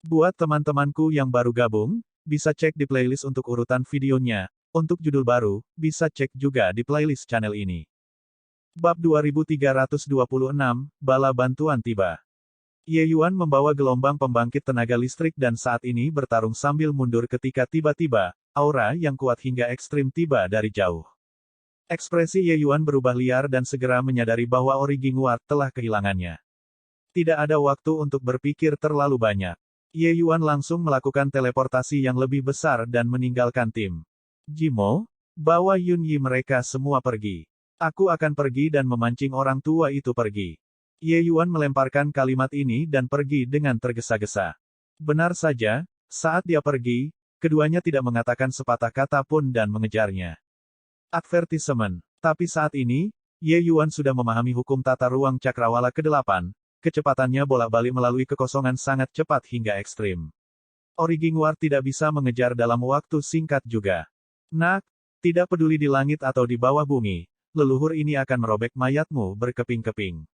Buat teman-temanku yang baru gabung, bisa cek di playlist untuk urutan videonya. Untuk judul baru, bisa cek juga di playlist channel ini. Bab 2326, Bala Bantuan tiba. Ye Yuan membawa gelombang pembangkit tenaga listrik dan saat ini bertarung sambil mundur ketika tiba-tiba, aura yang kuat hingga ekstrim tiba dari jauh. Ekspresi Ye Yuan berubah liar dan segera menyadari bahwa Origin Ward telah kehilangannya. Tidak ada waktu untuk berpikir terlalu banyak. Ye Yuan langsung melakukan teleportasi yang lebih besar dan meninggalkan tim. Jimo, bawa Yun Yi mereka semua pergi. Aku akan pergi dan memancing orang tua itu pergi. Ye Yuan melemparkan kalimat ini dan pergi dengan tergesa-gesa. Benar saja, saat dia pergi, keduanya tidak mengatakan sepatah kata pun dan mengejarnya. Advertisement. Tapi saat ini, Ye Yuan sudah memahami hukum tata ruang cakrawala ke-8, kecepatannya bolak-balik melalui kekosongan sangat cepat hingga ekstrim. Origin Ward tidak bisa mengejar dalam waktu singkat juga. Nak, tidak peduli di langit atau di bawah bumi, leluhur ini akan merobek mayatmu berkeping-keping.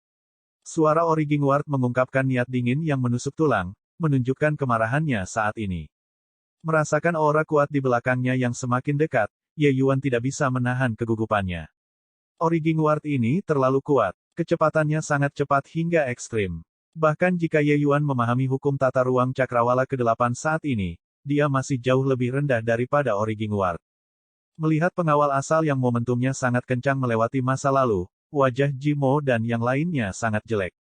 Suara Origin Ward mengungkapkan niat dingin yang menusuk tulang, menunjukkan kemarahannya saat ini. Merasakan aura kuat di belakangnya yang semakin dekat, Ye Yuan tidak bisa menahan kegugupannya. Origin Ward ini terlalu kuat, kecepatannya sangat cepat hingga ekstrim. Bahkan jika Ye Yuan memahami hukum tata ruang cakrawala ke-8 saat ini, dia masih jauh lebih rendah daripada Origin Ward. Melihat pengawal asal yang momentumnya sangat kencang melewati masa lalu, wajah Jimo dan yang lainnya sangat jelek.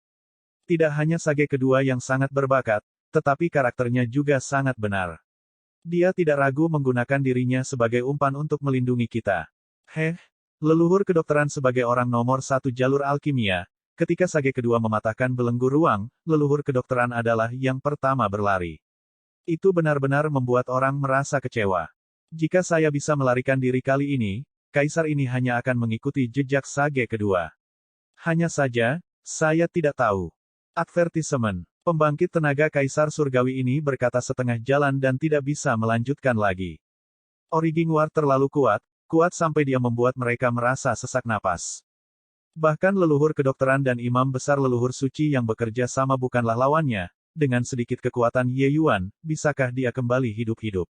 Tidak hanya Sage kedua yang sangat berbakat, tetapi karakternya juga sangat benar. Dia tidak ragu menggunakan dirinya sebagai umpan untuk melindungi kita. Leluhur kedokteran sebagai orang nomor satu jalur alkimia, ketika Sage kedua mematahkan belenggu ruang, leluhur kedokteran adalah yang pertama berlari. Itu benar-benar membuat orang merasa kecewa. Jika saya bisa melarikan diri kali ini, Kaisar ini hanya akan mengikuti jejak Sage kedua. Hanya saja, saya tidak tahu. Advertisement. Pembangkit tenaga Kaisar Surgawi ini berkata setengah jalan dan tidak bisa melanjutkan lagi. Origin Ward terlalu kuat sampai dia membuat mereka merasa sesak napas. Bahkan leluhur kedokteran dan imam besar leluhur suci yang bekerja sama bukanlah lawannya, dengan sedikit kekuatan Ye Yuan, bisakah dia kembali hidup-hidup?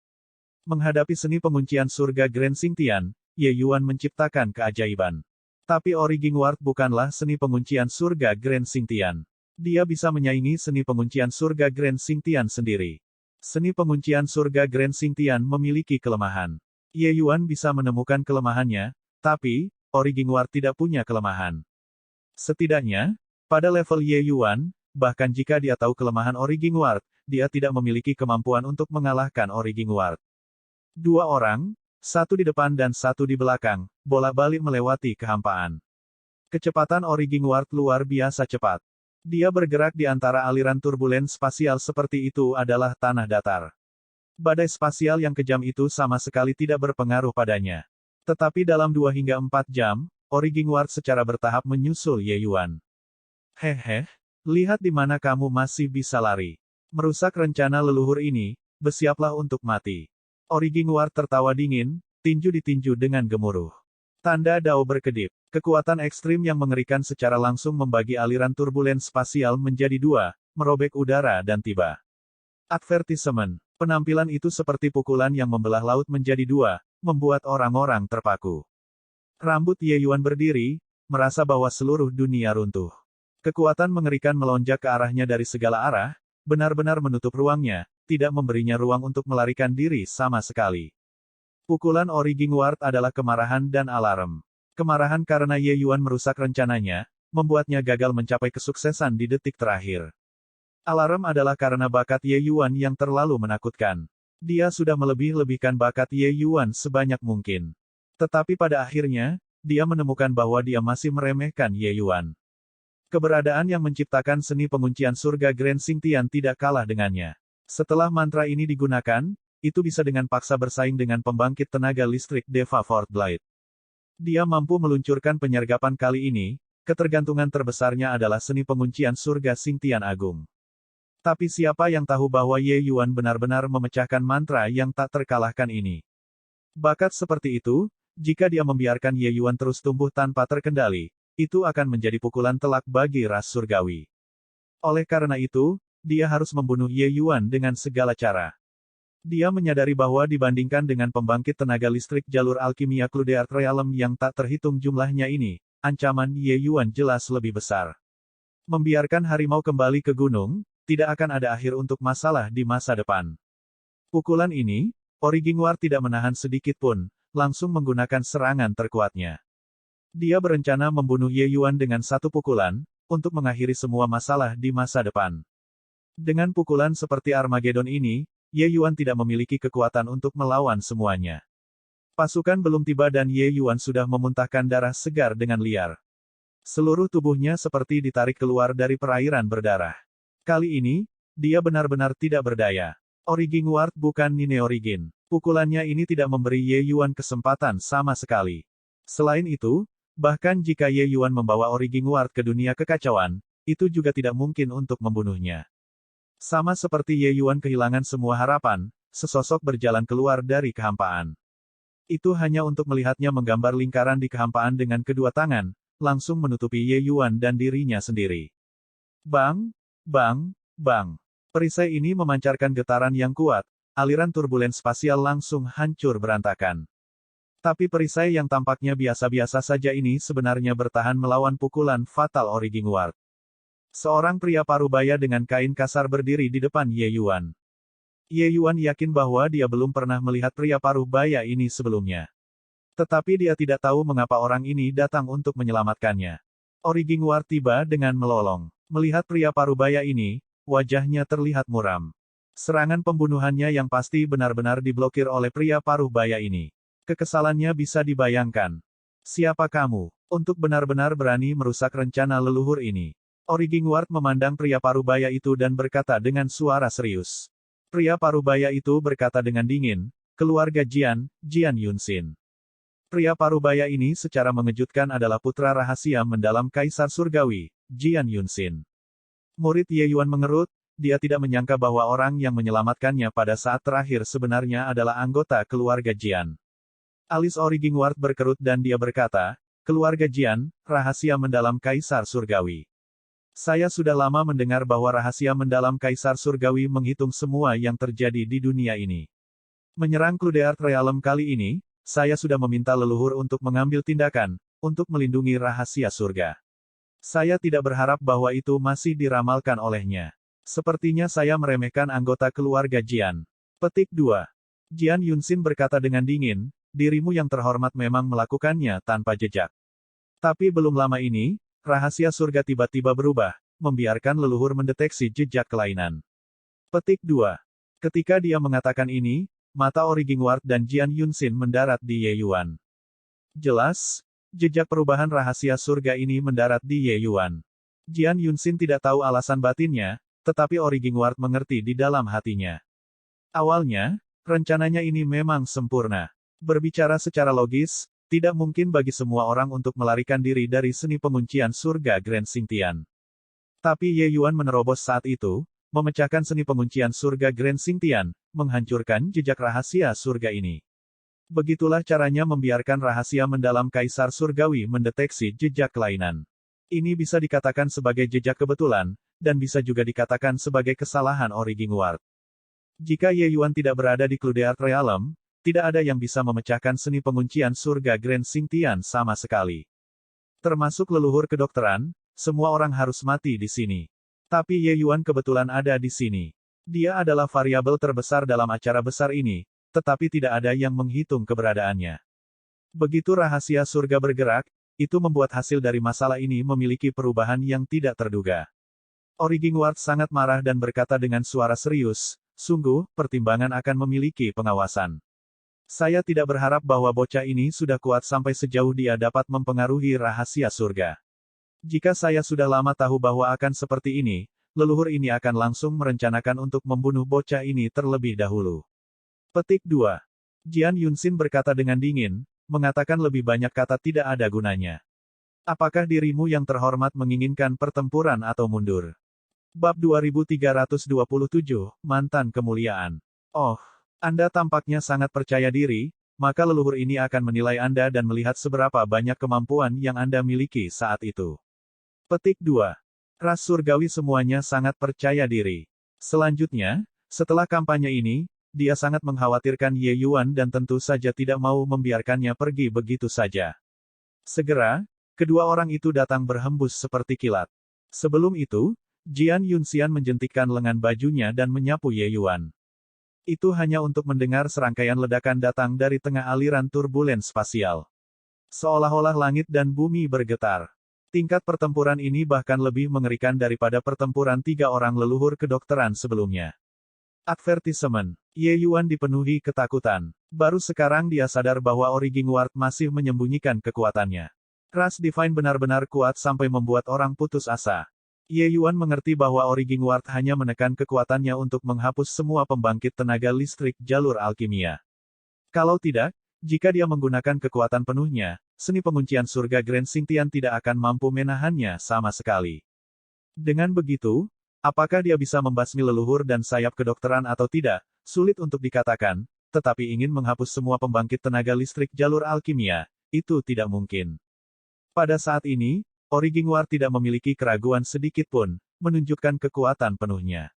Menghadapi seni penguncian surga Grand Xingtian, Ye Yuan menciptakan keajaiban. Tapi Origin Ward bukanlah seni penguncian surga Grand Xingtian. Dia bisa menyaingi seni penguncian surga Grand Xingtian sendiri. Seni penguncian surga Grand Xingtian memiliki kelemahan. Ye Yuan bisa menemukan kelemahannya, tapi Origin Ward tidak punya kelemahan. Setidaknya, pada level Ye Yuan, bahkan jika dia tahu kelemahan Origin Ward, dia tidak memiliki kemampuan untuk mengalahkan Origin Ward. Dua orang, satu di depan dan satu di belakang, bolak-balik melewati kehampaan. Kecepatan Origin Ward luar biasa cepat. Dia bergerak di antara aliran turbulen spasial seperti itu adalah tanah datar. Badai spasial yang kejam itu sama sekali tidak berpengaruh padanya. Tetapi dalam 2 hingga 4 jam, Origin Ward secara bertahap menyusul Ye Yuan. Lihat di mana kamu masih bisa lari. Merusak rencana leluhur ini, bersiaplah untuk mati. Origin Ward tertawa dingin, tinju ditinju dengan gemuruh. Tanda Dao berkedip. Kekuatan ekstrim yang mengerikan secara langsung membagi aliran turbulen spasial menjadi 2, merobek udara dan tiba. Advertisement. Penampilan itu seperti pukulan yang membelah laut menjadi 2, membuat orang-orang terpaku. Rambut Ye Yuan berdiri, merasa bahwa seluruh dunia runtuh. Kekuatan mengerikan melonjak ke arahnya dari segala arah, benar-benar menutup ruangnya, tidak memberinya ruang untuk melarikan diri sama sekali. Pukulan Origin Ward adalah kemarahan dan alarm. Kemarahan karena Ye Yuan merusak rencananya, membuatnya gagal mencapai kesuksesan di detik terakhir. Alarm adalah karena bakat Ye Yuan yang terlalu menakutkan. Dia sudah melebih-lebihkan bakat Ye Yuan sebanyak mungkin. Tetapi pada akhirnya, dia menemukan bahwa dia masih meremehkan Ye Yuan. Keberadaan yang menciptakan seni penguncian surga Grand Xingtian tidak kalah dengannya. Setelah mantra ini digunakan, itu bisa dengan paksa bersaing dengan pembangkit tenaga listrik Deva Fort Blight. Dia mampu meluncurkan penyergapan kali ini, ketergantungan terbesarnya adalah seni penguncian surga Xingtian Agung. Tapi siapa yang tahu bahwa Ye Yuan benar-benar memecahkan mantra yang tak terkalahkan ini? Bakat seperti itu, jika dia membiarkan Ye Yuan terus tumbuh tanpa terkendali, itu akan menjadi pukulan telak bagi ras surgawi. Oleh karena itu, dia harus membunuh Ye Yuan dengan segala cara. Dia menyadari bahwa dibandingkan dengan pembangkit tenaga listrik jalur alkimia Cludeart Realm yang tak terhitung jumlahnya ini, ancaman Ye Yuan jelas lebih besar. Membiarkan harimau kembali ke gunung, tidak akan ada akhir untuk masalah di masa depan. Pukulan ini, Origingwar tidak menahan sedikit pun, langsung menggunakan serangan terkuatnya. Dia berencana membunuh Ye Yuan dengan satu pukulan, untuk mengakhiri semua masalah di masa depan. Dengan pukulan seperti Armageddon ini, Ye Yuan tidak memiliki kekuatan untuk melawan semuanya. Pasukan belum tiba dan Ye Yuan sudah memuntahkan darah segar dengan liar. Seluruh tubuhnya seperti ditarik keluar dari perairan berdarah. Kali ini, dia benar-benar tidak berdaya. Origingward bukan Nine Origin. Pukulannya ini tidak memberi Ye Yuan kesempatan sama sekali. Selain itu, bahkan jika Ye Yuan membawa Origingward ke dunia kekacauan, itu juga tidak mungkin untuk membunuhnya. Sama seperti Ye Yuan kehilangan semua harapan, sesosok berjalan keluar dari kehampaan. Itu hanya untuk melihatnya menggambar lingkaran di kehampaan dengan kedua tangan, langsung menutupi Ye Yuan dan dirinya sendiri. Bang! Bang! Bang! Perisai ini memancarkan getaran yang kuat, aliran turbulen spasial langsung hancur berantakan. Tapi perisai yang tampaknya biasa-biasa saja ini sebenarnya bertahan melawan pukulan fatal Origingward. Seorang pria parubaya dengan kain kasar berdiri di depan Ye Yuan. Ye Yuan yakin bahwa dia belum pernah melihat pria parubaya ini sebelumnya. Tetapi dia tidak tahu mengapa orang ini datang untuk menyelamatkannya. Origingward tiba dengan melolong. Melihat pria parubaya ini, wajahnya terlihat muram. Serangan pembunuhannya yang pasti benar-benar diblokir oleh pria parubaya ini. Kekesalannya bisa dibayangkan. Siapa kamu, untuk benar-benar berani merusak rencana leluhur ini? Origingward memandang pria parubaya itu dan berkata dengan suara serius. Pria parubaya itu berkata dengan dingin, keluarga Jian, Jian Yunxin. Pria parubaya ini secara mengejutkan adalah putra rahasia mendalam Kaisar Surgawi, Jian Yunxin. Murid Ye Yuan mengerut, dia tidak menyangka bahwa orang yang menyelamatkannya pada saat terakhir sebenarnya adalah anggota keluarga Jian. Alis Origingward berkerut dan dia berkata, keluarga Jian, rahasia mendalam Kaisar Surgawi. Saya sudah lama mendengar bahwa rahasia mendalam Kaisar Surgawi menghitung semua yang terjadi di dunia ini. Menyerang Cludeart Realm kali ini, saya sudah meminta leluhur untuk mengambil tindakan, untuk melindungi rahasia surga. Saya tidak berharap bahwa itu masih diramalkan olehnya. Sepertinya saya meremehkan anggota keluarga Jian. Petik 2. Jian Yunxin berkata dengan dingin, dirimu yang terhormat memang melakukannya tanpa jejak. Tapi belum lama ini, rahasia surga tiba-tiba berubah, membiarkan leluhur mendeteksi jejak kelainan. Petik 2. Ketika dia mengatakan ini, mata Origingward dan Jian Yunxin mendarat di Ye Yuan. Jelas, jejak perubahan rahasia surga ini mendarat di Ye Yuan. Jian Yunxin tidak tahu alasan batinnya, tetapi Origingward mengerti di dalam hatinya. Awalnya, rencananya ini memang sempurna. Berbicara secara logis, tidak mungkin bagi semua orang untuk melarikan diri dari seni penguncian surga Grand Xingtian. Tapi Ye Yuan menerobos saat itu, memecahkan seni penguncian surga Grand Xingtian, menghancurkan jejak rahasia surga ini. Begitulah caranya membiarkan rahasia mendalam Kaisar Surgawi mendeteksi jejak kelainan. Ini bisa dikatakan sebagai jejak kebetulan, dan bisa juga dikatakan sebagai kesalahan Origingward. Jika Ye Yuan tidak berada di Cludeart Realm, tidak ada yang bisa memecahkan seni penguncian surga Grand Xingtian sama sekali. Termasuk leluhur kedokteran, semua orang harus mati di sini. Tapi Ye Yuan kebetulan ada di sini. Dia adalah variabel terbesar dalam acara besar ini, tetapi tidak ada yang menghitung keberadaannya. Begitu rahasia surga bergerak, itu membuat hasil dari masalah ini memiliki perubahan yang tidak terduga. Origingward sangat marah dan berkata dengan suara serius, sungguh, pertimbangan akan memiliki pengawasan. Saya tidak berharap bahwa bocah ini sudah kuat sampai sejauh dia dapat mempengaruhi rahasia surga. Jika saya sudah lama tahu bahwa akan seperti ini, leluhur ini akan langsung merencanakan untuk membunuh bocah ini terlebih dahulu. Petik 2. Jian Yunxin berkata dengan dingin, mengatakan lebih banyak kata tidak ada gunanya. Apakah dirimu yang terhormat menginginkan pertempuran atau mundur? Bab 2327, Mantan Kemuliaan. Oh, Anda tampaknya sangat percaya diri, maka leluhur ini akan menilai Anda dan melihat seberapa banyak kemampuan yang Anda miliki saat itu. Petik 2. Ras surgawi semuanya sangat percaya diri. Selanjutnya, setelah kampanye ini, dia sangat mengkhawatirkan Ye Yuan dan tentu saja tidak mau membiarkannya pergi begitu saja. Segera, kedua orang itu datang berhembus seperti kilat. Sebelum itu, Jian Yunxian menjentikkan lengan bajunya dan menyapu Ye Yuan. Itu hanya untuk mendengar serangkaian ledakan datang dari tengah aliran turbulens spasial. Seolah-olah langit dan bumi bergetar. Tingkat pertempuran ini bahkan lebih mengerikan daripada pertempuran 3 orang leluhur kedokteran sebelumnya. Advertisement. Ye Yuan dipenuhi ketakutan. Baru sekarang dia sadar bahwa Origingward masih menyembunyikan kekuatannya. Ras Divine benar-benar kuat sampai membuat orang putus asa. Ye Yuan mengerti bahwa Origingward hanya menekan kekuatannya untuk menghapus semua pembangkit tenaga listrik jalur alkimia. Kalau tidak, jika dia menggunakan kekuatan penuhnya, seni penguncian surga Grand Xingtian tidak akan mampu menahannya sama sekali. Dengan begitu, apakah dia bisa membasmi leluhur dan sayap kedokteran atau tidak, sulit untuk dikatakan, tetapi ingin menghapus semua pembangkit tenaga listrik jalur alkimia, itu tidak mungkin. Pada saat ini, Origingward tidak memiliki keraguan sedikit pun, menunjukkan kekuatan penuhnya.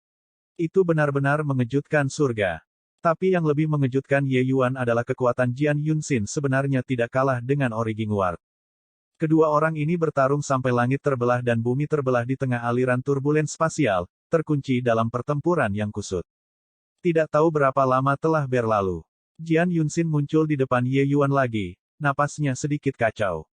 Itu benar-benar mengejutkan surga. Tapi yang lebih mengejutkan Ye Yuan adalah kekuatan Jian Yunxin sebenarnya tidak kalah dengan Origingward. Kedua orang ini bertarung sampai langit terbelah dan bumi terbelah di tengah aliran turbulens spasial, terkunci dalam pertempuran yang kusut. Tidak tahu berapa lama telah berlalu. Jian Yunxin muncul di depan Ye Yuan lagi, napasnya sedikit kacau.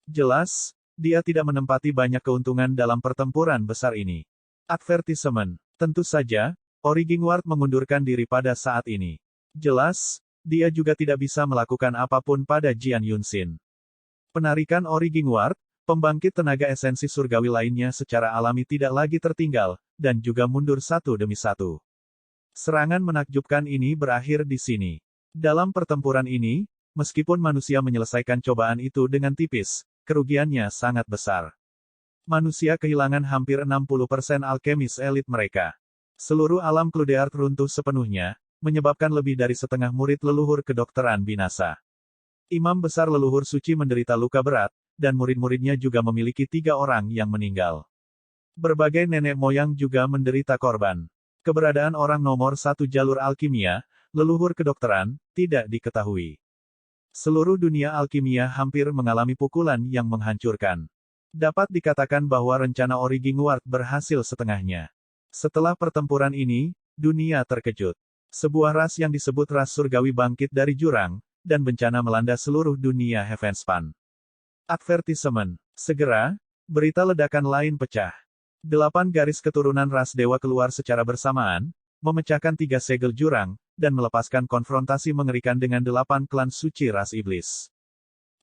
Jelas, dia tidak menempati banyak keuntungan dalam pertempuran besar ini. Advertisement. Tentu saja, Origingward mengundurkan diri pada saat ini. Jelas, dia juga tidak bisa melakukan apapun pada Jian Yunxin. Penarikan Origingward, pembangkit tenaga esensi surgawi lainnya secara alami tidak lagi tertinggal, dan juga mundur satu demi satu. Serangan menakjubkan ini berakhir di sini. Dalam pertempuran ini, meskipun manusia menyelesaikan cobaan itu dengan tipis, kerugiannya sangat besar. Manusia kehilangan hampir 60% alkemis elit mereka. Seluruh alam Cluedeart runtuh sepenuhnya, menyebabkan lebih dari setengah murid leluhur kedokteran binasa. Imam besar leluhur suci menderita luka berat, dan murid-muridnya juga memiliki 3 orang yang meninggal. Berbagai nenek moyang juga menderita korban. Keberadaan orang nomor 1 jalur alkimia, leluhur kedokteran, tidak diketahui. Seluruh dunia alkimia hampir mengalami pukulan yang menghancurkan. Dapat dikatakan bahwa rencana Origingward berhasil setengahnya. Setelah pertempuran ini, dunia terkejut. Sebuah ras yang disebut ras surgawi bangkit dari jurang, dan bencana melanda seluruh dunia Heavenspan. Advertisement. Segera, berita ledakan lain pecah. 8 garis keturunan ras dewa keluar secara bersamaan, memecahkan 3 segel jurang, dan melepaskan konfrontasi mengerikan dengan 8 klan suci ras iblis.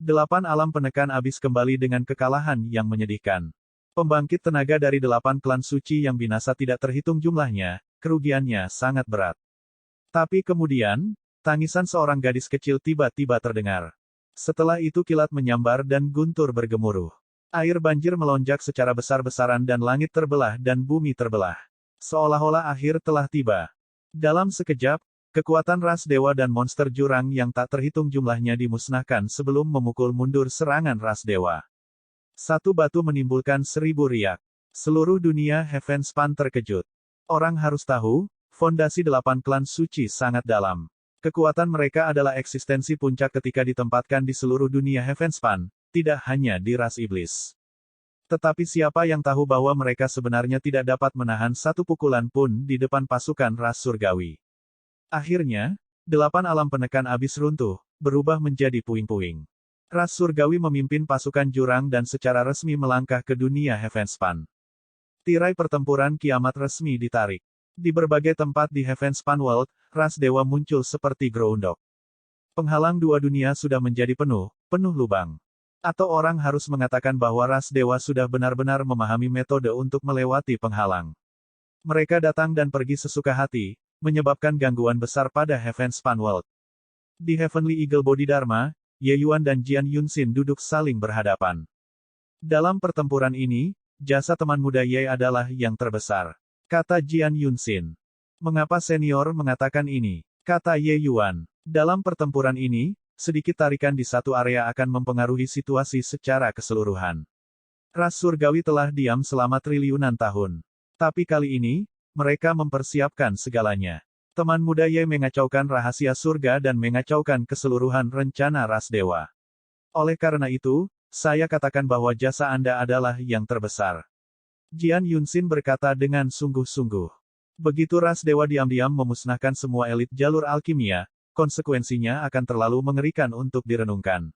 8 alam penekan abis kembali dengan kekalahan yang menyedihkan. Pembangkit tenaga dari 8 klan suci yang binasa tidak terhitung jumlahnya, kerugiannya sangat berat. Tapi kemudian, tangisan seorang gadis kecil tiba-tiba terdengar. Setelah itu kilat menyambar dan guntur bergemuruh. Air banjir melonjak secara besar-besaran dan langit terbelah dan bumi terbelah. Seolah-olah akhir telah tiba. Dalam sekejap, kekuatan ras dewa dan monster jurang yang tak terhitung jumlahnya dimusnahkan sebelum memukul mundur serangan ras dewa. Satu batu menimbulkan 1000 riak. Seluruh dunia Heavenspan terkejut. Orang harus tahu, fondasi 8 klan suci sangat dalam. Kekuatan mereka adalah eksistensi puncak ketika ditempatkan di seluruh dunia Heavenspan, tidak hanya di ras iblis. Tetapi siapa yang tahu bahwa mereka sebenarnya tidak dapat menahan satu pukulan pun di depan pasukan ras surgawi. Akhirnya, 8 alam penekan abis runtuh, berubah menjadi puing-puing. Ras surgawi memimpin pasukan jurang dan secara resmi melangkah ke dunia Heavenspan. Tirai pertempuran kiamat resmi ditarik. Di berbagai tempat di Heavenspan World, ras dewa muncul seperti Groundhog. Penghalang 2 dunia sudah menjadi penuh lubang. Atau orang harus mengatakan bahwa ras dewa sudah benar-benar memahami metode untuk melewati penghalang. Mereka datang dan pergi sesuka hati, menyebabkan gangguan besar pada Heavenspan World. Di Heavenly Eagle Bodhidharma, Ye Yuan dan Jian Yunxin duduk saling berhadapan. Dalam pertempuran ini, jasa teman muda Ye adalah yang terbesar, kata Jian Yunxin. Mengapa senior mengatakan ini? Kata Ye Yuan. Dalam pertempuran ini, sedikit tarikan di satu area akan mempengaruhi situasi secara keseluruhan. Ras surgawi telah diam selama triliunan tahun. Tapi kali ini, mereka mempersiapkan segalanya. Teman muda Ye mengacaukan rahasia surga dan mengacaukan keseluruhan rencana ras dewa. Oleh karena itu, saya katakan bahwa jasa Anda adalah yang terbesar. Jian Yunxin berkata dengan sungguh-sungguh. Begitu ras dewa diam-diam memusnahkan semua elit jalur alkimia, konsekuensinya akan terlalu mengerikan untuk direnungkan.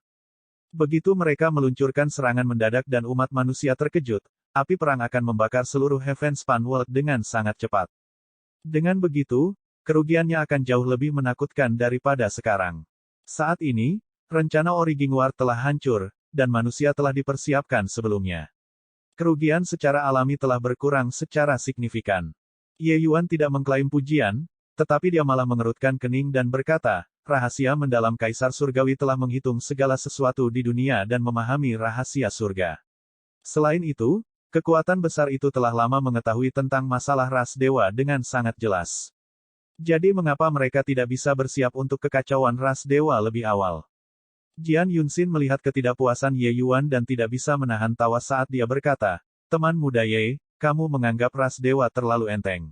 Begitu mereka meluncurkan serangan mendadak dan umat manusia terkejut, api perang akan membakar seluruh Heavenspan World dengan sangat cepat. Dengan begitu, kerugiannya akan jauh lebih menakutkan daripada sekarang. Saat ini, rencana Origin War telah hancur, dan manusia telah dipersiapkan sebelumnya. Kerugian secara alami telah berkurang secara signifikan. Ye Yuan tidak mengklaim pujian, tetapi dia malah mengerutkan kening dan berkata, rahasia mendalam Kaisar Surgawi telah menghitung segala sesuatu di dunia dan memahami rahasia surga. Selain itu, kekuatan besar itu telah lama mengetahui tentang masalah ras dewa dengan sangat jelas. Jadi mengapa mereka tidak bisa bersiap untuk kekacauan ras dewa lebih awal? Jian Yunxin melihat ketidakpuasan Ye Yuan dan tidak bisa menahan tawa saat dia berkata, teman muda Ye, kamu menganggap ras dewa terlalu enteng.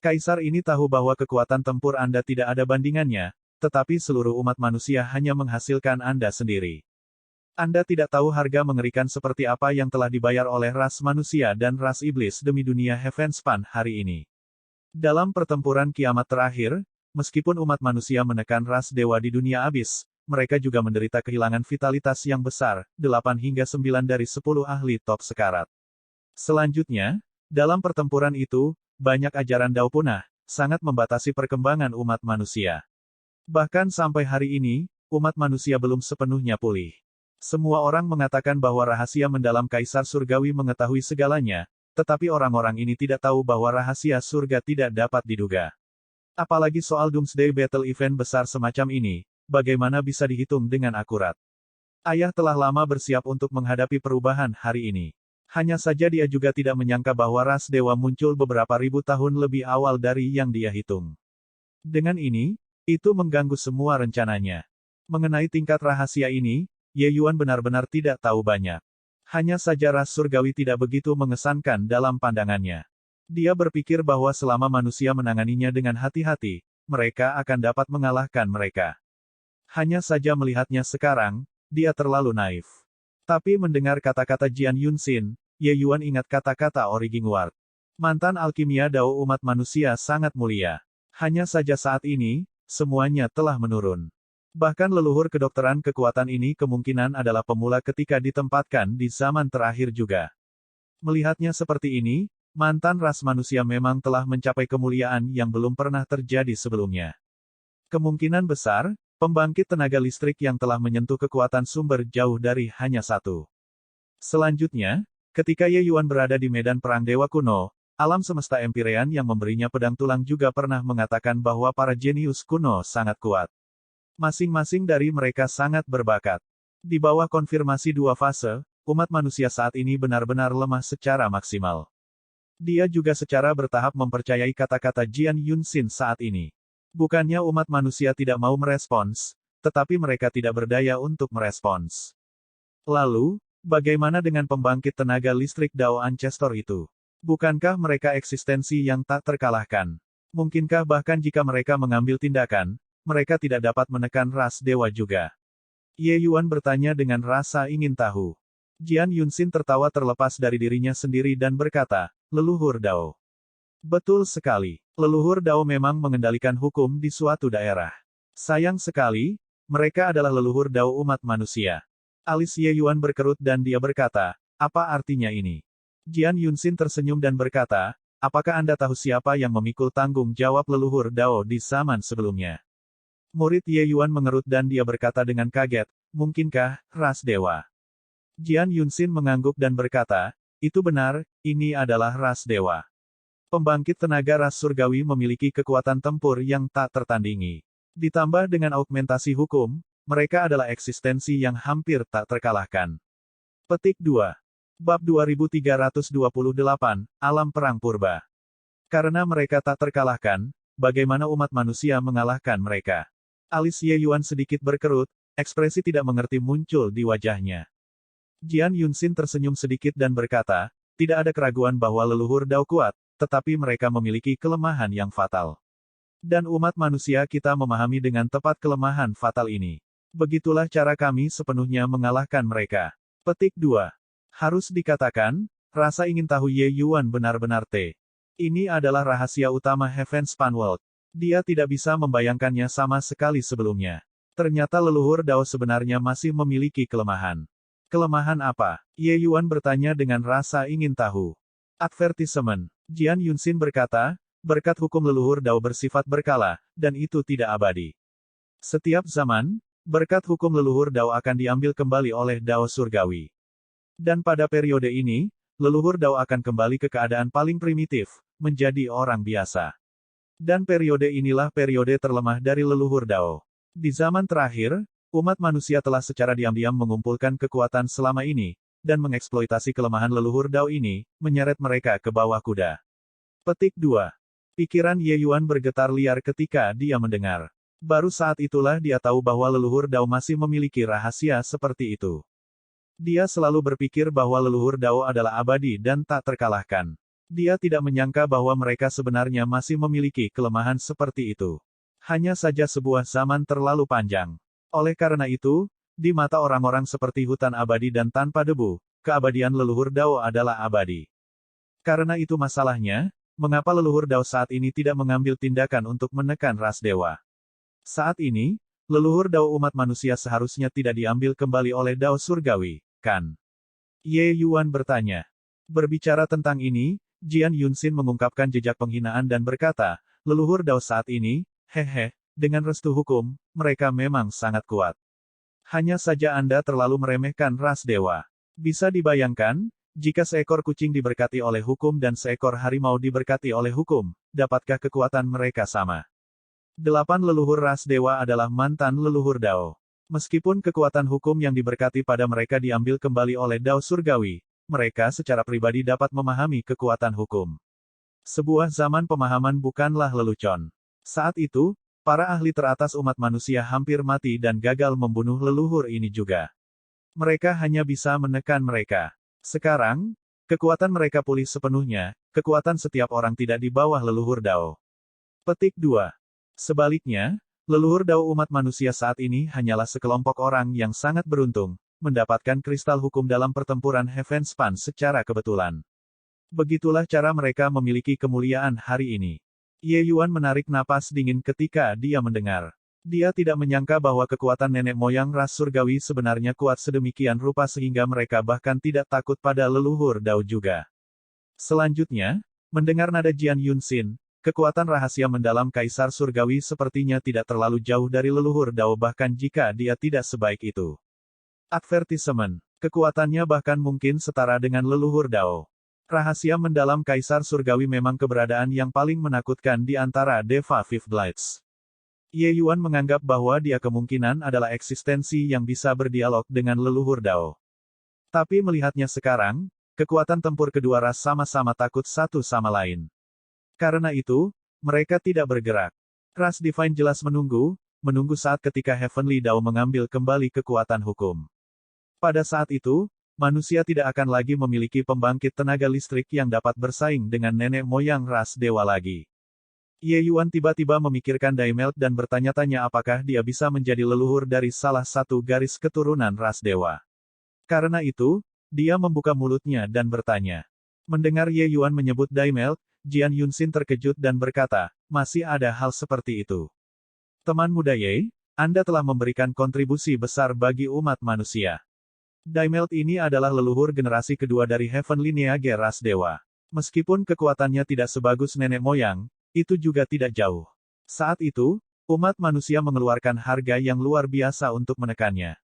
Kaisar ini tahu bahwa kekuatan tempur Anda tidak ada bandingannya, tetapi seluruh umat manusia hanya menghasilkan Anda sendiri. Anda tidak tahu harga mengerikan seperti apa yang telah dibayar oleh ras manusia dan ras iblis demi dunia Heavenspan hari ini. Dalam pertempuran kiamat terakhir, meskipun umat manusia menekan ras dewa di dunia abis, mereka juga menderita kehilangan vitalitas yang besar, 8 hingga 9 dari 10 ahli top sekarat. Selanjutnya, dalam pertempuran itu, banyak ajaran Dao punah, sangat membatasi perkembangan umat manusia. Bahkan sampai hari ini, umat manusia belum sepenuhnya pulih. Semua orang mengatakan bahwa rahasia mendalam Kaisar Surgawi mengetahui segalanya, tetapi orang-orang ini tidak tahu bahwa rahasia surga tidak dapat diduga. Apalagi soal Doomsday Battle event besar semacam ini, bagaimana bisa dihitung dengan akurat? Ayah telah lama bersiap untuk menghadapi perubahan hari ini. Hanya saja dia juga tidak menyangka bahwa ras dewa muncul beberapa ribu tahun lebih awal dari yang dia hitung. Dengan ini, itu mengganggu semua rencananya. Mengenai tingkat rahasia ini, Ye Yuan benar-benar tidak tahu banyak. Hanya saja ras surgawi tidak begitu mengesankan dalam pandangannya. Dia berpikir bahwa selama manusia menanganinya dengan hati-hati, mereka akan dapat mengalahkan mereka. Hanya saja melihatnya sekarang, dia terlalu naif. Tapi mendengar kata-kata Jian Yunxin, Ye Yuan ingat kata-kata Origin War. Mantan alkimia Dao umat manusia sangat mulia. Hanya saja saat ini, semuanya telah menurun. Bahkan leluhur kedokteran kekuatan ini kemungkinan adalah pemula ketika ditempatkan di zaman terakhir juga. Melihatnya seperti ini, mantan ras manusia memang telah mencapai kemuliaan yang belum pernah terjadi sebelumnya. Kemungkinan besar, pembangkit tenaga listrik yang telah menyentuh kekuatan sumber jauh dari hanya satu. Selanjutnya, ketika Ye Yuan berada di medan perang dewa kuno, alam semesta Empyrean yang memberinya pedang tulang juga pernah mengatakan bahwa para jenius kuno sangat kuat. Masing-masing dari mereka sangat berbakat. Di bawah konfirmasi dua fase, umat manusia saat ini benar-benar lemah secara maksimal. Dia juga secara bertahap mempercayai kata-kata Jian Yunxin saat ini. Bukannya umat manusia tidak mau merespons, tetapi mereka tidak berdaya untuk merespons. Lalu, bagaimana dengan pembangkit tenaga listrik Dao Ancestor itu? Bukankah mereka eksistensi yang tak terkalahkan? Mungkinkah bahkan jika mereka mengambil tindakan, mereka tidak dapat menekan ras dewa juga? Ye Yuan bertanya dengan rasa ingin tahu. Jian Yunxin tertawa terlepas dari dirinya sendiri dan berkata, leluhur Dao. Betul sekali. Leluhur Dao memang mengendalikan hukum di suatu daerah. Sayang sekali, mereka adalah leluhur Dao umat manusia. Alis Ye Yuan berkerut dan dia berkata, apa artinya ini? Jian Yunxin tersenyum dan berkata, apakah Anda tahu siapa yang memikul tanggung jawab leluhur Dao di zaman sebelumnya? Murid Ye Yuan mengerut dan dia berkata dengan kaget, mungkinkah, ras dewa? Jian Yunxin mengangguk dan berkata, itu benar, ini adalah ras dewa. Pembangkit tenaga ras surgawi memiliki kekuatan tempur yang tak tertandingi. Ditambah dengan augmentasi hukum, mereka adalah eksistensi yang hampir tak terkalahkan. Petik 2. Bab 2328, Alam Perang Purba. Karena mereka tak terkalahkan, bagaimana umat manusia mengalahkan mereka? Alis Ye Yuan sedikit berkerut, ekspresi tidak mengerti muncul di wajahnya. Jian Yunxin tersenyum sedikit dan berkata, tidak ada keraguan bahwa leluhur Dao kuat, tetapi mereka memiliki kelemahan yang fatal. Dan umat manusia kita memahami dengan tepat kelemahan fatal ini. Begitulah cara kami sepenuhnya mengalahkan mereka. Petik 2. Harus dikatakan, rasa ingin tahu Ye Yuan benar-benar T. Ini adalah rahasia utama Heavenspan World. Dia tidak bisa membayangkannya sama sekali sebelumnya. Ternyata leluhur Dao sebenarnya masih memiliki kelemahan. Kelemahan apa? Ye Yuan bertanya dengan rasa ingin tahu. Advertisement. Jian Yunxin berkata, berkat hukum leluhur Dao bersifat berkala, dan itu tidak abadi. Setiap zaman, berkat hukum leluhur Dao akan diambil kembali oleh Dao surgawi. Dan pada periode ini, leluhur Dao akan kembali ke keadaan paling primitif, menjadi orang biasa. Dan periode inilah periode terlemah dari leluhur Dao. Di zaman terakhir, umat manusia telah secara diam-diam mengumpulkan kekuatan selama ini, dan mengeksploitasi kelemahan leluhur Dao ini, menyeret mereka ke bawah kuda. Petik 2. Pikiran Ye Yuan bergetar liar ketika dia mendengar. Baru saat itulah dia tahu bahwa leluhur Dao masih memiliki rahasia seperti itu. Dia selalu berpikir bahwa leluhur Dao adalah abadi dan tak terkalahkan. Dia tidak menyangka bahwa mereka sebenarnya masih memiliki kelemahan seperti itu. Hanya saja sebuah zaman terlalu panjang. Oleh karena itu, di mata orang-orang seperti hutan abadi dan tanpa debu, keabadian leluhur Dao adalah abadi. Karena itu masalahnya, mengapa leluhur Dao saat ini tidak mengambil tindakan untuk menekan ras dewa? Saat ini, leluhur Dao umat manusia seharusnya tidak diambil kembali oleh Dao surgawi, kan? Ye Yuan bertanya. Berbicara tentang ini, Jian Yunxin mengungkapkan jejak penghinaan dan berkata, leluhur Dao saat ini, hehe, dengan restu hukum, mereka memang sangat kuat. Hanya saja Anda terlalu meremehkan ras dewa. Bisa dibayangkan, jika seekor kucing diberkati oleh hukum dan seekor harimau diberkati oleh hukum, dapatkah kekuatan mereka sama? 8 leluhur ras dewa adalah mantan leluhur Dao. Meskipun kekuatan hukum yang diberkati pada mereka diambil kembali oleh Dao surgawi, mereka secara pribadi dapat memahami kekuatan hukum. Sebuah zaman pemahaman bukanlah lelucon. Saat itu, para ahli teratas umat manusia hampir mati dan gagal membunuh leluhur ini juga. Mereka hanya bisa menekan mereka. Sekarang, kekuatan mereka pulih sepenuhnya, kekuatan setiap orang tidak di bawah leluhur Dao. Petik 2. Sebaliknya, leluhur Dao umat manusia saat ini hanyalah sekelompok orang yang sangat beruntung, mendapatkan kristal hukum dalam pertempuran Heavenspan secara kebetulan. Begitulah cara mereka memiliki kemuliaan hari ini. Ye Yuan menarik napas dingin ketika dia mendengar. Dia tidak menyangka bahwa kekuatan nenek moyang ras surgawi sebenarnya kuat sedemikian rupa sehingga mereka bahkan tidak takut pada leluhur Dao juga. Selanjutnya, mendengar nada Jian Yunxin, kekuatan rahasia mendalam Kaisar Surgawi sepertinya tidak terlalu jauh dari leluhur Dao bahkan jika dia tidak sebaik itu. Advertisement. Kekuatannya bahkan mungkin setara dengan leluhur Dao. Rahasia mendalam Kaisar Surgawi memang keberadaan yang paling menakutkan di antara Deva Fifth Blades. Ye Yuan menganggap bahwa dia kemungkinan adalah eksistensi yang bisa berdialog dengan leluhur Dao. Tapi melihatnya sekarang, kekuatan tempur kedua ras sama-sama takut satu sama lain. Karena itu, mereka tidak bergerak. Ras Divine jelas menunggu saat ketika Heavenly Dao mengambil kembali kekuatan hukum. Pada saat itu, manusia tidak akan lagi memiliki pembangkit tenaga listrik yang dapat bersaing dengan nenek moyang ras dewa lagi. Ye Yuan tiba-tiba memikirkan Daimelt dan bertanya-tanya apakah dia bisa menjadi leluhur dari salah satu garis keturunan ras dewa. Karena itu, dia membuka mulutnya dan bertanya. Mendengar Ye Yuan menyebut Daimelt, Jian Yunxin terkejut dan berkata, masih ada hal seperti itu. Teman muda Ye, Anda telah memberikan kontribusi besar bagi umat manusia. Daimelt ini adalah leluhur generasi kedua dari Heavenly Lineage ras dewa. Meskipun kekuatannya tidak sebagus nenek moyang, itu juga tidak jauh. Saat itu, umat manusia mengeluarkan harga yang luar biasa untuk menekannya.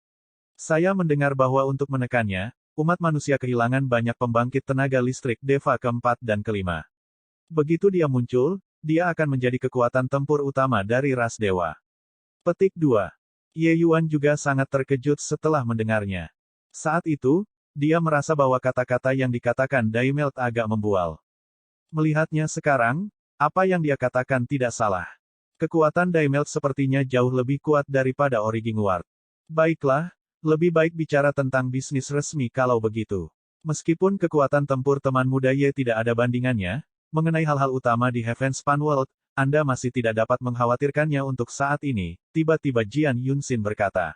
Saya mendengar bahwa untuk menekannya, umat manusia kehilangan banyak pembangkit tenaga listrik Deva keempat dan kelima. Begitu dia muncul, dia akan menjadi kekuatan tempur utama dari ras dewa. Petik 2. Ye Yuan juga sangat terkejut setelah mendengarnya. Saat itu, dia merasa bahwa kata-kata yang dikatakan Daimelt agak membual. Melihatnya sekarang, apa yang dia katakan tidak salah. Kekuatan Daimelt sepertinya jauh lebih kuat daripada Origin Ward. Baiklah, lebih baik bicara tentang bisnis resmi kalau begitu. Meskipun kekuatan tempur teman muda Ye tidak ada bandingannya, Mengenai hal-hal utama di Heavenspan World, Anda masih tidak dapat mengkhawatirkannya untuk saat ini, tiba-tiba Jian Yunxin berkata.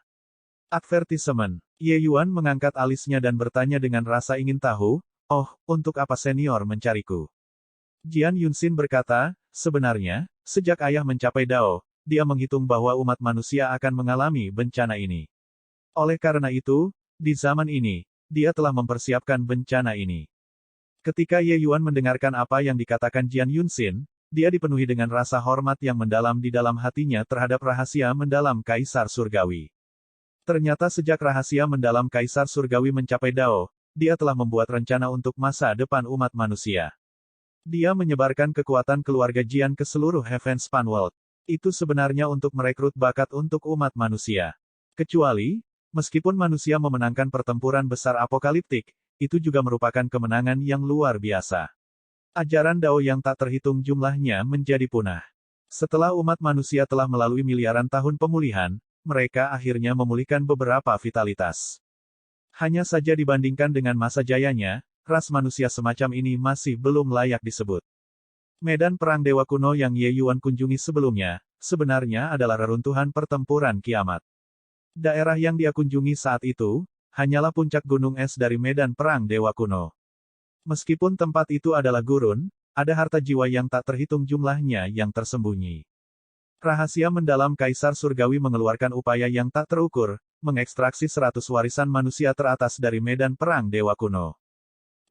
Advertisement. Ye Yuan mengangkat alisnya dan bertanya dengan rasa ingin tahu, oh, untuk apa senior mencariku? Jian Yunxin berkata, sebenarnya, sejak ayah mencapai Dao, dia menghitung bahwa umat manusia akan mengalami bencana ini. Oleh karena itu, di zaman ini, dia telah mempersiapkan bencana ini. Ketika Ye Yuan mendengarkan apa yang dikatakan Jian Yunxin, dia dipenuhi dengan rasa hormat yang mendalam di dalam hatinya terhadap rahasia mendalam Kaisar Surgawi. Ternyata sejak rahasia mendalam Kaisar Surgawi mencapai Dao, dia telah membuat rencana untuk masa depan umat manusia. Dia menyebarkan kekuatan keluarga Jian ke seluruh Heavenspan World. Itu sebenarnya untuk merekrut bakat untuk umat manusia. Kecuali, meskipun manusia memenangkan pertempuran besar apokaliptik, itu juga merupakan kemenangan yang luar biasa. Ajaran Dao yang tak terhitung jumlahnya menjadi punah. Setelah umat manusia telah melalui miliaran tahun pemulihan, mereka akhirnya memulihkan beberapa vitalitas. Hanya saja dibandingkan dengan masa jayanya, ras manusia semacam ini masih belum layak disebut. Medan perang dewa kuno yang Ye Yuan kunjungi sebelumnya, sebenarnya adalah reruntuhan pertempuran kiamat. Daerah yang dia kunjungi saat itu, hanyalah puncak gunung es dari medan perang dewa kuno. Meskipun tempat itu adalah gurun, ada harta jiwa yang tak terhitung jumlahnya yang tersembunyi. Rahasia mendalam Kaisar Surgawi mengeluarkan upaya yang tak terukur, mengekstraksi 100 warisan manusia teratas dari medan perang dewa kuno.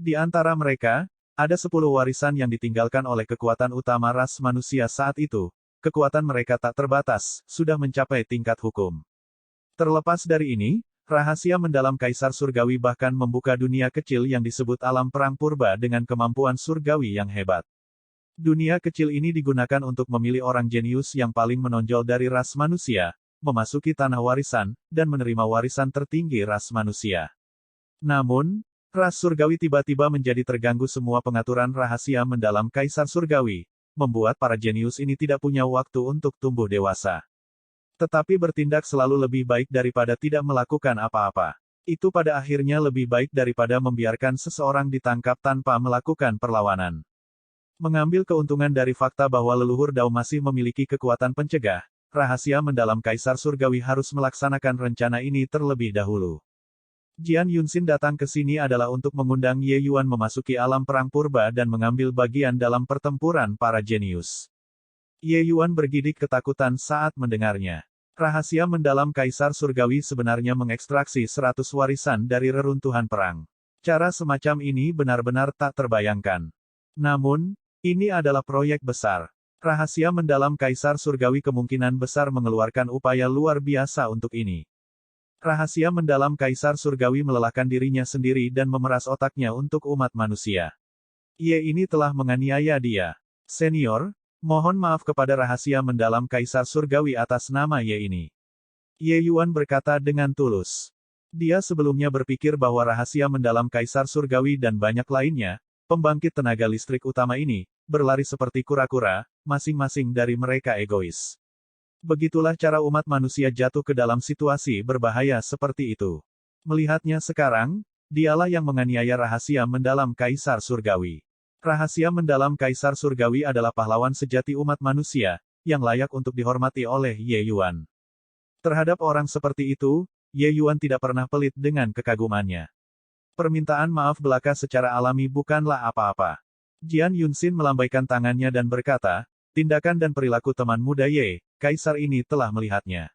Di antara mereka, ada 10 warisan yang ditinggalkan oleh kekuatan utama ras manusia saat itu. Kekuatan mereka tak terbatas, sudah mencapai tingkat hukum. Terlepas dari ini, rahasia mendalam Kaisar Surgawi bahkan membuka dunia kecil yang disebut alam perang purba dengan kemampuan surgawi yang hebat. Dunia kecil ini digunakan untuk memilih orang jenius yang paling menonjol dari ras manusia, memasuki tanah warisan, dan menerima warisan tertinggi ras manusia. Namun, ras surgawi tiba-tiba menjadi terganggu semua pengaturan rahasia mendalam Kaisar Surgawi, membuat para jenius ini tidak punya waktu untuk tumbuh dewasa. Tetapi bertindak selalu lebih baik daripada tidak melakukan apa-apa. Itu pada akhirnya lebih baik daripada membiarkan seseorang ditangkap tanpa melakukan perlawanan. Mengambil keuntungan dari fakta bahwa leluhur Dao masih memiliki kekuatan pencegah, rahasia mendalam Kaisar Surgawi harus melaksanakan rencana ini terlebih dahulu. Jian Yunxin datang ke sini adalah untuk mengundang Ye Yuan memasuki alam perang purba dan mengambil bagian dalam pertempuran para jenius. Ye Yuan bergidik ketakutan saat mendengarnya. Rahasia mendalam Kaisar Surgawi sebenarnya mengekstraksi 100 warisan dari reruntuhan perang. Cara semacam ini benar-benar tak terbayangkan. Namun, ini adalah proyek besar. Rahasia mendalam Kaisar Surgawi kemungkinan besar mengeluarkan upaya luar biasa untuk ini. Rahasia mendalam Kaisar Surgawi melelahkan dirinya sendiri dan memeras otaknya untuk umat manusia. Ye ini telah menganiaya dia. Senior, mohon maaf kepada rahasia mendalam Kaisar Surgawi atas nama Ye ini. Ye Yuan berkata dengan tulus. Dia sebelumnya berpikir bahwa rahasia mendalam Kaisar Surgawi dan banyak lainnya, pembangkit tenaga listrik utama ini, berlari seperti kura-kura, masing-masing dari mereka egois. Begitulah cara umat manusia jatuh ke dalam situasi berbahaya seperti itu. Melihatnya sekarang, dialah yang menganiaya rahasia mendalam Kaisar Surgawi. Rahasia mendalam Kaisar Surgawi adalah pahlawan sejati umat manusia, yang layak untuk dihormati oleh Ye Yuan. Terhadap orang seperti itu, Ye Yuan tidak pernah pelit dengan kekagumannya. Permintaan maaf belaka secara alami bukanlah apa-apa. Jian Yunxin melambaikan tangannya dan berkata, tindakan dan perilaku teman muda Ye, Kaisar ini telah melihatnya.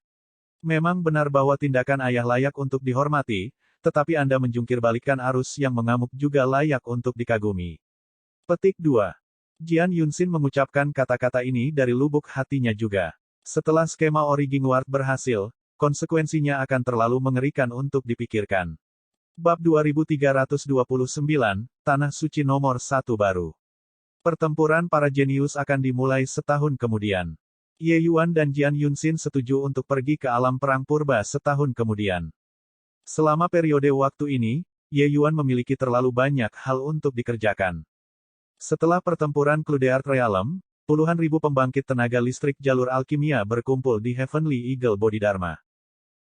Memang benar bahwa tindakan ayah layak untuk dihormati, tetapi Anda menjungkirbalikkan arus yang mengamuk juga layak untuk dikagumi. Petik 2. Jian Yunxin mengucapkan kata-kata ini dari lubuk hatinya juga. Setelah skema Origin Ward berhasil, konsekuensinya akan terlalu mengerikan untuk dipikirkan. Bab 2329, Tanah Suci nomor 1 baru. Pertempuran para jenius akan dimulai setahun kemudian. Ye Yuan dan Jian Yunxin setuju untuk pergi ke alam perang purba setahun kemudian. Selama periode waktu ini, Ye Yuan memiliki terlalu banyak hal untuk dikerjakan. Setelah pertempuran Cludeart Realm, puluhan ribu pembangkit tenaga listrik jalur alkimia berkumpul di Heavenly Eagle Bodhidharma.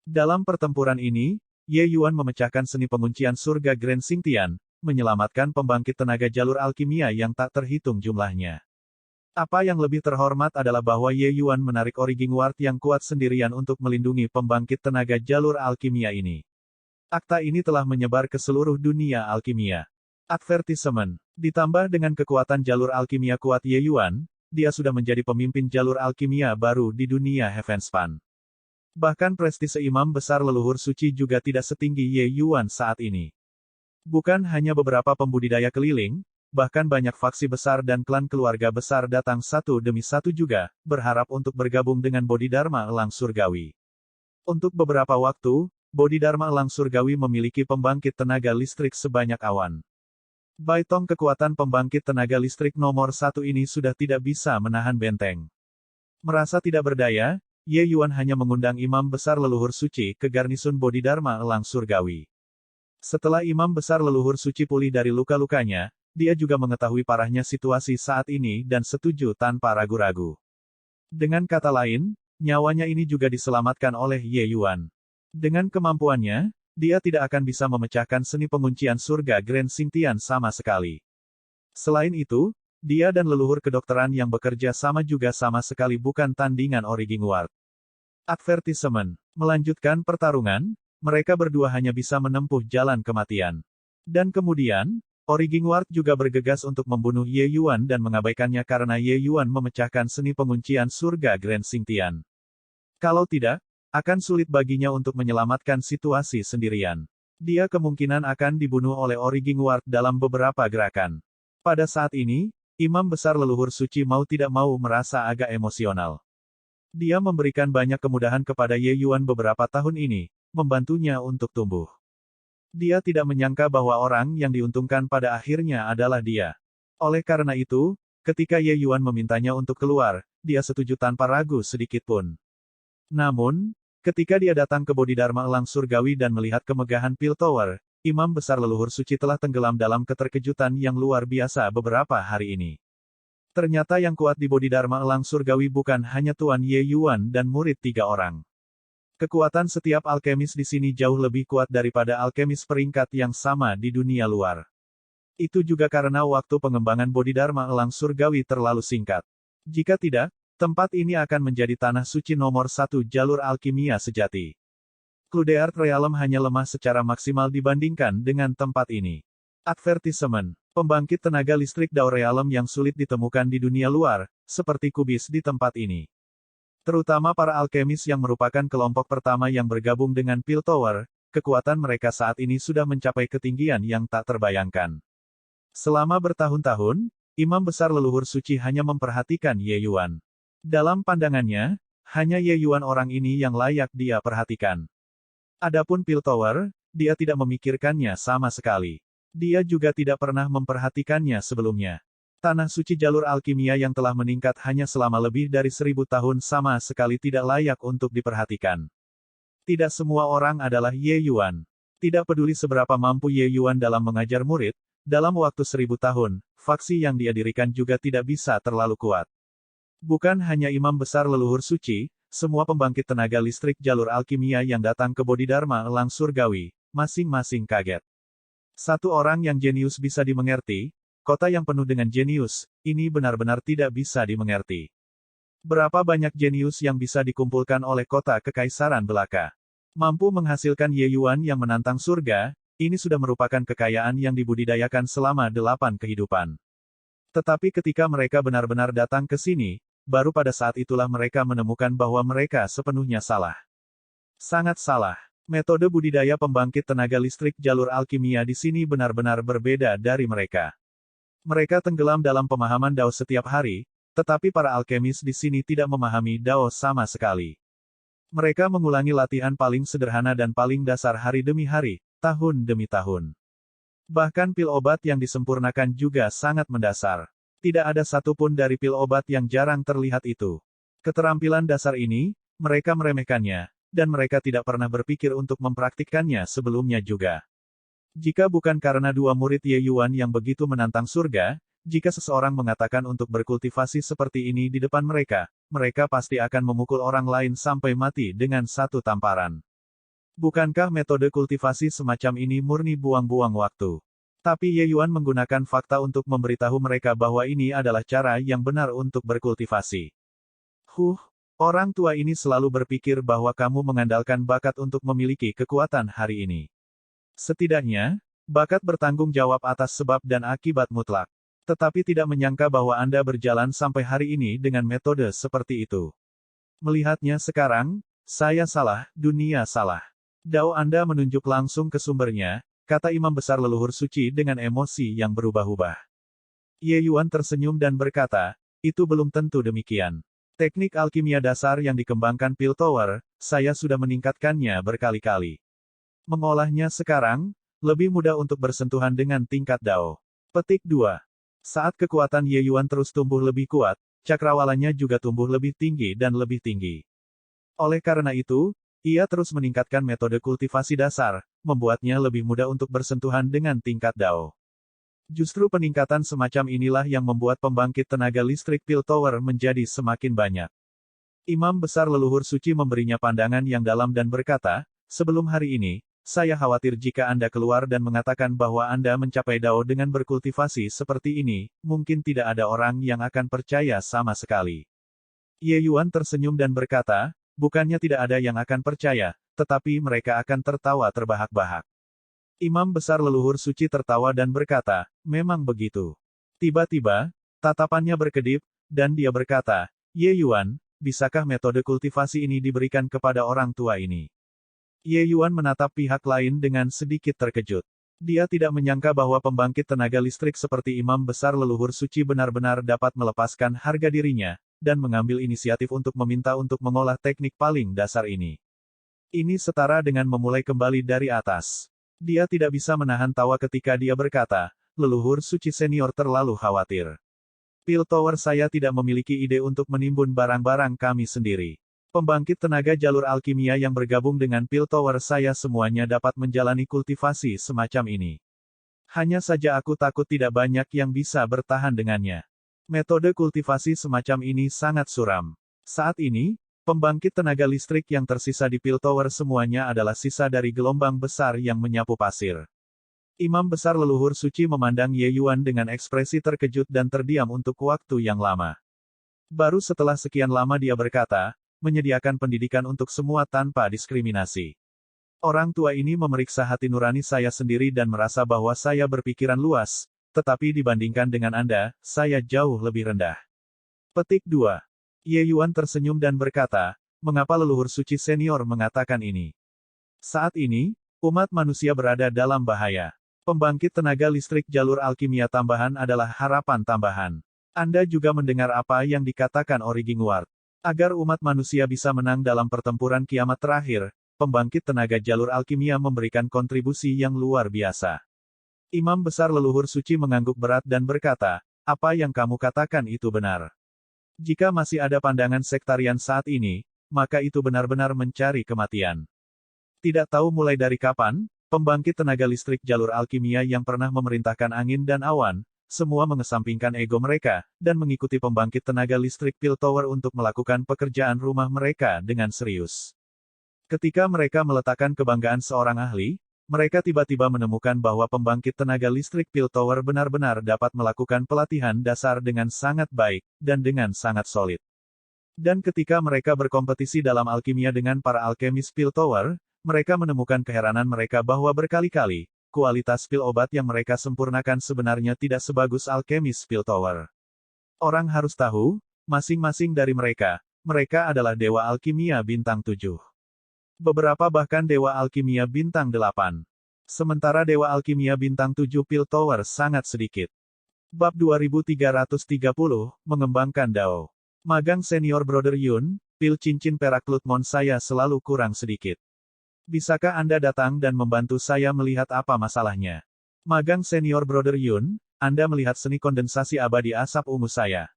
Dalam pertempuran ini, Ye Yuan memecahkan seni penguncian surga Grand Xingtian, menyelamatkan pembangkit tenaga jalur alkimia yang tak terhitung jumlahnya. Apa yang lebih terhormat adalah bahwa Ye Yuan menarik Origin Ward yang kuat sendirian untuk melindungi pembangkit tenaga jalur alkimia ini. Akta ini telah menyebar ke seluruh dunia alkimia. Advertisement. Ditambah dengan kekuatan jalur alkimia kuat Ye Yuan, dia sudah menjadi pemimpin jalur alkimia baru di dunia Heavenspan. Bahkan prestise imam besar leluhur suci juga tidak setinggi Ye Yuan saat ini. Bukan hanya beberapa pembudidaya keliling, bahkan banyak faksi besar dan klan keluarga besar datang satu demi satu juga, berharap untuk bergabung dengan Bodhidharma Elang Surgawi. Untuk beberapa waktu, Bodhidharma Elang Surgawi memiliki pembangkit tenaga listrik sebanyak awan. Baitong kekuatan pembangkit tenaga listrik nomor 1 ini sudah tidak bisa menahan benteng. Merasa tidak berdaya, Ye Yuan hanya mengundang imam besar leluhur suci ke garnisun Bodhidharma Elang Surgawi. Setelah imam besar leluhur suci pulih dari luka-lukanya, dia juga mengetahui parahnya situasi saat ini dan setuju tanpa ragu-ragu. Dengan kata lain, nyawanya ini juga diselamatkan oleh Ye Yuan. Dengan kemampuannya, dia tidak akan bisa memecahkan seni penguncian surga Grand Xingtian sama sekali. Selain itu, dia dan leluhur kedokteran yang bekerja sama juga sama sekali bukan tandingan Origin Ward. Advertisement. Melanjutkan pertarungan, mereka berdua hanya bisa menempuh jalan kematian. Dan kemudian, Origin Ward juga bergegas untuk membunuh Ye Yuan dan mengabaikannya karena Ye Yuan memecahkan seni penguncian surga Grand Xingtian. Kalau tidak, akan sulit baginya untuk menyelamatkan situasi sendirian. Dia kemungkinan akan dibunuh oleh Origin Ward dalam beberapa gerakan. Pada saat ini, imam besar leluhur suci mau tidak mau merasa agak emosional. Dia memberikan banyak kemudahan kepada Ye Yuan beberapa tahun ini, membantunya untuk tumbuh. Dia tidak menyangka bahwa orang yang diuntungkan pada akhirnya adalah dia. Oleh karena itu, ketika Ye Yuan memintanya untuk keluar, dia setuju tanpa ragu sedikit pun. Namun, ketika dia datang ke Bodhidharma Elang Surgawi dan melihat kemegahan Pil Tower, imam besar leluhur suci telah tenggelam dalam keterkejutan yang luar biasa beberapa hari ini. Ternyata yang kuat di Bodhidharma Elang Surgawi bukan hanya Tuan Ye Yuan dan murid 3 orang. Kekuatan setiap alkemis di sini jauh lebih kuat daripada alkemis peringkat yang sama di dunia luar. Itu juga karena waktu pengembangan Bodhidharma Elang Surgawi terlalu singkat. Jika tidak, tempat ini akan menjadi tanah suci nomor 1 jalur alkimia sejati. Cloudeart Realm hanya lemah secara maksimal dibandingkan dengan tempat ini. Advertisement. Pembangkit tenaga listrik Dao Realm yang sulit ditemukan di dunia luar, seperti kubis di tempat ini. Terutama para alkemis yang merupakan kelompok pertama yang bergabung dengan Pil Tower, kekuatan mereka saat ini sudah mencapai ketinggian yang tak terbayangkan. Selama bertahun-tahun, imam besar leluhur suci hanya memperhatikan Ye Yuan. Dalam pandangannya, hanya Ye Yuan orang ini yang layak dia perhatikan. Adapun Pil Tower, dia tidak memikirkannya sama sekali. Dia juga tidak pernah memperhatikannya sebelumnya. Tanah suci jalur alkimia yang telah meningkat hanya selama lebih dari 1000 tahun sama sekali tidak layak untuk diperhatikan. Tidak semua orang adalah Ye Yuan. Tidak peduli seberapa mampu Ye Yuan dalam mengajar murid, dalam waktu 1000 tahun, faksi yang dia dirikan juga tidak bisa terlalu kuat. Bukan hanya imam besar leluhur suci, semua pembangkit tenaga listrik jalur alkimia yang datang ke Bodhidharma Elang Surgawi, masing-masing kaget. Satu orang yang jenius bisa dimengerti, kota yang penuh dengan jenius, ini benar-benar tidak bisa dimengerti. Berapa banyak jenius yang bisa dikumpulkan oleh kota kekaisaran belaka? Mampu menghasilkan Ye Yuan yang menantang surga, ini sudah merupakan kekayaan yang dibudidayakan selama 8 kehidupan. Tetapi ketika mereka benar-benar datang ke sini, baru pada saat itulah mereka menemukan bahwa mereka sepenuhnya salah. Sangat salah. Metode budidaya pembangkit tenaga listrik jalur alkimia di sini benar-benar berbeda dari mereka. Mereka tenggelam dalam pemahaman Dao setiap hari, tetapi para alkemis di sini tidak memahami Dao sama sekali. Mereka mengulangi latihan paling sederhana dan paling dasar hari demi hari, tahun demi tahun. Bahkan pil obat yang disempurnakan juga sangat mendasar. Tidak ada satupun dari pil obat yang jarang terlihat itu. Keterampilan dasar ini, mereka meremehkannya, dan mereka tidak pernah berpikir untuk mempraktikkannya sebelumnya juga. Jika bukan karena 2 murid Ye Yuan yang begitu menantang surga, jika seseorang mengatakan untuk berkultivasi seperti ini di depan mereka, mereka pasti akan memukul orang lain sampai mati dengan 1 tamparan. Bukankah metode kultivasi semacam ini murni buang-buang waktu? Tapi Ye Yuan menggunakan fakta untuk memberitahu mereka bahwa ini adalah cara yang benar untuk berkultivasi. Orang tua ini selalu berpikir bahwa kamu mengandalkan bakat untuk memiliki kekuatan hari ini. Setidaknya, bakat bertanggung jawab atas sebab dan akibat mutlak. Tetapi tidak menyangka bahwa Anda berjalan sampai hari ini dengan metode seperti itu. Melihatnya sekarang, saya salah, dunia salah. Dao Anda menunjuk langsung ke sumbernya, kata imam besar leluhur suci dengan emosi yang berubah-ubah. Ye Yuan tersenyum dan berkata, itu belum tentu demikian. Teknik alkimia dasar yang dikembangkan Piltover, saya sudah meningkatkannya berkali-kali. Mengolahnya sekarang, lebih mudah untuk bersentuhan dengan tingkat Dao. Petik 2. Saat kekuatan Ye Yuan terus tumbuh lebih kuat, cakrawalanya juga tumbuh lebih tinggi dan lebih tinggi. Oleh karena itu, ia terus meningkatkan metode kultivasi dasar, membuatnya lebih mudah untuk bersentuhan dengan tingkat Dao. Justru peningkatan semacam inilah yang membuat pembangkit tenaga listrik Piltover menjadi semakin banyak. Imam besar leluhur suci memberinya pandangan yang dalam dan berkata, sebelum hari ini, saya khawatir jika Anda keluar dan mengatakan bahwa Anda mencapai Dao dengan berkultivasi seperti ini, mungkin tidak ada orang yang akan percaya sama sekali. Ye Yuan tersenyum dan berkata, bukannya tidak ada yang akan percaya, tetapi mereka akan tertawa terbahak-bahak. Imam besar leluhur suci tertawa dan berkata, memang begitu. Tiba-tiba, tatapannya berkedip, dan dia berkata, Ye Yuan, bisakah metode kultivasi ini diberikan kepada orang tua ini? Ye Yuan menatap pihak lain dengan sedikit terkejut. Dia tidak menyangka bahwa pembangkit tenaga listrik seperti imam besar leluhur suci benar-benar dapat melepaskan harga dirinya, dan mengambil inisiatif untuk meminta untuk mengolah teknik paling dasar ini. Ini setara dengan memulai kembali dari atas. Dia tidak bisa menahan tawa ketika dia berkata, leluhur suci senior terlalu khawatir. Piltover saya tidak memiliki ide untuk menimbun barang-barang kami sendiri. Pembangkit tenaga jalur alkimia yang bergabung dengan Piltover saya semuanya dapat menjalani kultivasi semacam ini. Hanya saja aku takut tidak banyak yang bisa bertahan dengannya. Metode kultivasi semacam ini sangat suram. Saat ini, pembangkit tenaga listrik yang tersisa di Piltover semuanya adalah sisa dari gelombang besar yang menyapu pasir. Imam besar leluhur suci memandang Ye Yuan dengan ekspresi terkejut dan terdiam untuk waktu yang lama. Baru setelah sekian lama dia berkata, menyediakan pendidikan untuk semua tanpa diskriminasi. Orang tua ini memeriksa hati nurani saya sendiri dan merasa bahwa saya berpikiran luas, tetapi dibandingkan dengan Anda, saya jauh lebih rendah. Petik 2. Ye Yuan tersenyum dan berkata, mengapa leluhur suci senior mengatakan ini? Saat ini, umat manusia berada dalam bahaya. Pembangkit tenaga listrik jalur alkimia tambahan adalah harapan tambahan. Anda juga mendengar apa yang dikatakan Origingward. Agar umat manusia bisa menang dalam pertempuran kiamat terakhir, pembangkit tenaga jalur alkimia memberikan kontribusi yang luar biasa. Imam besar leluhur suci mengangguk berat dan berkata, apa yang kamu katakan itu benar. Jika masih ada pandangan sektarian saat ini, maka itu benar-benar mencari kematian. Tidak tahu mulai dari kapan, pembangkit tenaga listrik jalur alkimia yang pernah memerintahkan angin dan awan, semua mengesampingkan ego mereka, dan mengikuti pembangkit tenaga listrik Piltover untuk melakukan pekerjaan rumah mereka dengan serius. Ketika mereka meletakkan kebanggaan seorang ahli, mereka tiba-tiba menemukan bahwa pembangkit tenaga listrik Piltover benar-benar dapat melakukan pelatihan dasar dengan sangat baik, dan dengan sangat solid. Dan ketika mereka berkompetisi dalam alkimia dengan para alkemis Piltover, mereka menemukan keheranan mereka bahwa berkali-kali, kualitas pil obat yang mereka sempurnakan sebenarnya tidak sebagus alkemis Piltover. Orang harus tahu, masing-masing dari mereka adalah dewa alkimia bintang 7. Beberapa bahkan dewa alkimia bintang 8. Sementara dewa alkimia bintang 7 Piltover sangat sedikit. Bab 2330, Mengembangkan Dao. Magang senior Brother Yun, pil cincin perak Lutmon saya selalu kurang sedikit. Bisakah Anda datang dan membantu saya melihat apa masalahnya? Magang senior Brother Yun, Anda melihat seni kondensasi abadi asap ungu saya.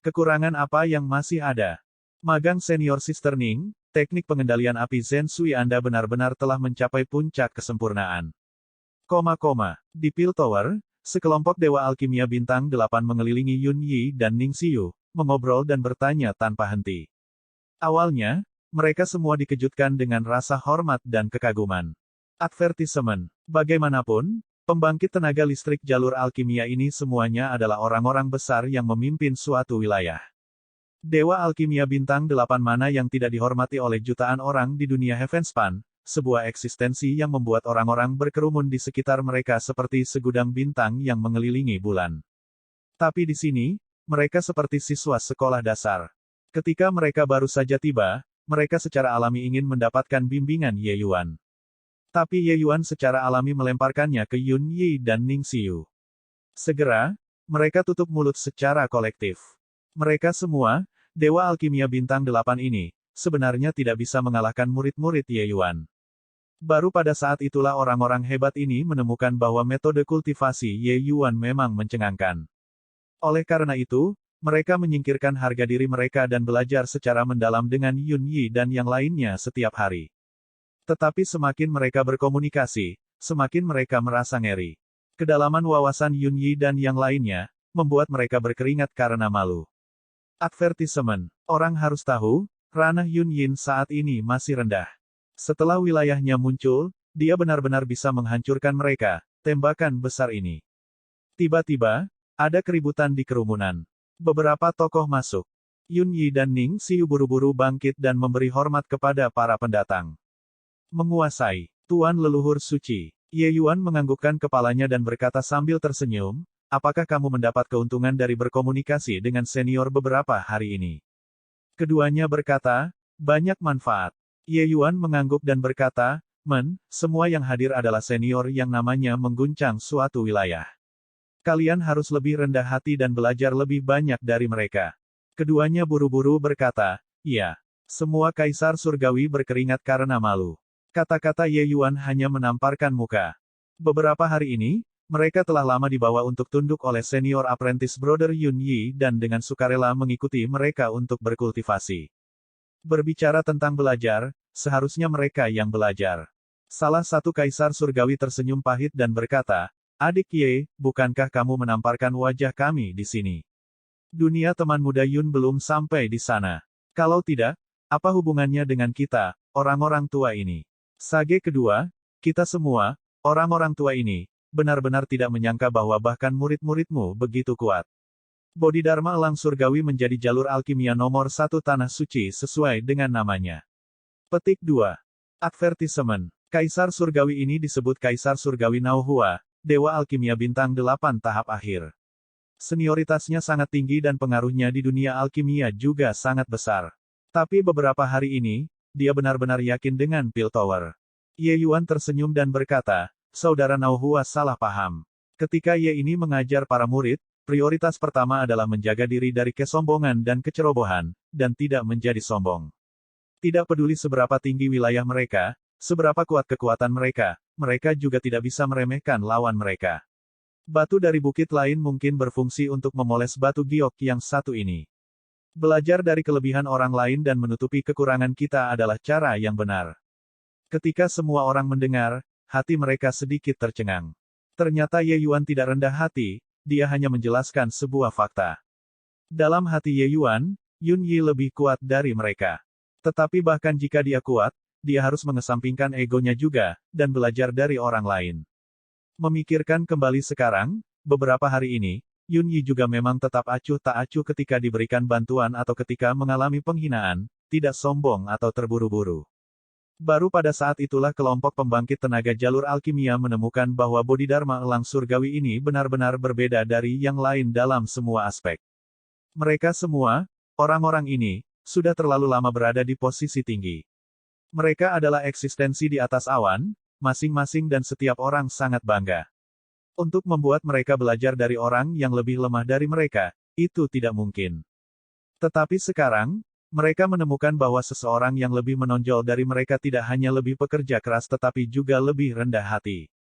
Kekurangan apa yang masih ada? Magang senior Sister Ning, teknik pengendalian api Zen Sui Anda benar-benar telah mencapai puncak kesempurnaan. Di Piltover, sekelompok dewa alkimia bintang 8 mengelilingi Yun Yi dan Ning Xiu, mengobrol dan bertanya tanpa henti. Awalnya, mereka semua dikejutkan dengan rasa hormat dan kekaguman. Advertisement. Bagaimanapun, Pembangkit tenaga listrik jalur alkimia ini semuanya adalah orang-orang besar yang memimpin suatu wilayah. Dewa alkimia bintang 8 mana yang tidak dihormati oleh jutaan orang di dunia Heavenspan, sebuah eksistensi yang membuat orang-orang berkerumun di sekitar mereka seperti segudang bintang yang mengelilingi bulan. Tapi di sini, mereka seperti siswa sekolah dasar. Ketika mereka baru saja tiba, mereka secara alami ingin mendapatkan bimbingan Ye Yuan. Tapi Ye Yuan secara alami melemparkannya ke Yun Yi dan Ning Xiu. Segera, mereka tutup mulut secara kolektif. Mereka semua, Dewa Alkimia Bintang 8 ini, sebenarnya tidak bisa mengalahkan murid-murid Ye Yuan. Baru pada saat itulah orang-orang hebat ini menemukan bahwa metode kultivasi Ye Yuan memang mencengangkan. Oleh karena itu, mereka menyingkirkan harga diri mereka dan belajar secara mendalam dengan Yun Yi dan yang lainnya setiap hari. Tetapi semakin mereka berkomunikasi, semakin mereka merasa ngeri. Kedalaman wawasan Yun Yi dan yang lainnya, membuat mereka berkeringat karena malu. Advertisement. Orang harus tahu, ranah Yun Yin saat ini masih rendah. Setelah wilayahnya muncul, dia benar-benar bisa menghancurkan mereka, tembakan besar ini. Tiba-tiba, ada keributan di kerumunan. Beberapa tokoh masuk. Yun Yi dan Ning Xiu buru-buru bangkit dan memberi hormat kepada para pendatang. Menguasai. Tuan leluhur suci. Ye Yuan menganggukkan kepalanya dan berkata sambil tersenyum, apakah kamu mendapat keuntungan dari berkomunikasi dengan senior beberapa hari ini? Keduanya berkata, banyak manfaat. Ye Yuan mengangguk dan berkata, semua yang hadir adalah senior yang namanya mengguncang suatu wilayah. Kalian harus lebih rendah hati dan belajar lebih banyak dari mereka. Keduanya buru-buru berkata, iya. Semua kaisar surgawi berkeringat karena malu. Kata-kata Ye Yuan hanya menamparkan muka. Beberapa hari ini, mereka telah lama dibawa untuk tunduk oleh senior apprentice brother Yun Yi dan dengan sukarela mengikuti mereka untuk berkultivasi. Berbicara tentang belajar, seharusnya mereka yang belajar. Salah satu kaisar surgawi tersenyum pahit dan berkata, adik Ye, bukankah kamu menamparkan wajah kami di sini? Dunia teman muda Yun belum sampai di sana. Kalau tidak, apa hubungannya dengan kita, orang-orang tua ini? Sage kedua, kita semua, orang-orang tua ini, benar-benar tidak menyangka bahwa bahkan murid-muridmu begitu kuat. Bodhidharma Elang Surgawi menjadi jalur alkimia nomor 1 tanah suci sesuai dengan namanya. Petik 2. Advertisement. Kaisar Surgawi ini disebut Kaisar Surgawi Nauhua, Dewa Alkimia Bintang 8 tahap akhir. Senioritasnya sangat tinggi dan pengaruhnya di dunia alkimia juga sangat besar. Tapi beberapa hari ini, dia benar-benar yakin dengan Piltover. Ye Yuan tersenyum dan berkata, saudara Nauhua salah paham. Ketika Ye ini mengajar para murid, prioritas pertama adalah menjaga diri dari kesombongan dan kecerobohan, dan tidak menjadi sombong. Tidak peduli seberapa tinggi wilayah mereka, seberapa kuat kekuatan mereka, mereka juga tidak bisa meremehkan lawan mereka. Batu dari bukit lain mungkin berfungsi untuk memoles batu giok yang satu ini. Belajar dari kelebihan orang lain dan menutupi kekurangan kita adalah cara yang benar. Ketika semua orang mendengar, hati mereka sedikit tercengang. Ternyata Ye Yuan tidak rendah hati, dia hanya menjelaskan sebuah fakta. Dalam hati Ye Yuan, Yun Yi lebih kuat dari mereka. Tetapi bahkan jika dia kuat, dia harus mengesampingkan egonya juga, dan belajar dari orang lain. Memikirkan kembali sekarang, beberapa hari ini, Yun Yi juga memang tetap acuh tak acuh ketika diberikan bantuan atau ketika mengalami penghinaan, tidak sombong atau terburu-buru. Baru pada saat itulah kelompok pembangkit tenaga jalur alkimia menemukan bahwa Bodhidharma Elang Surgawi ini benar-benar berbeda dari yang lain dalam semua aspek. Mereka semua, orang-orang ini, sudah terlalu lama berada di posisi tinggi. Mereka adalah eksistensi di atas awan, masing-masing dan setiap orang sangat bangga. Untuk membuat mereka belajar dari orang yang lebih lemah dari mereka, itu tidak mungkin. Tetapi sekarang, mereka menemukan bahwa seseorang yang lebih menonjol dari mereka tidak hanya lebih pekerja keras tetapi juga lebih rendah hati.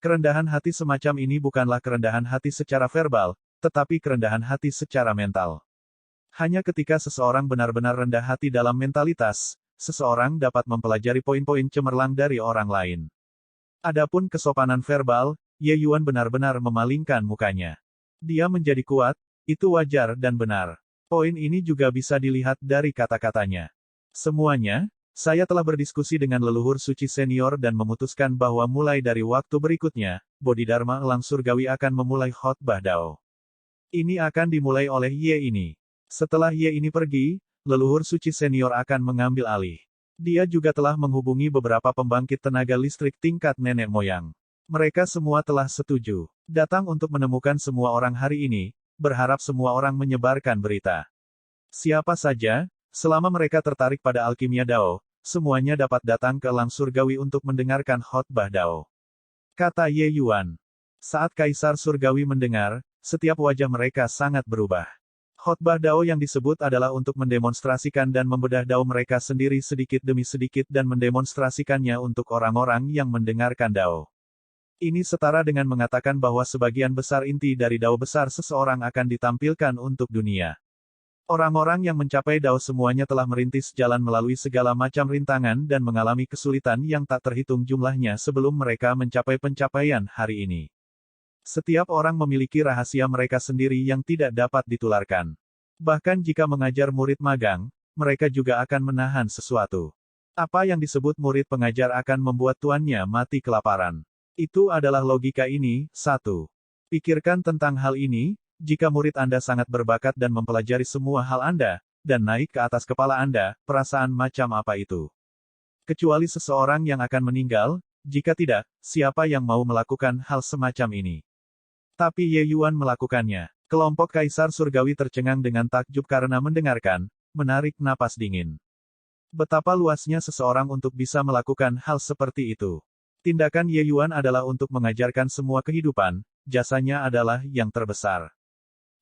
Kerendahan hati semacam ini bukanlah kerendahan hati secara verbal, tetapi kerendahan hati secara mental. Hanya ketika seseorang benar-benar rendah hati dalam mentalitas, seseorang dapat mempelajari poin-poin cemerlang dari orang lain. Adapun kesopanan verbal, Ye Yuan benar-benar memalingkan mukanya. Dia menjadi kuat, itu wajar dan benar. Poin ini juga bisa dilihat dari kata-katanya. Semuanya, Saya telah berdiskusi dengan leluhur suci senior dan memutuskan bahwa mulai dari waktu berikutnya, Bodhidharma Elang Surgawi akan memulai khotbah Dao. Ini akan dimulai oleh Ye ini. Setelah Ye ini pergi, leluhur suci senior akan mengambil alih. Dia juga telah menghubungi beberapa pembangkit tenaga listrik tingkat nenek moyang. Mereka semua telah setuju. Datang untuk menemukan semua orang hari ini, berharap semua orang menyebarkan berita. Siapa saja, selama mereka tertarik pada alkimia Dao, semuanya dapat datang ke Elang Surgawi untuk mendengarkan khotbah Dao. Kata Ye Yuan. Saat Kaisar Surgawi mendengar, setiap wajah mereka sangat berubah. Khotbah Dao yang disebut adalah untuk mendemonstrasikan dan membedah Dao mereka sendiri sedikit demi sedikit dan mendemonstrasikannya untuk orang-orang yang mendengarkan Dao. Ini setara dengan mengatakan bahwa sebagian besar inti dari Dao besar seseorang akan ditampilkan untuk dunia. Orang-orang yang mencapai Dao semuanya telah merintis jalan melalui segala macam rintangan dan mengalami kesulitan yang tak terhitung jumlahnya sebelum mereka mencapai pencapaian hari ini. Setiap orang memiliki rahasia mereka sendiri yang tidak dapat ditularkan. Bahkan jika mengajar murid magang, mereka juga akan menahan sesuatu. Apa yang disebut murid pengajar akan membuat tuannya mati kelaparan. Itu adalah logika ini. 1. Pikirkan tentang hal ini. Jika murid Anda sangat berbakat dan mempelajari semua hal Anda, dan naik ke atas kepala Anda, perasaan macam apa itu? Kecuali seseorang yang akan meninggal, jika tidak, siapa yang mau melakukan hal semacam ini? Tapi Ye Yuan melakukannya. Kelompok Kaisar Surgawi tercengang dengan takjub karena mendengarkan, menarik napas dingin. Betapa luasnya seseorang untuk bisa melakukan hal seperti itu. Tindakan Ye Yuan adalah untuk mengajarkan semua kehidupan, jasanya adalah yang terbesar.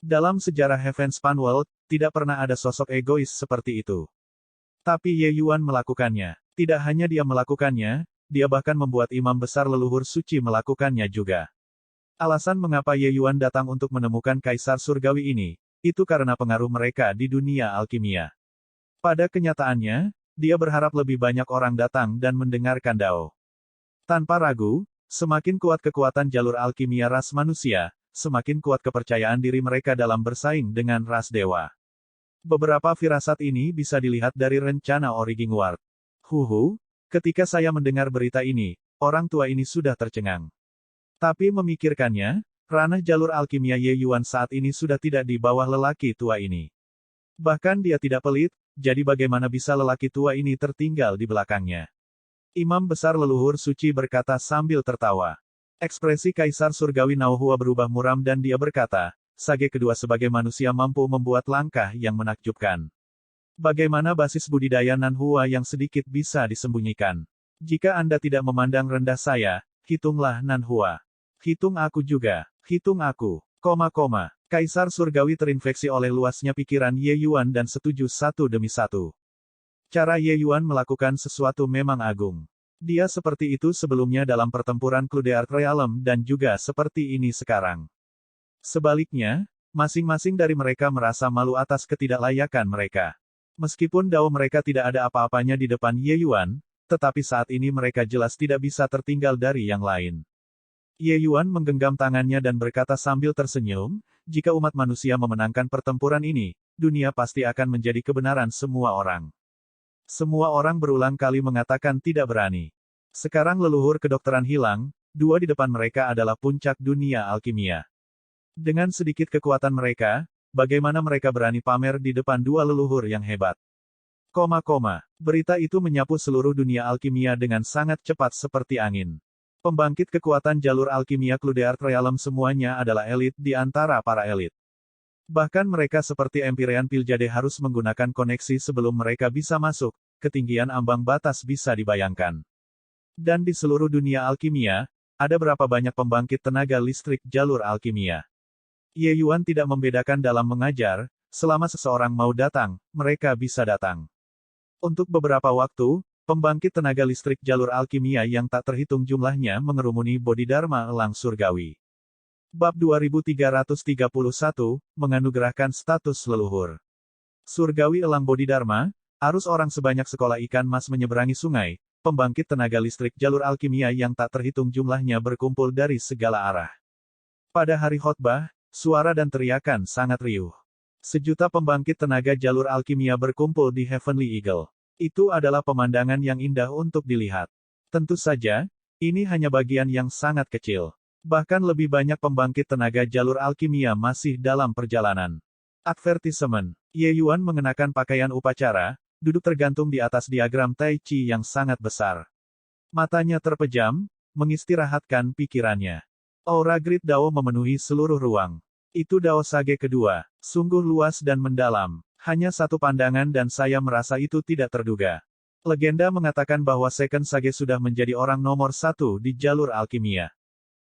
Dalam sejarah Heavenspan World, tidak pernah ada sosok egois seperti itu. Tapi Ye Yuan melakukannya. Tidak hanya dia melakukannya, dia bahkan membuat imam besar leluhur suci melakukannya juga. Alasan mengapa Ye Yuan datang untuk menemukan Kaisar Surgawi ini, itu karena pengaruh mereka di dunia alkimia. Pada kenyataannya, dia berharap lebih banyak orang datang dan mendengarkan Dao. Tanpa ragu, semakin kuat kekuatan jalur alkimia ras manusia, semakin kuat kepercayaan diri mereka dalam bersaing dengan ras dewa. Beberapa firasat ini bisa dilihat dari rencana Origingward. Ketika saya mendengar berita ini, orang tua ini sudah tercengang. Tapi memikirkannya, ranah jalur alkimia Ye Yuan saat ini sudah tidak di bawah lelaki tua ini. Bahkan dia tidak pelit, jadi bagaimana bisa lelaki tua ini tertinggal di belakangnya? Imam besar leluhur suci berkata sambil tertawa. Ekspresi Kaisar Surgawi Nauhua berubah muram dan dia berkata, Sage kedua sebagai manusia mampu membuat langkah yang menakjubkan. Bagaimana basis budidaya Nanhua yang sedikit bisa disembunyikan? Jika Anda tidak memandang rendah saya, hitunglah Nanhua. Hitung aku juga. Hitung aku. Kaisar Surgawi terinfeksi oleh luasnya pikiran Ye Yuan dan setuju satu demi satu. Cara Ye Yuan melakukan sesuatu memang agung. Dia seperti itu sebelumnya dalam pertempuran Cludeart Realm dan juga seperti ini sekarang. Sebaliknya, masing-masing dari mereka merasa malu atas ketidaklayakan mereka. Meskipun Dao mereka tidak ada apa-apanya di depan Ye Yuan, tetapi saat ini mereka jelas tidak bisa tertinggal dari yang lain. Ye Yuan menggenggam tangannya dan berkata sambil tersenyum, jika umat manusia memenangkan pertempuran ini, dunia pasti akan menjadi kebenaran semua orang. Semua orang berulang kali mengatakan tidak berani. Sekarang leluhur kedokteran hilang, dua di depan mereka adalah puncak dunia alkimia. Dengan sedikit kekuatan mereka, bagaimana mereka berani pamer di depan dua leluhur yang hebat? Berita itu menyapu seluruh dunia alkimia dengan sangat cepat seperti angin. Pembangkit kekuatan jalur alkimia Cludeart Realm semuanya adalah elit di antara para elit. Bahkan mereka seperti Empyrean Piljade harus menggunakan koneksi sebelum mereka bisa masuk, ketinggian ambang batas bisa dibayangkan. Dan di seluruh dunia alkimia, ada berapa banyak pembangkit tenaga listrik jalur alkimia. Ye Yuan tidak membedakan dalam mengajar, selama seseorang mau datang, mereka bisa datang. Untuk beberapa waktu, pembangkit tenaga listrik jalur alkimia yang tak terhitung jumlahnya mengerumuni Bodhidharma Elang Surgawi. Bab 2331, menganugerahkan status leluhur. Surgawi Elang Bodhidharma, arus orang sebanyak sekolah ikan mas menyeberangi sungai, pembangkit tenaga listrik jalur alkimia yang tak terhitung jumlahnya berkumpul dari segala arah. Pada hari khotbah, suara dan teriakan sangat riuh. Sejuta pembangkit tenaga jalur alkimia berkumpul di Heavenly Eagle. Itu adalah pemandangan yang indah untuk dilihat. Tentu saja, ini hanya bagian yang sangat kecil. Bahkan lebih banyak pembangkit tenaga jalur alkimia masih dalam perjalanan. Advertisement. Ye Yuan mengenakan pakaian upacara, duduk tergantung di atas diagram Tai Chi yang sangat besar. Matanya terpejam, mengistirahatkan pikirannya. Aura Grid Dao memenuhi seluruh ruang. Itu Dao Sage kedua, sungguh luas dan mendalam. Hanya satu pandangan dan saya merasa itu tidak terduga. Legenda mengatakan bahwa Second Sage sudah menjadi orang nomor satu di jalur alkimia.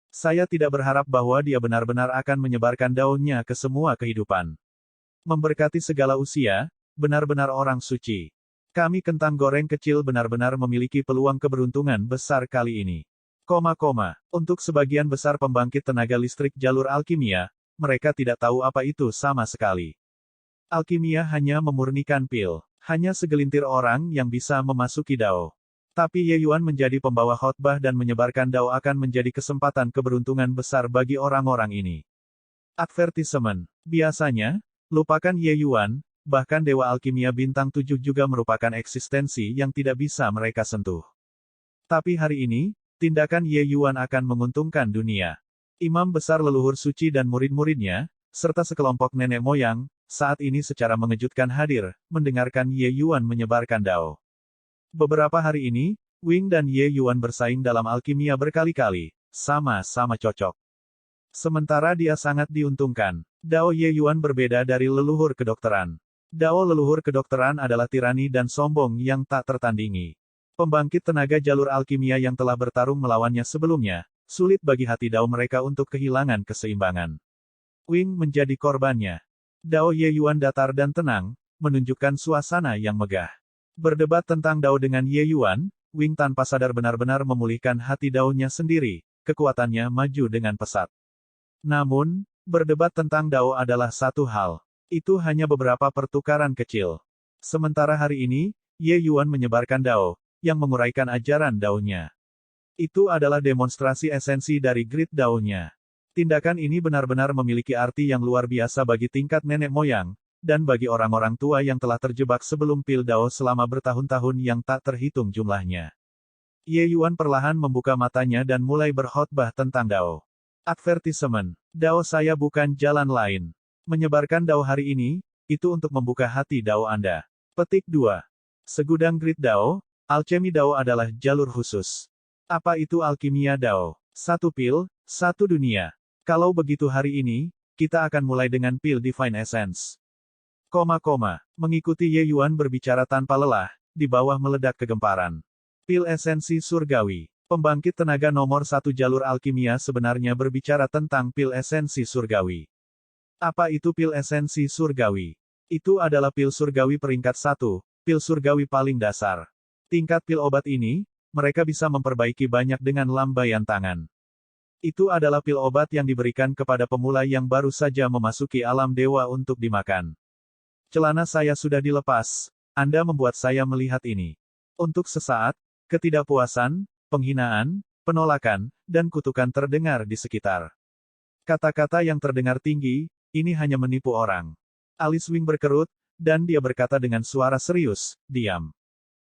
Saya tidak berharap bahwa dia benar-benar akan menyebarkan daunnya ke semua kehidupan. Memberkati segala usia, benar-benar orang suci. Kami kentang goreng kecil benar-benar memiliki peluang keberuntungan besar kali ini. Untuk sebagian besar pembangkit tenaga listrik jalur alkimia, mereka tidak tahu apa itu sama sekali. Alkimia hanya memurnikan pil. Hanya segelintir orang yang bisa memasuki Dao. Tapi Ye Yuan menjadi pembawa khotbah dan menyebarkan Dao akan menjadi kesempatan keberuntungan besar bagi orang-orang ini. Advertisement. Biasanya, lupakan Ye Yuan, bahkan Dewa Alkimia Bintang 7 juga merupakan eksistensi yang tidak bisa mereka sentuh. Tapi hari ini, tindakan Ye Yuan akan menguntungkan dunia. Imam besar leluhur suci dan murid-muridnya, serta sekelompok nenek moyang, saat ini secara mengejutkan hadir, mendengarkan Ye Yuan menyebarkan Dao. Beberapa hari ini, Wing dan Ye Yuan bersaing dalam alkimia berkali-kali, sama-sama cocok. Sementara dia sangat diuntungkan. Dao Ye Yuan berbeda dari leluhur kedokteran. Dao leluhur kedokteran adalah tirani dan sombong yang tak tertandingi. Pembangkit tenaga jalur alkimia yang telah bertarung melawannya sebelumnya, sulit bagi hati Dao mereka untuk kehilangan keseimbangan. Wing menjadi korbannya. Dao Ye Yuan datar dan tenang, menunjukkan suasana yang megah. Berdebat tentang Dao dengan Ye Yuan, Wing tanpa sadar benar-benar memulihkan hati Dao-nya sendiri, kekuatannya maju dengan pesat. Namun, berdebat tentang Dao adalah satu hal. Itu hanya beberapa pertukaran kecil. Sementara hari ini, Ye Yuan menyebarkan Dao, yang menguraikan ajaran Dao-nya. Itu adalah demonstrasi esensi dari Grid Dao-nya. Tindakan ini benar-benar memiliki arti yang luar biasa bagi tingkat nenek moyang, dan bagi orang-orang tua yang telah terjebak sebelum pil Dao selama bertahun-tahun yang tak terhitung jumlahnya. Ye Yuan perlahan membuka matanya dan mulai berkhotbah tentang Dao. Advertisement. Dao saya bukan jalan lain. Menyebarkan Dao hari ini, itu untuk membuka hati Dao Anda. Petik 2. Segudang Grid Dao, alchemy Dao adalah jalur khusus. Apa itu alkimia Dao? Satu pil, satu dunia. Kalau begitu hari ini, kita akan mulai dengan pil Divine Essence. Mengikuti Ye Yuan berbicara tanpa lelah, di bawah meledak kegemparan. Pil esensi surgawi. Pembangkit tenaga nomor satu jalur alkimia sebenarnya berbicara tentang pil esensi surgawi. Apa itu pil esensi surgawi? Itu adalah pil surgawi peringkat 1, pil surgawi paling dasar. Tingkat pil obat ini, mereka bisa memperbaiki banyak dengan lambaian tangan. Itu adalah pil obat yang diberikan kepada pemula yang baru saja memasuki alam dewa untuk dimakan. Celana saya sudah dilepas, Anda membuat saya melihat ini. Untuk sesaat, ketidakpuasan, penghinaan, penolakan, dan kutukan terdengar di sekitar. Kata-kata yang terdengar tinggi, ini hanya menipu orang. Alis Wing berkerut, dan dia berkata dengan suara serius, diam.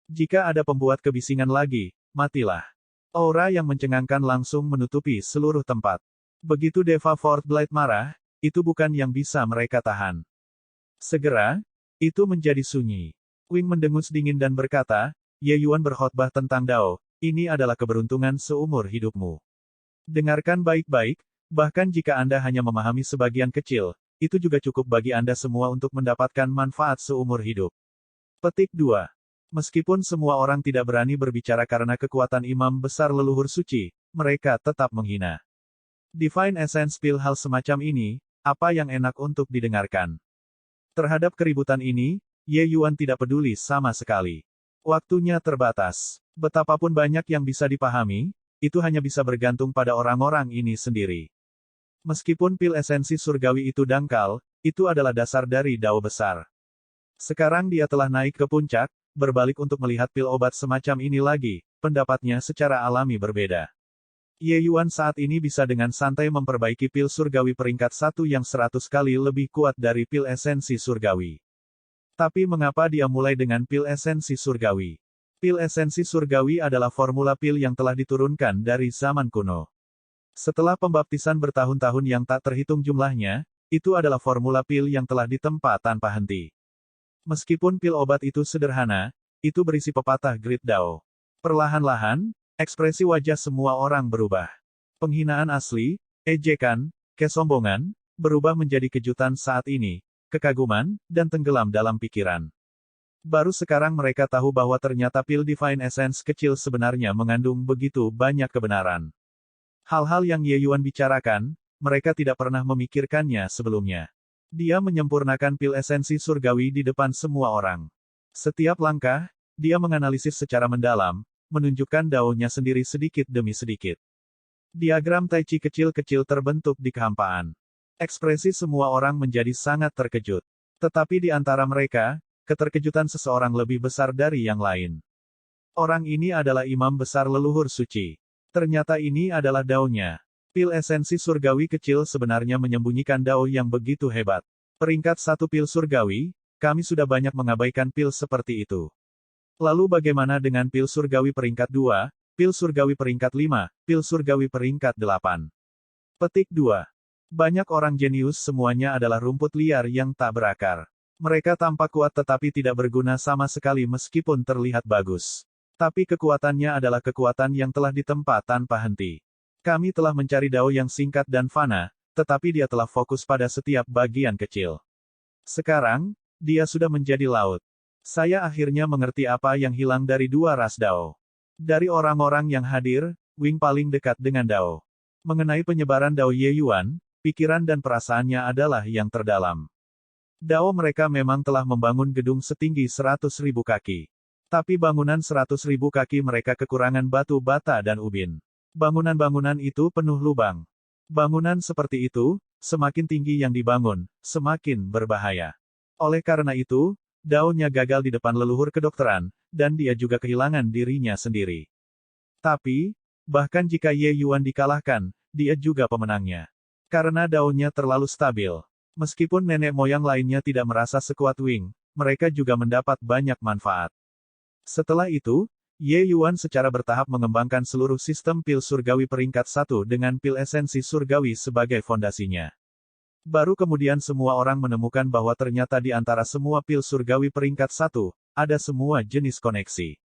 Jika ada pembuat kebisingan lagi, matilah. Aura yang mencengangkan langsung menutupi seluruh tempat. Begitu Deva Fort Blight marah, itu bukan yang bisa mereka tahan. Segera, itu menjadi sunyi. Wing mendengus dingin dan berkata, Ye Yuan berkhotbah tentang Dao, ini adalah keberuntungan seumur hidupmu. Dengarkan baik-baik, bahkan jika Anda hanya memahami sebagian kecil, itu juga cukup bagi Anda semua untuk mendapatkan manfaat seumur hidup. Petik 2. Meskipun semua orang tidak berani berbicara karena kekuatan imam besar leluhur suci, mereka tetap menghina. Divine Essence pil hal semacam ini, apa yang enak untuk didengarkan. Terhadap keributan ini, Ye Yuan tidak peduli sama sekali. Waktunya terbatas. Betapapun banyak yang bisa dipahami, itu hanya bisa bergantung pada orang-orang ini sendiri. Meskipun pil esensi surgawi itu dangkal, itu adalah dasar dari Dao besar. Sekarang dia telah naik ke puncak, berbalik untuk melihat pil obat semacam ini lagi, pendapatnya secara alami berbeda. Ye Yuan saat ini bisa dengan santai memperbaiki pil surgawi peringkat 1 yang 100 kali lebih kuat dari pil esensi surgawi. Tapi mengapa dia mulai dengan pil esensi surgawi? Pil esensi surgawi adalah formula pil yang telah diturunkan dari zaman kuno. Setelah pembaptisan bertahun-tahun yang tak terhitung jumlahnya, itu adalah formula pil yang telah ditempa tanpa henti. Meskipun pil obat itu sederhana, itu berisi pepatah Great Dao. Perlahan-lahan, ekspresi wajah semua orang berubah. Penghinaan asli, ejekan, kesombongan, berubah menjadi kejutan saat ini, kekaguman, dan tenggelam dalam pikiran. Baru sekarang mereka tahu bahwa ternyata pil Divine Essence kecil sebenarnya mengandung begitu banyak kebenaran. Hal-hal yang Ye Yuan bicarakan, mereka tidak pernah memikirkannya sebelumnya. Dia menyempurnakan pil esensi surgawi di depan semua orang. Setiap langkah, dia menganalisis secara mendalam, menunjukkan daunnya sendiri sedikit demi sedikit. Diagram Tai Chi kecil-kecil terbentuk di kehampaan. Ekspresi semua orang menjadi sangat terkejut. Tetapi di antara mereka, keterkejutan seseorang lebih besar dari yang lain. Orang ini adalah imam besar leluhur suci. Ternyata ini adalah daunnya. Pil esensi surgawi kecil sebenarnya menyembunyikan dao yang begitu hebat. Peringkat 1 pil surgawi, kami sudah banyak mengabaikan pil seperti itu. Lalu bagaimana dengan pil surgawi peringkat 2, pil surgawi peringkat 5, pil surgawi peringkat 8? Petik 2. Banyak orang jenius semuanya adalah rumput liar yang tak berakar. Mereka tampak kuat tetapi tidak berguna sama sekali meskipun terlihat bagus. Tapi kekuatannya adalah kekuatan yang telah ditempa tanpa henti. Kami telah mencari dao yang singkat dan fana, tetapi dia telah fokus pada setiap bagian kecil. Sekarang, dia sudah menjadi laut. Saya akhirnya mengerti apa yang hilang dari dua ras Dao. Dari orang-orang yang hadir, Wing paling dekat dengan Dao. Mengenai penyebaran Dao Ye Yuan, pikiran dan perasaannya adalah yang terdalam. Dao mereka memang telah membangun gedung setinggi 100.000 kaki. Tapi bangunan 100.000 kaki mereka kekurangan batu bata dan ubin. Bangunan-bangunan itu penuh lubang. Bangunan seperti itu, semakin tinggi yang dibangun, semakin berbahaya. Oleh karena itu, daunnya gagal di depan leluhur kedokteran, dan dia juga kehilangan dirinya sendiri. Tapi, bahkan jika Ye Yuan dikalahkan, dia juga pemenangnya. Karena daunnya terlalu stabil. Meskipun nenek moyang lainnya tidak merasa sekuat Wing, mereka juga mendapat banyak manfaat. Setelah itu, Ye Yuan secara bertahap mengembangkan seluruh sistem pil surgawi peringkat 1 dengan pil esensi surgawi sebagai fondasinya. Baru kemudian semua orang menemukan bahwa ternyata di antara semua pil surgawi peringkat 1, ada semua jenis koneksi.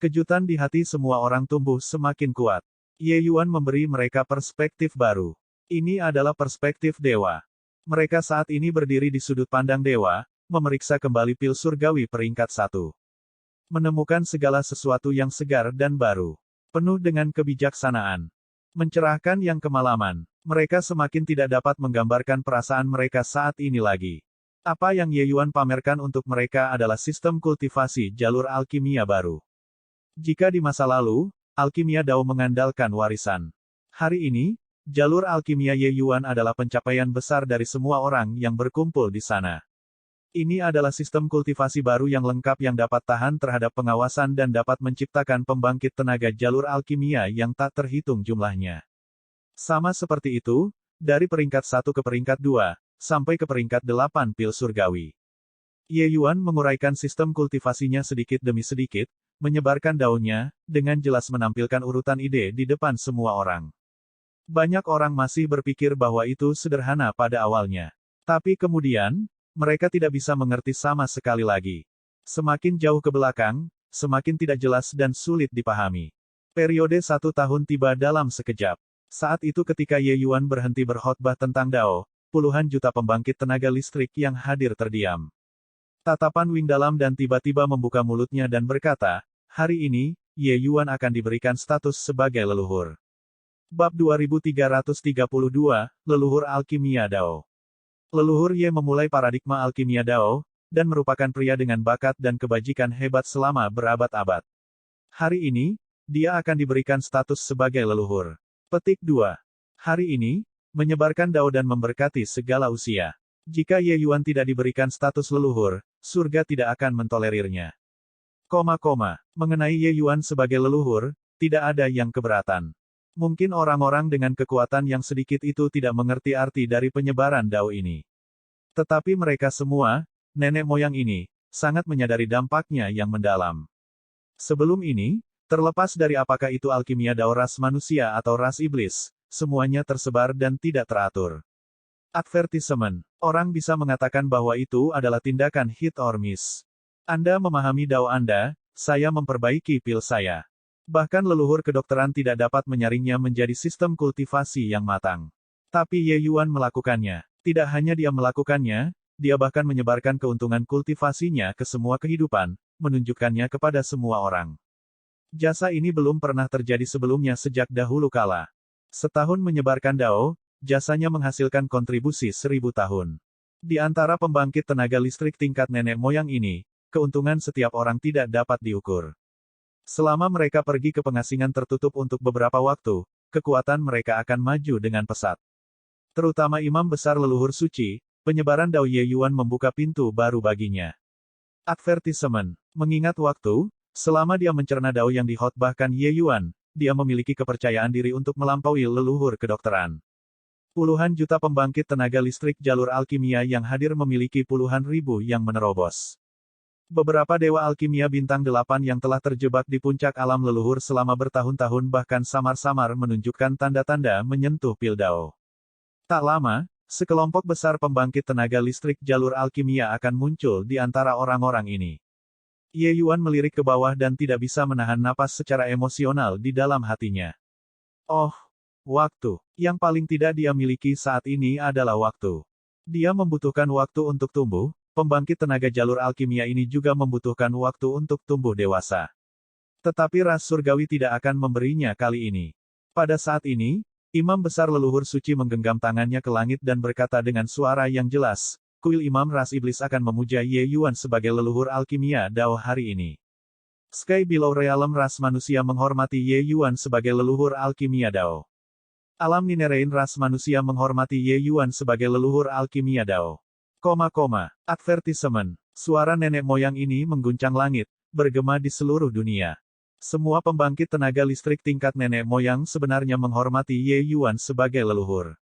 Kejutan di hati semua orang tumbuh semakin kuat. Ye Yuan memberi mereka perspektif baru. Ini adalah perspektif dewa. Mereka saat ini berdiri di sudut pandang dewa, memeriksa kembali pil surgawi peringkat 1. Menemukan segala sesuatu yang segar dan baru. Penuh dengan kebijaksanaan. Mencerahkan yang kemalaman. Mereka semakin tidak dapat menggambarkan perasaan mereka saat ini lagi. Apa yang Ye Yuan pamerkan untuk mereka adalah sistem kultivasi jalur alkimia baru. Jika di masa lalu, alkimia Dao mengandalkan warisan. Hari ini, jalur alkimia Ye Yuan adalah pencapaian besar dari semua orang yang berkumpul di sana. Ini adalah sistem kultivasi baru yang lengkap yang dapat tahan terhadap pengawasan dan dapat menciptakan pembangkit tenaga jalur alkimia yang tak terhitung jumlahnya. Sama seperti itu, dari peringkat 1 ke peringkat 2, sampai ke peringkat 8 pil surgawi. Ye Yuan menguraikan sistem kultivasinya sedikit demi sedikit, menyebarkan daunnya, dengan jelas menampilkan urutan ide di depan semua orang. Banyak orang masih berpikir bahwa itu sederhana pada awalnya. Tapi kemudian, mereka tidak bisa mengerti sama sekali lagi. Semakin jauh ke belakang, semakin tidak jelas dan sulit dipahami. Periode 1 tahun tiba dalam sekejap. Saat itu ketika Ye Yuan berhenti berkhotbah tentang Dao, puluhan juta pembangkit tenaga listrik yang hadir terdiam. Tatapan Wing dalam dan tiba-tiba membuka mulutnya dan berkata, hari ini, Ye Yuan akan diberikan status sebagai leluhur. Bab 2332, Leluhur Alkimia Dao. Leluhur Ye memulai paradigma alkimia Dao, dan merupakan pria dengan bakat dan kebajikan hebat selama berabad-abad. Hari ini, dia akan diberikan status sebagai leluhur. Petik 2. Hari ini, menyebarkan Dao dan memberkati segala usia. Jika Ye Yuan tidak diberikan status leluhur, surga tidak akan mentolerirnya. Mengenai Ye Yuan sebagai leluhur, tidak ada yang keberatan. Mungkin orang-orang dengan kekuatan yang sedikit itu tidak mengerti arti dari penyebaran Dao ini. Tetapi mereka semua, nenek moyang ini, sangat menyadari dampaknya yang mendalam. Sebelum ini, terlepas dari apakah itu alkimia Dao ras manusia atau ras iblis, semuanya tersebar dan tidak teratur. Advertisement. Orang bisa mengatakan bahwa itu adalah tindakan hit or miss. Anda memahami Dao Anda, saya memperbaiki pil saya. Bahkan leluhur kedokteran tidak dapat menyaringnya menjadi sistem kultivasi yang matang. Tapi Ye Yuan melakukannya. Tidak hanya dia melakukannya, dia bahkan menyebarkan keuntungan kultivasinya ke semua kehidupan, menunjukkannya kepada semua orang. Jasa ini belum pernah terjadi sebelumnya sejak dahulu kala. Setahun menyebarkan Dao, jasanya menghasilkan kontribusi 1000 tahun. Di antara pembangkit tenaga listrik tingkat nenek moyang ini, keuntungan setiap orang tidak dapat diukur. Selama mereka pergi ke pengasingan tertutup untuk beberapa waktu, kekuatan mereka akan maju dengan pesat. Terutama imam besar leluhur suci, penyebaran Dao Ye Yuan membuka pintu baru baginya. Advertisement. Mengingat waktu, selama dia mencerna Dao yang dihotbahkan Ye Yuan, dia memiliki kepercayaan diri untuk melampaui leluhur kedokteran. Puluhan juta pembangkit tenaga listrik jalur alkimia yang hadir memiliki puluhan ribu yang menerobos. Beberapa dewa alkimia bintang 8 yang telah terjebak di puncak alam leluhur selama bertahun-tahun bahkan samar-samar menunjukkan tanda-tanda menyentuh pil Dao. Tak lama, sekelompok besar pembangkit tenaga listrik jalur alkimia akan muncul di antara orang-orang ini. Ye Yuan melirik ke bawah dan tidak bisa menahan napas secara emosional di dalam hatinya. Oh, waktu. Yang paling tidak dia miliki saat ini adalah waktu. Dia membutuhkan waktu untuk tumbuh. Pembangkit tenaga jalur alkimia ini juga membutuhkan waktu untuk tumbuh dewasa. Tetapi ras surgawi tidak akan memberinya kali ini. Pada saat ini, imam besar leluhur suci menggenggam tangannya ke langit dan berkata dengan suara yang jelas, kuil imam ras iblis akan memuja Ye Yuan sebagai leluhur alkimia Dao hari ini. Sky Below Realm ras manusia menghormati Ye Yuan sebagai leluhur alkimia Dao. Alam Ninerein ras manusia menghormati Ye Yuan sebagai leluhur alkimia Dao. Advertisement. Suara nenek moyang ini mengguncang langit, bergema di seluruh dunia. Semua pembangkit tenaga listrik tingkat nenek moyang sebenarnya menghormati Ye Yuan sebagai leluhur.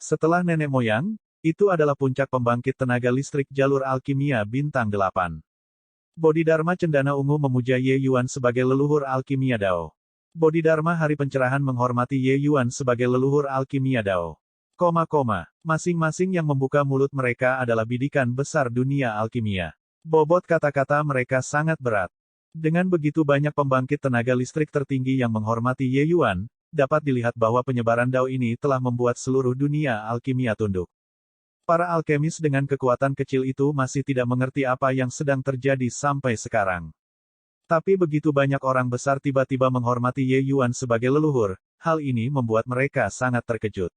Setelah nenek moyang, itu adalah puncak pembangkit tenaga listrik jalur alkimia bintang 8. Bodhidharma Cendana Ungu memuja Ye Yuan sebagai leluhur alkimia Dao. Bodhidharma Hari Pencerahan menghormati Ye Yuan sebagai leluhur alkimia Dao. Masing-masing yang membuka mulut mereka adalah bidikan besar dunia alkimia. Bobot kata-kata mereka sangat berat. Dengan begitu banyak pembangkit tenaga listrik tertinggi yang menghormati Ye Yuan, dapat dilihat bahwa penyebaran Dao ini telah membuat seluruh dunia alkimia tunduk. Para alkemis dengan kekuatan kecil itu masih tidak mengerti apa yang sedang terjadi sampai sekarang. Tapi begitu banyak orang besar tiba-tiba menghormati Ye Yuan sebagai leluhur, hal ini membuat mereka sangat terkejut.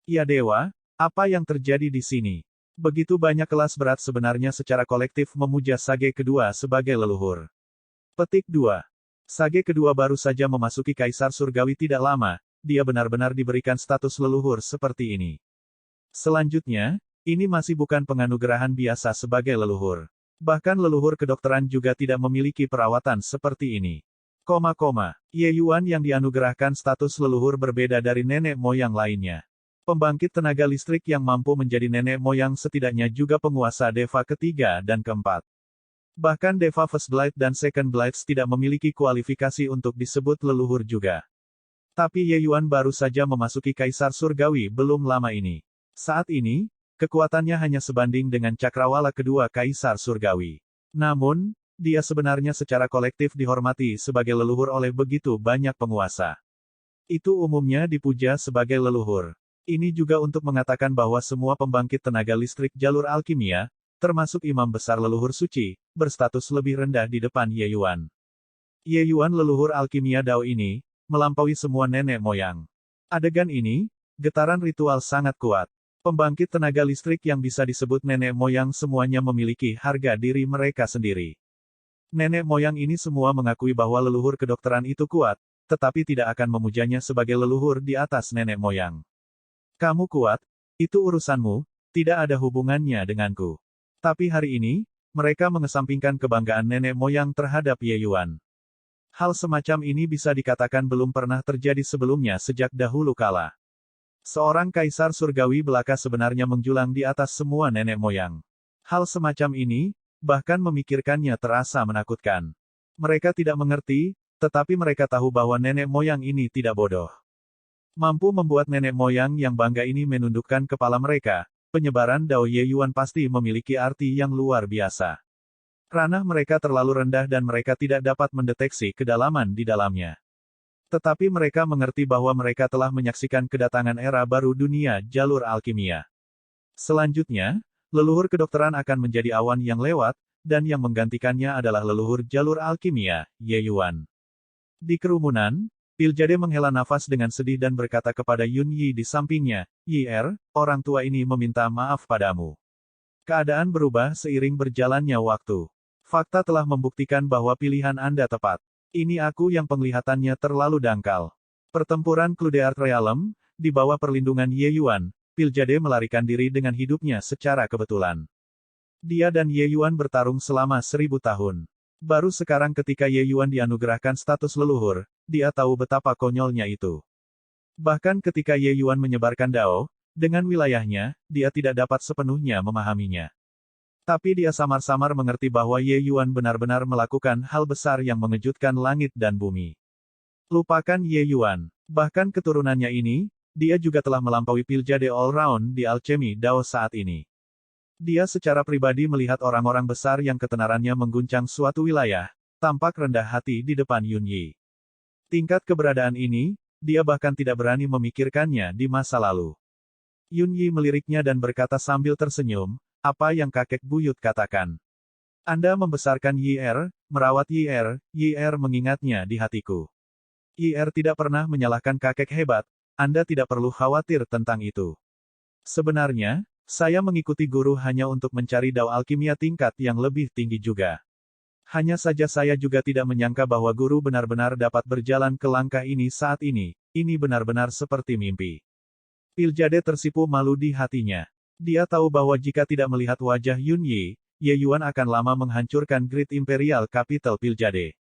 Ya dewa, apa yang terjadi di sini? Begitu banyak kelas berat sebenarnya secara kolektif memuja Sage kedua sebagai leluhur. Petik 2. Sage kedua baru saja memasuki Kaisar Surgawi tidak lama, dia benar-benar diberikan status leluhur seperti ini. Selanjutnya, ini masih bukan penganugerahan biasa sebagai leluhur. Bahkan leluhur kedokteran juga tidak memiliki perawatan seperti ini. Ye Yuan yang dianugerahkan status leluhur berbeda dari nenek moyang lainnya. Pembangkit tenaga listrik yang mampu menjadi nenek moyang setidaknya juga penguasa Deva ketiga dan keempat. Bahkan Deva First Blight dan Second Blights tidak memiliki kualifikasi untuk disebut leluhur juga. Tapi Ye Yuan baru saja memasuki Kaisar Surgawi belum lama ini. Saat ini, kekuatannya hanya sebanding dengan cakrawala kedua Kaisar Surgawi. Namun, dia sebenarnya secara kolektif dihormati sebagai leluhur oleh begitu banyak penguasa. Itu umumnya dipuja sebagai leluhur. Ini juga untuk mengatakan bahwa semua pembangkit tenaga listrik jalur alkimia, termasuk imam besar leluhur suci, berstatus lebih rendah di depan Ye Yuan. Ye Yuan leluhur alkimia Dao ini, melampaui semua nenek moyang. Adegan ini, getaran ritual sangat kuat. Pembangkit tenaga listrik yang bisa disebut nenek moyang semuanya memiliki harga diri mereka sendiri. Nenek moyang ini semua mengakui bahwa leluhur kedokteran itu kuat, tetapi tidak akan memujanya sebagai leluhur di atas nenek moyang. Kamu kuat, itu urusanmu, tidak ada hubungannya denganku. Tapi hari ini, mereka mengesampingkan kebanggaan nenek moyang terhadap Ye Yuan. Hal semacam ini bisa dikatakan belum pernah terjadi sebelumnya sejak dahulu kala. Seorang kaisar surgawi belaka sebenarnya menjulang di atas semua nenek moyang. Hal semacam ini, bahkan memikirkannya terasa menakutkan. Mereka tidak mengerti, tetapi mereka tahu bahwa nenek moyang ini tidak bodoh. Mampu membuat nenek moyang yang bangga ini menundukkan kepala mereka, penyebaran Dao Ye Yuan pasti memiliki arti yang luar biasa. Ranah mereka terlalu rendah dan mereka tidak dapat mendeteksi kedalaman di dalamnya. Tetapi mereka mengerti bahwa mereka telah menyaksikan kedatangan era baru dunia jalur alkimia. Selanjutnya, leluhur kedokteran akan menjadi awan yang lewat, dan yang menggantikannya adalah leluhur jalur alkimia, Ye Yuan. Di kerumunan, Piljade menghela nafas dengan sedih dan berkata kepada Yun Yi di sampingnya, "Yi, orang tua ini meminta maaf padamu." Keadaan berubah seiring berjalannya waktu. Fakta telah membuktikan bahwa pilihan Anda tepat. Ini aku yang penglihatannya terlalu dangkal. Pertempuran Cludeart Realm, di bawah perlindungan Ye Yuan, Piljade melarikan diri dengan hidupnya secara kebetulan. Dia dan Ye Yuan bertarung selama 1000 tahun. Baru sekarang ketika Ye Yuan dianugerahkan status leluhur, dia tahu betapa konyolnya itu. Bahkan ketika Ye Yuan menyebarkan Dao, dengan wilayahnya, dia tidak dapat sepenuhnya memahaminya. Tapi dia samar-samar mengerti bahwa Ye Yuan benar-benar melakukan hal besar yang mengejutkan langit dan bumi. Lupakan Ye Yuan. Bahkan keturunannya ini, dia juga telah melampaui Piljade all-round di alchemy Dao saat ini. Dia secara pribadi melihat orang-orang besar yang ketenarannya mengguncang suatu wilayah, tampak rendah hati di depan Yun Yi. Tingkat keberadaan ini, dia bahkan tidak berani memikirkannya di masa lalu. Yun Yi meliriknya dan berkata sambil tersenyum, "Apa yang kakek buyut katakan? Anda membesarkan Yi, merawat Yi mengingatnya di hatiku. Yi tidak pernah menyalahkan kakek hebat, Anda tidak perlu khawatir tentang itu. Sebenarnya, saya mengikuti guru hanya untuk mencari Dao alkimia tingkat yang lebih tinggi juga. Hanya saja saya juga tidak menyangka bahwa guru benar-benar dapat berjalan ke langkah ini saat ini benar-benar seperti mimpi." Piljade tersipu malu di hatinya. Dia tahu bahwa jika tidak melihat wajah Yun Yi, Ye Yuan akan lama menghancurkan Great Imperial Capital Piljade.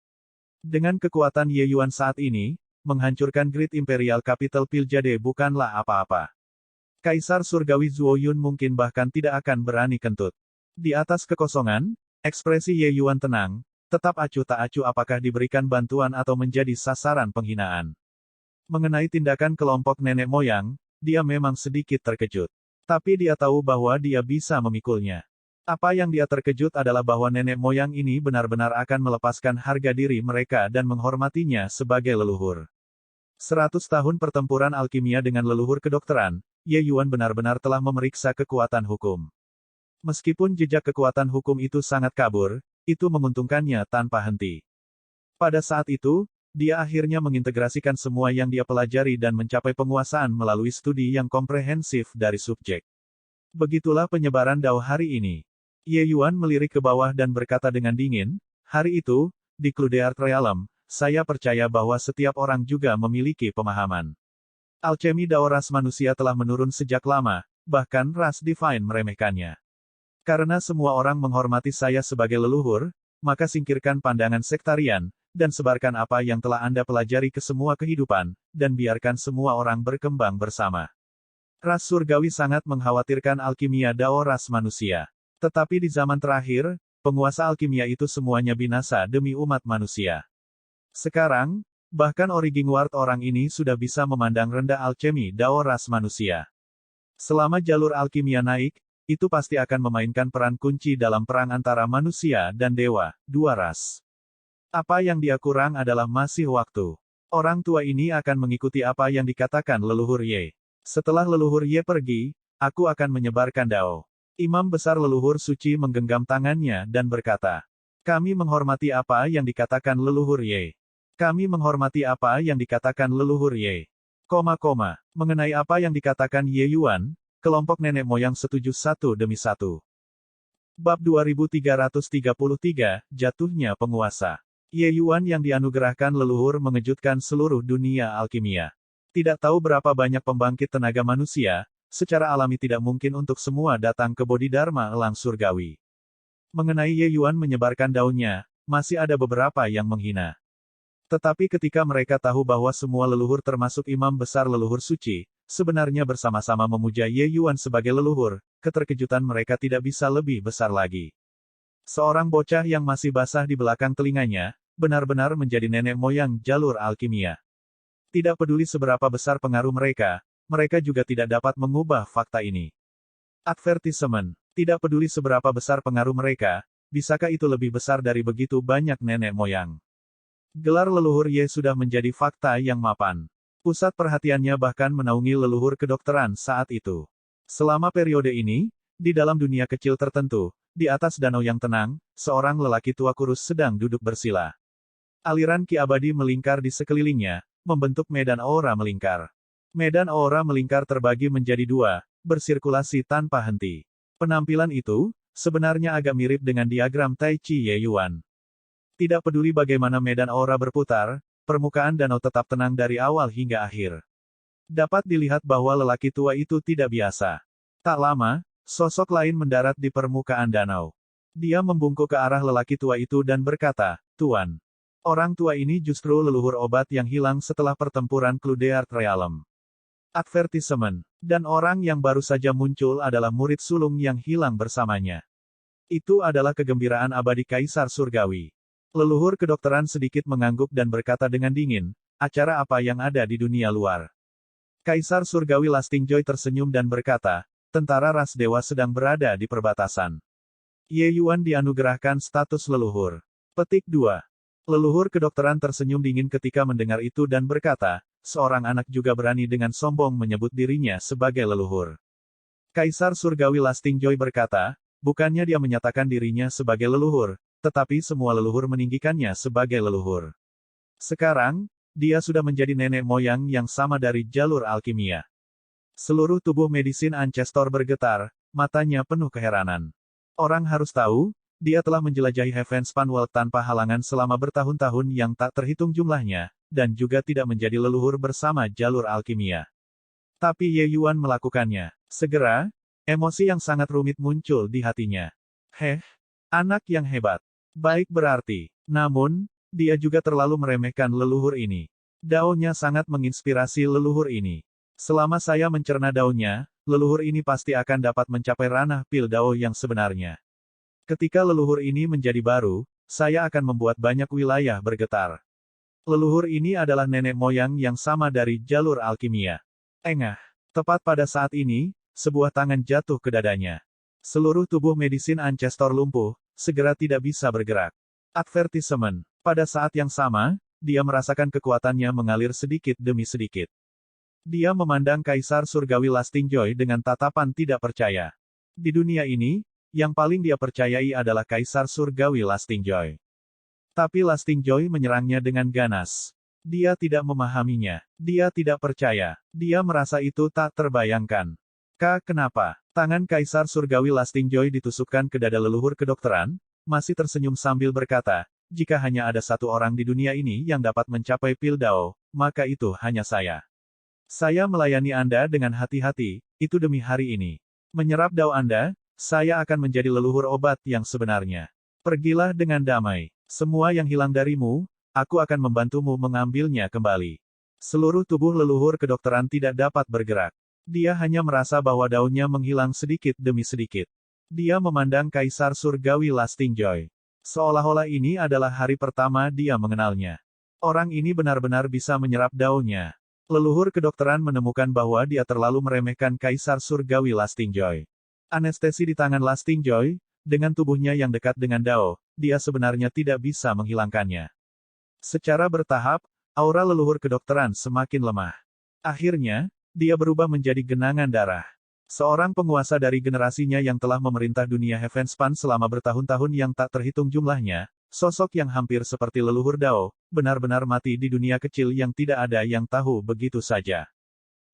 Dengan kekuatan Ye Yuan saat ini, menghancurkan Great Imperial Capital Piljade bukanlah apa-apa. Kaisar Surgawi Zuo Yun mungkin bahkan tidak akan berani kentut. Di atas kekosongan, ekspresi Ye Yuan tenang, tetap acuh tak acuh apakah diberikan bantuan atau menjadi sasaran penghinaan. Mengenai tindakan kelompok nenek moyang, dia memang sedikit terkejut. Tapi dia tahu bahwa dia bisa memikulnya. Apa yang dia terkejut adalah bahwa nenek moyang ini benar-benar akan melepaskan harga diri mereka dan menghormatinya sebagai leluhur. 100 tahun pertempuran alkimia dengan leluhur kedokteran, Ye Yuan benar-benar telah memeriksa kekuatan hukum. Meskipun jejak kekuatan hukum itu sangat kabur, itu menguntungkannya tanpa henti. Pada saat itu, dia akhirnya mengintegrasikan semua yang dia pelajari dan mencapai penguasaan melalui studi yang komprehensif dari subjek. Begitulah penyebaran Dao hari ini. Ye Yuan melirik ke bawah dan berkata dengan dingin, "Hari itu, di Cludeart Realm, saya percaya bahwa setiap orang juga memiliki pemahaman. Alchemy Dao ras manusia telah menurun sejak lama, bahkan ras divine meremehkannya. Karena semua orang menghormati saya sebagai leluhur, maka singkirkan pandangan sektarian, dan sebarkan apa yang telah Anda pelajari ke semua kehidupan, dan biarkan semua orang berkembang bersama." Ras surgawi sangat mengkhawatirkan alkimia Dao ras manusia. Tetapi di zaman terakhir, penguasa alkimia itu semuanya binasa demi umat manusia. Sekarang, bahkan Origingward orang ini sudah bisa memandang rendah alchemy Dao ras manusia. Selama jalur alkimia naik, itu pasti akan memainkan peran kunci dalam perang antara manusia dan dewa, dua ras. Apa yang dia kurang adalah masih waktu. Orang tua ini akan mengikuti apa yang dikatakan leluhur Ye. Setelah leluhur Ye pergi, aku akan menyebarkan Dao. Imam besar leluhur suci menggenggam tangannya dan berkata, "Kami menghormati apa yang dikatakan leluhur Ye. Kami menghormati apa yang dikatakan leluhur Ye." Mengenai apa yang dikatakan Ye Yuan, kelompok nenek moyang setuju satu demi satu. Bab 2333, Jatuhnya Penguasa. Ye Yuan yang dianugerahkan leluhur mengejutkan seluruh dunia alkimia. Tidak tahu berapa banyak pembangkit tenaga manusia, secara alami tidak mungkin untuk semua datang ke Bodhidharma elang surgawi. Mengenai Ye Yuan menyebarkan daunnya, masih ada beberapa yang menghina. Tetapi ketika mereka tahu bahwa semua leluhur termasuk imam besar leluhur suci, sebenarnya bersama-sama memuja Ye Yuan sebagai leluhur, keterkejutan mereka tidak bisa lebih besar lagi. Seorang bocah yang masih basah di belakang telinganya, benar-benar menjadi nenek moyang jalur alkimia. Tidak peduli seberapa besar pengaruh mereka, mereka juga tidak dapat mengubah fakta ini. Advertisement. Tidak peduli seberapa besar pengaruh mereka, bisakah itu lebih besar dari begitu banyak nenek moyang? Gelar leluhur Ye sudah menjadi fakta yang mapan. Pusat perhatiannya bahkan menaungi leluhur kedokteran saat itu. Selama periode ini, di dalam dunia kecil tertentu, di atas danau yang tenang, seorang lelaki tua kurus sedang duduk bersila. Aliran ki abadi melingkar di sekelilingnya, membentuk medan aura melingkar. Medan aura melingkar terbagi menjadi dua, bersirkulasi tanpa henti. Penampilan itu, sebenarnya agak mirip dengan diagram Tai Chi Ye Yuan. Tidak peduli bagaimana medan aura berputar, permukaan danau tetap tenang dari awal hingga akhir. Dapat dilihat bahwa lelaki tua itu tidak biasa. Tak lama, sosok lain mendarat di permukaan danau. Dia membungkuk ke arah lelaki tua itu dan berkata, "Tuan. Orang tua ini justru leluhur obat yang hilang setelah pertempuran Cludeart Realm." Advertisement. Dan orang yang baru saja muncul adalah murid sulung yang hilang bersamanya. Itu adalah kegembiraan abadi Kaisar Surgawi. Leluhur kedokteran sedikit mengangguk dan berkata dengan dingin, "Acara apa yang ada di dunia luar?" Kaisar Surgawi Lastingjoy tersenyum dan berkata, "Tentara ras dewa sedang berada di perbatasan. Ye Yuan dianugerahkan status leluhur." Petik 2. Leluhur kedokteran tersenyum dingin ketika mendengar itu dan berkata, "Seorang anak juga berani dengan sombong menyebut dirinya sebagai leluhur." Kaisar Surgawi Lastingjoy berkata, "Bukannya dia menyatakan dirinya sebagai leluhur, tetapi semua leluhur meninggikannya sebagai leluhur. Sekarang, dia sudah menjadi nenek moyang yang sama dari jalur alkimia." Seluruh tubuh Medisin Ancestor bergetar, matanya penuh keheranan. Orang harus tahu, dia telah menjelajahi Heavenspan World tanpa halangan selama bertahun-tahun yang tak terhitung jumlahnya, dan juga tidak menjadi leluhur bersama jalur alkimia. Tapi Ye Yuan melakukannya. Segera, emosi yang sangat rumit muncul di hatinya. Anak yang hebat. Baik berarti. Namun, dia juga terlalu meremehkan leluhur ini. Daunnya sangat menginspirasi leluhur ini. Selama saya mencerna daunnya, leluhur ini pasti akan dapat mencapai ranah pil dao yang sebenarnya. Ketika leluhur ini menjadi baru, saya akan membuat banyak wilayah bergetar. Leluhur ini adalah nenek moyang yang sama dari jalur alkimia. Engah. Tepat pada saat ini, sebuah tangan jatuh ke dadanya. Seluruh tubuh Medisin Ancestor lumpuh, segera tidak bisa bergerak. Advertisement. Pada saat yang sama, dia merasakan kekuatannya mengalir sedikit demi sedikit. Dia memandang Kaisar Surgawi Lastingjoy dengan tatapan tidak percaya. Di dunia ini, yang paling dia percayai adalah Kaisar Surgawi Lastingjoy. Tapi Lastingjoy menyerangnya dengan ganas. Dia tidak memahaminya. Dia tidak percaya. Dia merasa itu tak terbayangkan. Kenapa? Tangan Kaisar Surgawi Lastingjoy ditusukkan ke dada leluhur kedokteran, masih tersenyum sambil berkata, "Jika hanya ada satu orang di dunia ini yang dapat mencapai pil dao, maka itu hanya saya. Saya melayani Anda dengan hati-hati, itu demi hari ini. Menyerap dao Anda, saya akan menjadi leluhur obat yang sebenarnya. Pergilah dengan damai. Semua yang hilang darimu, aku akan membantumu mengambilnya kembali." Seluruh tubuh leluhur kedokteran tidak dapat bergerak. Dia hanya merasa bahwa daunnya menghilang sedikit demi sedikit. Dia memandang Kaisar Surgawi Lastingjoy. Seolah-olah ini adalah hari pertama dia mengenalnya. Orang ini benar-benar bisa menyerap daunnya. Leluhur kedokteran menemukan bahwa dia terlalu meremehkan Kaisar Surgawi Lastingjoy. Anestesi di tangan Lastingjoy, dengan tubuhnya yang dekat dengan dao, dia sebenarnya tidak bisa menghilangkannya. Secara bertahap, aura leluhur kedokteran semakin lemah. Akhirnya, dia berubah menjadi genangan darah. Seorang penguasa dari generasinya yang telah memerintah dunia Heavenspan selama bertahun-tahun yang tak terhitung jumlahnya, sosok yang hampir seperti leluhur dao, benar-benar mati di dunia kecil yang tidak ada yang tahu begitu saja.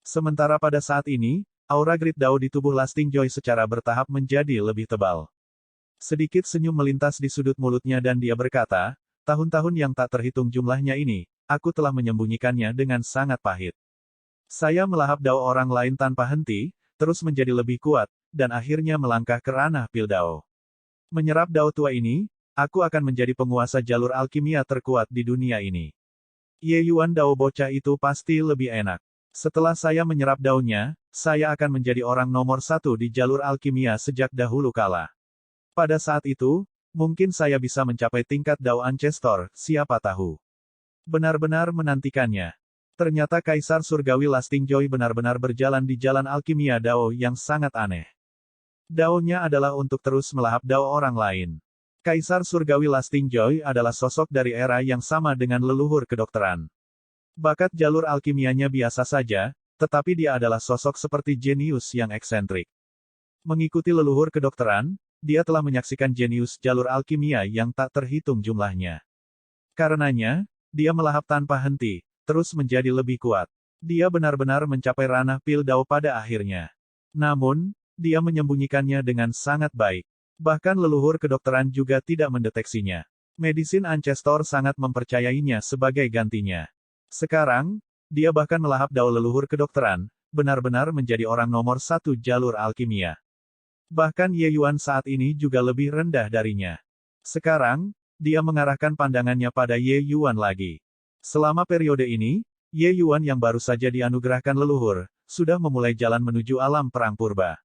Sementara pada saat ini, aura Grid Dao di tubuh Lastingjoy secara bertahap menjadi lebih tebal. Sedikit senyum melintas di sudut mulutnya dan dia berkata, "Tahun-tahun yang tak terhitung jumlahnya ini, aku telah menyembunyikannya dengan sangat pahit. Saya melahap dao orang lain tanpa henti, terus menjadi lebih kuat, dan akhirnya melangkah ke ranah pil dao. Menyerap dao tua ini, aku akan menjadi penguasa jalur alkimia terkuat di dunia ini. Ye Yuan dao bocah itu pasti lebih enak. Setelah saya menyerap daunnya, saya akan menjadi orang nomor satu di jalur alkimia sejak dahulu kala." Pada saat itu, Mungkin saya bisa mencapai tingkat Dao Ancestor, siapa tahu. Benar-benar menantikannya. Ternyata Kaisar Surgawi Lasting Joy benar-benar berjalan di jalan alkimia Dao yang sangat aneh. Dao-nya adalah untuk terus melahap Dao orang lain. Kaisar Surgawi Lasting Joy adalah sosok dari era yang sama dengan leluhur kedokteran. Bakat jalur alkimianya biasa saja, tetapi dia adalah sosok seperti jenius yang eksentrik. Mengikuti leluhur kedokteran, dia telah menyaksikan jenius jalur alkimia yang tak terhitung jumlahnya. Karenanya, dia melahap tanpa henti, terus menjadi lebih kuat. Dia benar-benar mencapai ranah pil Dao pada akhirnya. Namun, dia menyembunyikannya dengan sangat baik. Bahkan leluhur kedokteran juga tidak mendeteksinya. Medisin Ancestor sangat mempercayainya sebagai gantinya. Sekarang, dia bahkan melahap Dao leluhur kedokteran, benar-benar menjadi orang nomor satu jalur alkimia. Bahkan Ye Yuan saat ini juga lebih rendah darinya. Sekarang, dia mengarahkan pandangannya pada Ye Yuan lagi. Selama periode ini, Ye Yuan yang baru saja dianugerahkan leluhur, sudah memulai jalan menuju alam perang purba.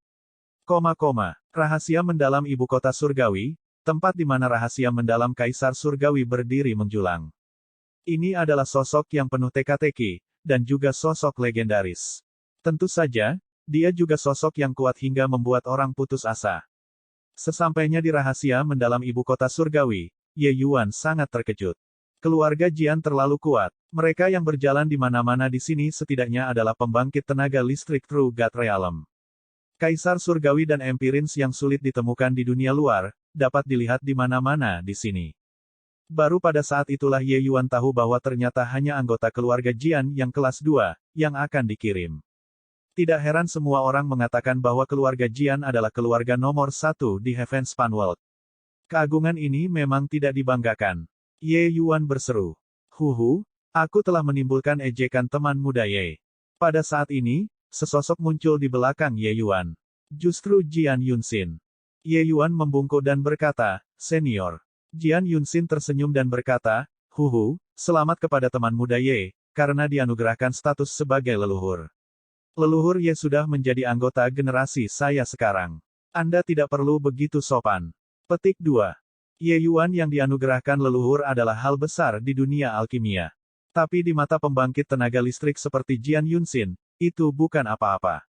Rahasia mendalam ibu kota surgawi, tempat di mana rahasia mendalam Kaisar Surgawi berdiri menjulang. Ini adalah sosok yang penuh teka-teki, dan juga sosok legendaris. Tentu saja, dia juga sosok yang kuat hingga membuat orang putus asa. Sesampainya di rahasia mendalam ibu kota surgawi, Ye Yuan sangat terkejut. Keluarga Jian terlalu kuat. Mereka yang berjalan di mana-mana di sini setidaknya adalah pembangkit tenaga listrik True God Realm. Kaisar Surgawi dan Empirins yang sulit ditemukan di dunia luar, dapat dilihat di mana-mana di sini. Baru pada saat itulah Ye Yuan tahu bahwa ternyata hanya anggota keluarga Jian yang kelas 2, yang akan dikirim. Tidak heran semua orang mengatakan bahwa keluarga Jian adalah keluarga nomor 1 di Heavenspan World. Keagungan ini memang tidak dibanggakan. Ye Yuan berseru. Huhu, aku telah menimbulkan ejekan teman muda Ye. Pada saat ini, sesosok muncul di belakang Ye Yuan. Justru Jian Yunxin. Ye Yuan membungkuk dan berkata, Senior. Jian Yunxin tersenyum dan berkata, Huhu, selamat kepada teman muda Ye, karena dianugerahkan status sebagai leluhur. Leluhur Ye sudah menjadi anggota generasi saya sekarang. Anda tidak perlu begitu sopan. Petik 2. Ye Yuan yang dianugerahkan leluhur adalah hal besar di dunia alkimia. Tapi di mata pembangkit tenaga listrik seperti Jian Yunxin, itu bukan apa-apa.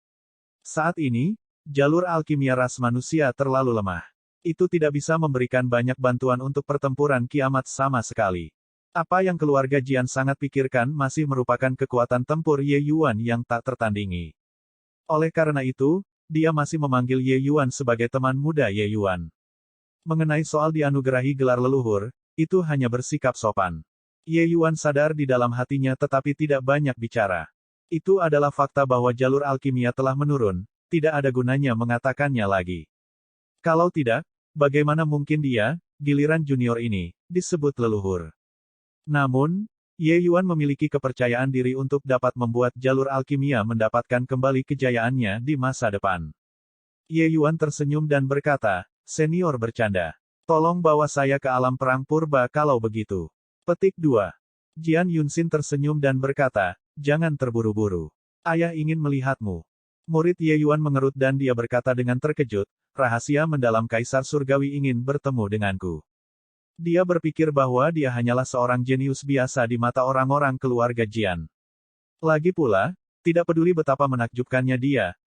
Saat ini, jalur alkimia ras manusia terlalu lemah. Itu tidak bisa memberikan banyak bantuan untuk pertempuran kiamat sama sekali. Apa yang keluarga Jian sangat pikirkan masih merupakan kekuatan tempur Ye Yuan yang tak tertandingi. Oleh karena itu, dia masih memanggil Ye Yuan sebagai teman muda Ye Yuan. Mengenai soal dianugerahi gelar leluhur, itu hanya bersikap sopan. Ye Yuan sadar di dalam hatinya tetapi tidak banyak bicara. Itu adalah fakta bahwa jalur alkimia telah menurun, tidak ada gunanya mengatakannya lagi. Kalau tidak, bagaimana mungkin dia, giliran junior ini, disebut leluhur. Namun, Ye Yuan memiliki kepercayaan diri untuk dapat membuat jalur alkimia mendapatkan kembali kejayaannya di masa depan. Ye Yuan tersenyum dan berkata, Senior bercanda. Tolong bawa saya ke alam perang purba kalau begitu. Petik 2. Jian Yunxin tersenyum dan berkata, jangan terburu-buru. Ayah ingin melihatmu. Murid Ye Yuan mengerut dan dia berkata dengan terkejut, rahasia mendalam Kaisar Surgawi ingin bertemu denganku. Dia berpikir bahwa dia hanyalah seorang jenius biasa di mata orang-orang keluarga Jian. Lagi pula, tidak peduli betapa menakjubkannya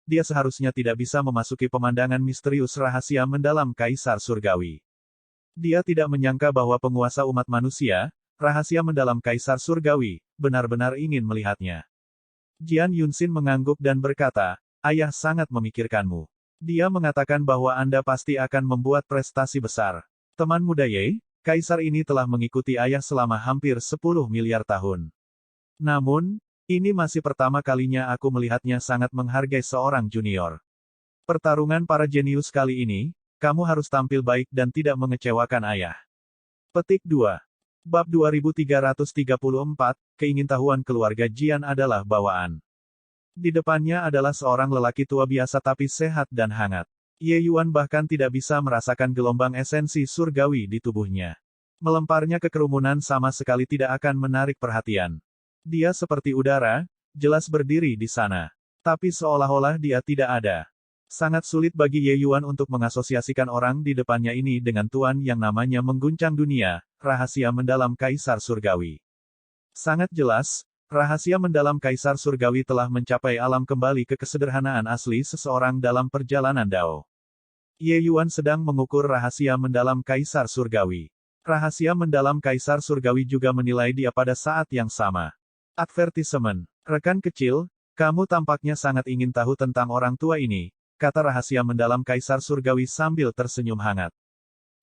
dia seharusnya tidak bisa memasuki pemandangan misterius rahasia mendalam Kaisar Surgawi. Dia tidak menyangka bahwa penguasa umat manusia, rahasia mendalam Kaisar Surgawi, benar-benar ingin melihatnya. Jian Yunxin mengangguk dan berkata, ayah sangat memikirkanmu. Dia mengatakan bahwa Anda pasti akan membuat prestasi besar. Teman muda Ye, Kaisar ini telah mengikuti ayah selama hampir 10 miliar tahun. Namun, ini masih pertama kalinya aku melihatnya sangat menghargai seorang junior. Pertarungan para jenius kali ini, kamu harus tampil baik dan tidak mengecewakan ayah. Petik 2. Bab 2334, Keingintahuan keluarga Jian adalah bawaan. Di depannya adalah seorang lelaki tua biasa tapi sehat dan hangat. Ye Yuan bahkan tidak bisa merasakan gelombang esensi surgawi di tubuhnya. Melemparnya ke kerumunan sama sekali tidak akan menarik perhatian. Dia seperti udara, jelas berdiri di sana. Tapi seolah-olah dia tidak ada. Sangat sulit bagi Ye Yuan untuk mengasosiasikan orang di depannya ini dengan tuan yang namanya mengguncang dunia, rahasia mendalam Kaisar Surgawi. Sangat jelas, rahasia mendalam Kaisar Surgawi telah mencapai alam kembali ke kesederhanaan asli seseorang dalam perjalanan Dao. Ye Yuan sedang mengukur rahasia mendalam Kaisar Surgawi. Rahasia mendalam Kaisar Surgawi juga menilai dia pada saat yang sama. Advertisement. Rekan kecil, kamu tampaknya sangat ingin tahu tentang orang tua ini, kata rahasia mendalam Kaisar Surgawi sambil tersenyum hangat.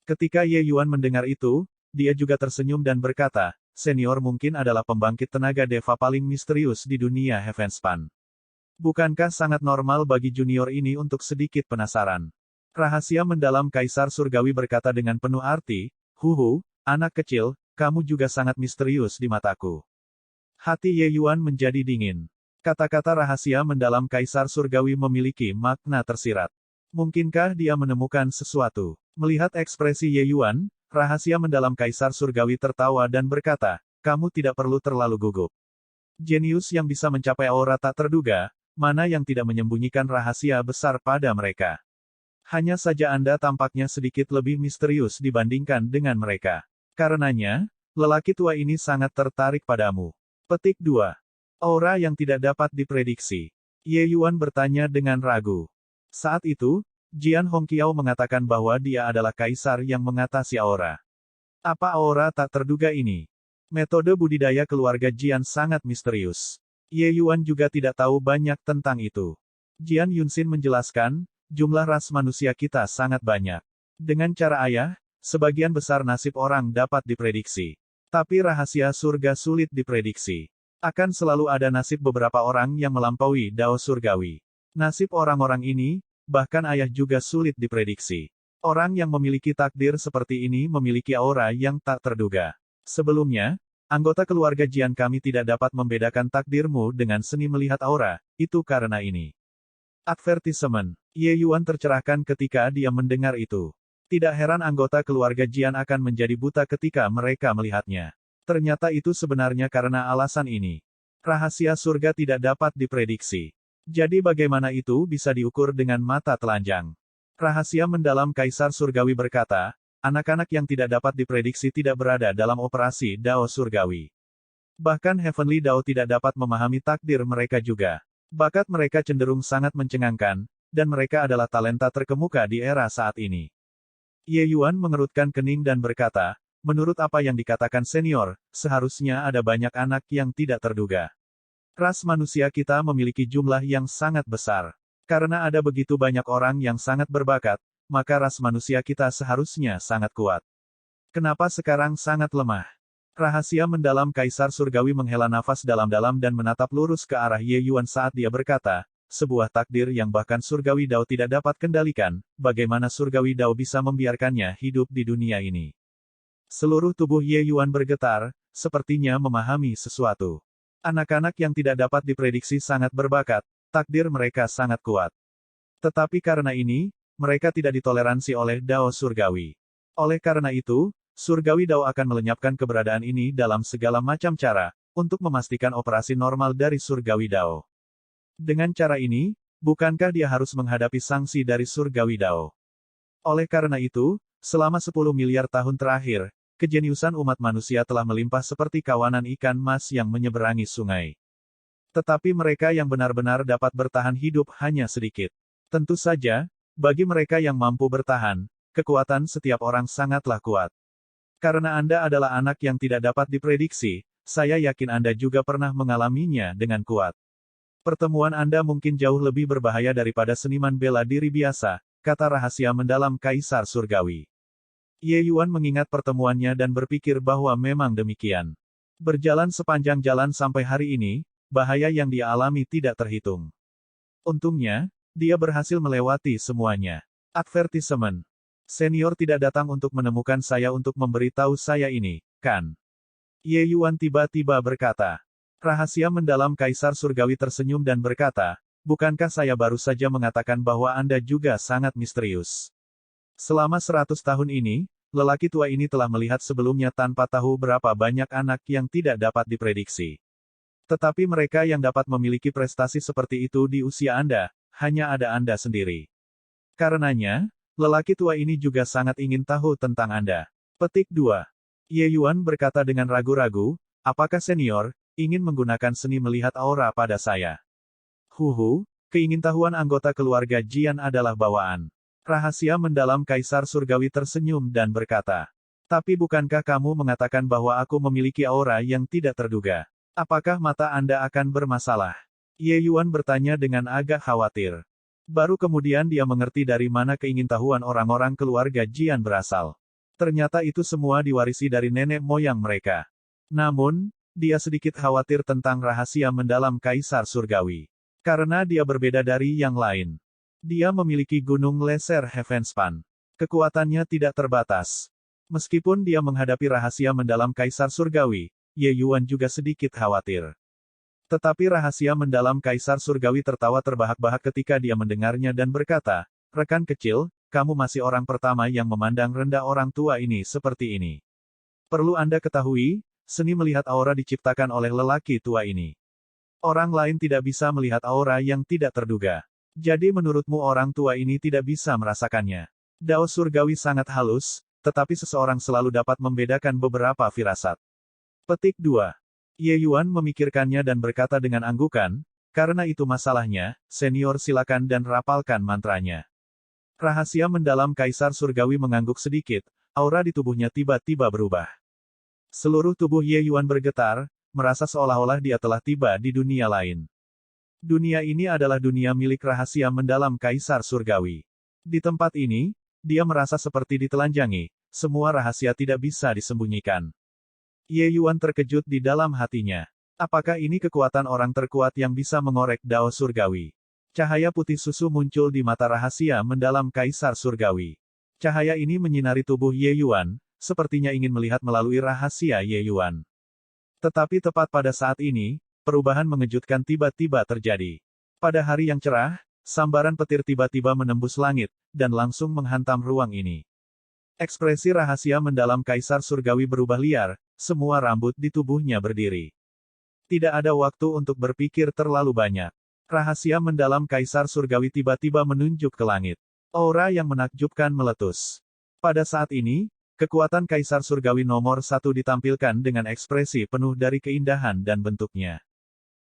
Ketika Ye Yuan mendengar itu, dia juga tersenyum dan berkata, senior mungkin adalah pembangkit tenaga deva paling misterius di dunia Heavenspan. Bukankah sangat normal bagi junior ini untuk sedikit penasaran? Rahasia mendalam Kaisar Surgawi berkata dengan penuh arti, huhu, anak kecil, kamu juga sangat misterius di mataku. Hati Ye Yuan menjadi dingin. Kata-kata rahasia mendalam Kaisar Surgawi memiliki makna tersirat. Mungkinkah dia menemukan sesuatu? Melihat ekspresi Ye Yuan, rahasia mendalam Kaisar Surgawi tertawa dan berkata, kamu tidak perlu terlalu gugup. Jenius yang bisa mencapai aura tak terduga, mana yang tidak menyembunyikan rahasia besar pada mereka. Hanya saja Anda tampaknya sedikit lebih misterius dibandingkan dengan mereka. Karenanya, lelaki tua ini sangat tertarik padamu. Petik 2. Aura yang tidak dapat diprediksi. Ye Yuan bertanya dengan ragu. Saat itu, Jian Hongqiao mengatakan bahwa dia adalah kaisar yang mengatasi aura. Apa aura tak terduga ini? Metode budidaya keluarga Jian sangat misterius. Ye Yuan juga tidak tahu banyak tentang itu. Jian Yunxin menjelaskan, jumlah ras manusia kita sangat banyak. Dengan cara ayah, sebagian besar nasib orang dapat diprediksi. Tapi rahasia surga sulit diprediksi. Akan selalu ada nasib beberapa orang yang melampaui Dao Surgawi. Nasib orang-orang ini, bahkan ayah juga sulit diprediksi. Orang yang memiliki takdir seperti ini memiliki aura yang tak terduga. Sebelumnya, anggota keluarga Jian kami tidak dapat membedakan takdirmu dengan seni melihat aura, itu karena ini. Advertisement. Ye Yuan tercerahkan ketika dia mendengar itu. Tidak heran anggota keluarga Jian akan menjadi buta ketika mereka melihatnya. Ternyata itu sebenarnya karena alasan ini. Rahasia surga tidak dapat diprediksi. Jadi bagaimana itu bisa diukur dengan mata telanjang? Rahasia mendalam Kaisar Surgawi berkata, anak-anak yang tidak dapat diprediksi tidak berada dalam operasi Dao Surgawi. Bahkan Heavenly Dao tidak dapat memahami takdir mereka juga. Bakat mereka cenderung sangat mencengangkan, dan mereka adalah talenta terkemuka di era saat ini. Ye Yuan mengerutkan kening dan berkata, menurut apa yang dikatakan senior, seharusnya ada banyak anak yang tidak terduga. Ras manusia kita memiliki jumlah yang sangat besar. Karena ada begitu banyak orang yang sangat berbakat, maka ras manusia kita seharusnya sangat kuat. Kenapa sekarang sangat lemah? Rahasia mendalam Kaisar Surgawi menghela nafas dalam-dalam dan menatap lurus ke arah Ye Yuan saat dia berkata, sebuah takdir yang bahkan Surgawi Dao tidak dapat kendalikan, bagaimana Surgawi Dao bisa membiarkannya hidup di dunia ini? Seluruh tubuh Ye Yuan bergetar, sepertinya memahami sesuatu. Anak-anak yang tidak dapat diprediksi sangat berbakat, takdir mereka sangat kuat. Tetapi karena ini, mereka tidak ditoleransi oleh Dao Surgawi. Oleh karena itu, Surgawi Dao akan melenyapkan keberadaan ini dalam segala macam cara, untuk memastikan operasi normal dari Surgawi Dao. Dengan cara ini, bukankah dia harus menghadapi sanksi dari Surgawi Dao? Oleh karena itu, selama 10 miliar tahun terakhir, kejeniusan umat manusia telah melimpah seperti kawanan ikan mas yang menyeberangi sungai. Tetapi mereka yang benar-benar dapat bertahan hidup hanya sedikit. Tentu saja, bagi mereka yang mampu bertahan, kekuatan setiap orang sangatlah kuat. Karena Anda adalah anak yang tidak dapat diprediksi, saya yakin Anda juga pernah mengalaminya dengan kuat. Pertemuan Anda mungkin jauh lebih berbahaya daripada seniman bela diri biasa, kata rahasia mendalam Kaisar Surgawi. Ye Yuan mengingat pertemuannya dan berpikir bahwa memang demikian. Berjalan sepanjang jalan sampai hari ini, bahaya yang dia alami tidak terhitung. Untungnya, dia berhasil melewati semuanya. Advertisement. Senior tidak datang untuk menemukan saya untuk memberitahu saya ini, kan? Ye Yuan tiba-tiba berkata. Rahasia mendalam Kaisar Surgawi tersenyum dan berkata, bukankah saya baru saja mengatakan bahwa Anda juga sangat misterius? Selama 100 tahun ini, lelaki tua ini telah melihat sebelumnya tanpa tahu berapa banyak anak yang tidak dapat diprediksi. Tetapi mereka yang dapat memiliki prestasi seperti itu di usia Anda, hanya ada Anda sendiri. Karenanya, lelaki tua ini juga sangat ingin tahu tentang Anda. Petik 2. Ye Yuan berkata dengan ragu-ragu, apakah senior, ingin menggunakan seni melihat aura pada saya? Huhu, keingintahuan anggota keluarga Jian adalah bawaan. Rahasia mendalam Kaisar Surgawi tersenyum dan berkata, tapi bukankah kamu mengatakan bahwa aku memiliki aura yang tidak terduga? Apakah mata Anda akan bermasalah? Ye Yuan bertanya dengan agak khawatir. Baru kemudian dia mengerti dari mana keingintahuan orang-orang keluarga Jian berasal. Ternyata itu semua diwarisi dari nenek moyang mereka. Namun, dia sedikit khawatir tentang rahasia mendalam Kaisar Surgawi. Karena dia berbeda dari yang lain. Dia memiliki gunung leser Heavenspan. Kekuatannya tidak terbatas. Meskipun dia menghadapi rahasia mendalam Kaisar Surgawi, Ye Yuan juga sedikit khawatir. Tetapi rahasia mendalam Kaisar Surgawi tertawa terbahak-bahak ketika dia mendengarnya dan berkata, rekan kecil, kamu masih orang pertama yang memandang rendah orang tua ini seperti ini. Perlu Anda ketahui, seni melihat aura diciptakan oleh lelaki tua ini. Orang lain tidak bisa melihat aura yang tidak terduga. Jadi menurutmu orang tua ini tidak bisa merasakannya. Dao surgawi sangat halus, tetapi seseorang selalu dapat membedakan beberapa firasat. Petik 2. Ye Yuan memikirkannya dan berkata dengan anggukan, karena itu masalahnya, senior silakan dan rapalkan mantranya. Rahasia mendalam Kaisar Surgawi mengangguk sedikit, aura di tubuhnya tiba-tiba berubah. Seluruh tubuh Ye Yuan bergetar, merasa seolah-olah dia telah tiba di dunia lain. Dunia ini adalah dunia milik rahasia mendalam Kaisar Surgawi. Di tempat ini, dia merasa seperti ditelanjangi, semua rahasia tidak bisa disembunyikan. Ye Yuan terkejut di dalam hatinya. Apakah ini kekuatan orang terkuat yang bisa mengorek Dao Surgawi? Cahaya putih susu muncul di mata rahasia mendalam Kaisar Surgawi. Cahaya ini menyinari tubuh Ye Yuan, sepertinya ingin melihat melalui rahasia Ye Yuan. Tetapi tepat pada saat ini, perubahan mengejutkan tiba-tiba terjadi. Pada hari yang cerah, sambaran petir tiba-tiba menembus langit, dan langsung menghantam ruang ini. Ekspresi rahasia mendalam Kaisar Surgawi berubah liar, semua rambut di tubuhnya berdiri. Tidak ada waktu untuk berpikir terlalu banyak. Rahasia mendalam Kaisar Surgawi tiba-tiba menunjuk ke langit. Aura yang menakjubkan meletus. Pada saat ini, kekuatan Kaisar Surgawi nomor 1 ditampilkan dengan ekspresi penuh dari keindahan dan bentuknya.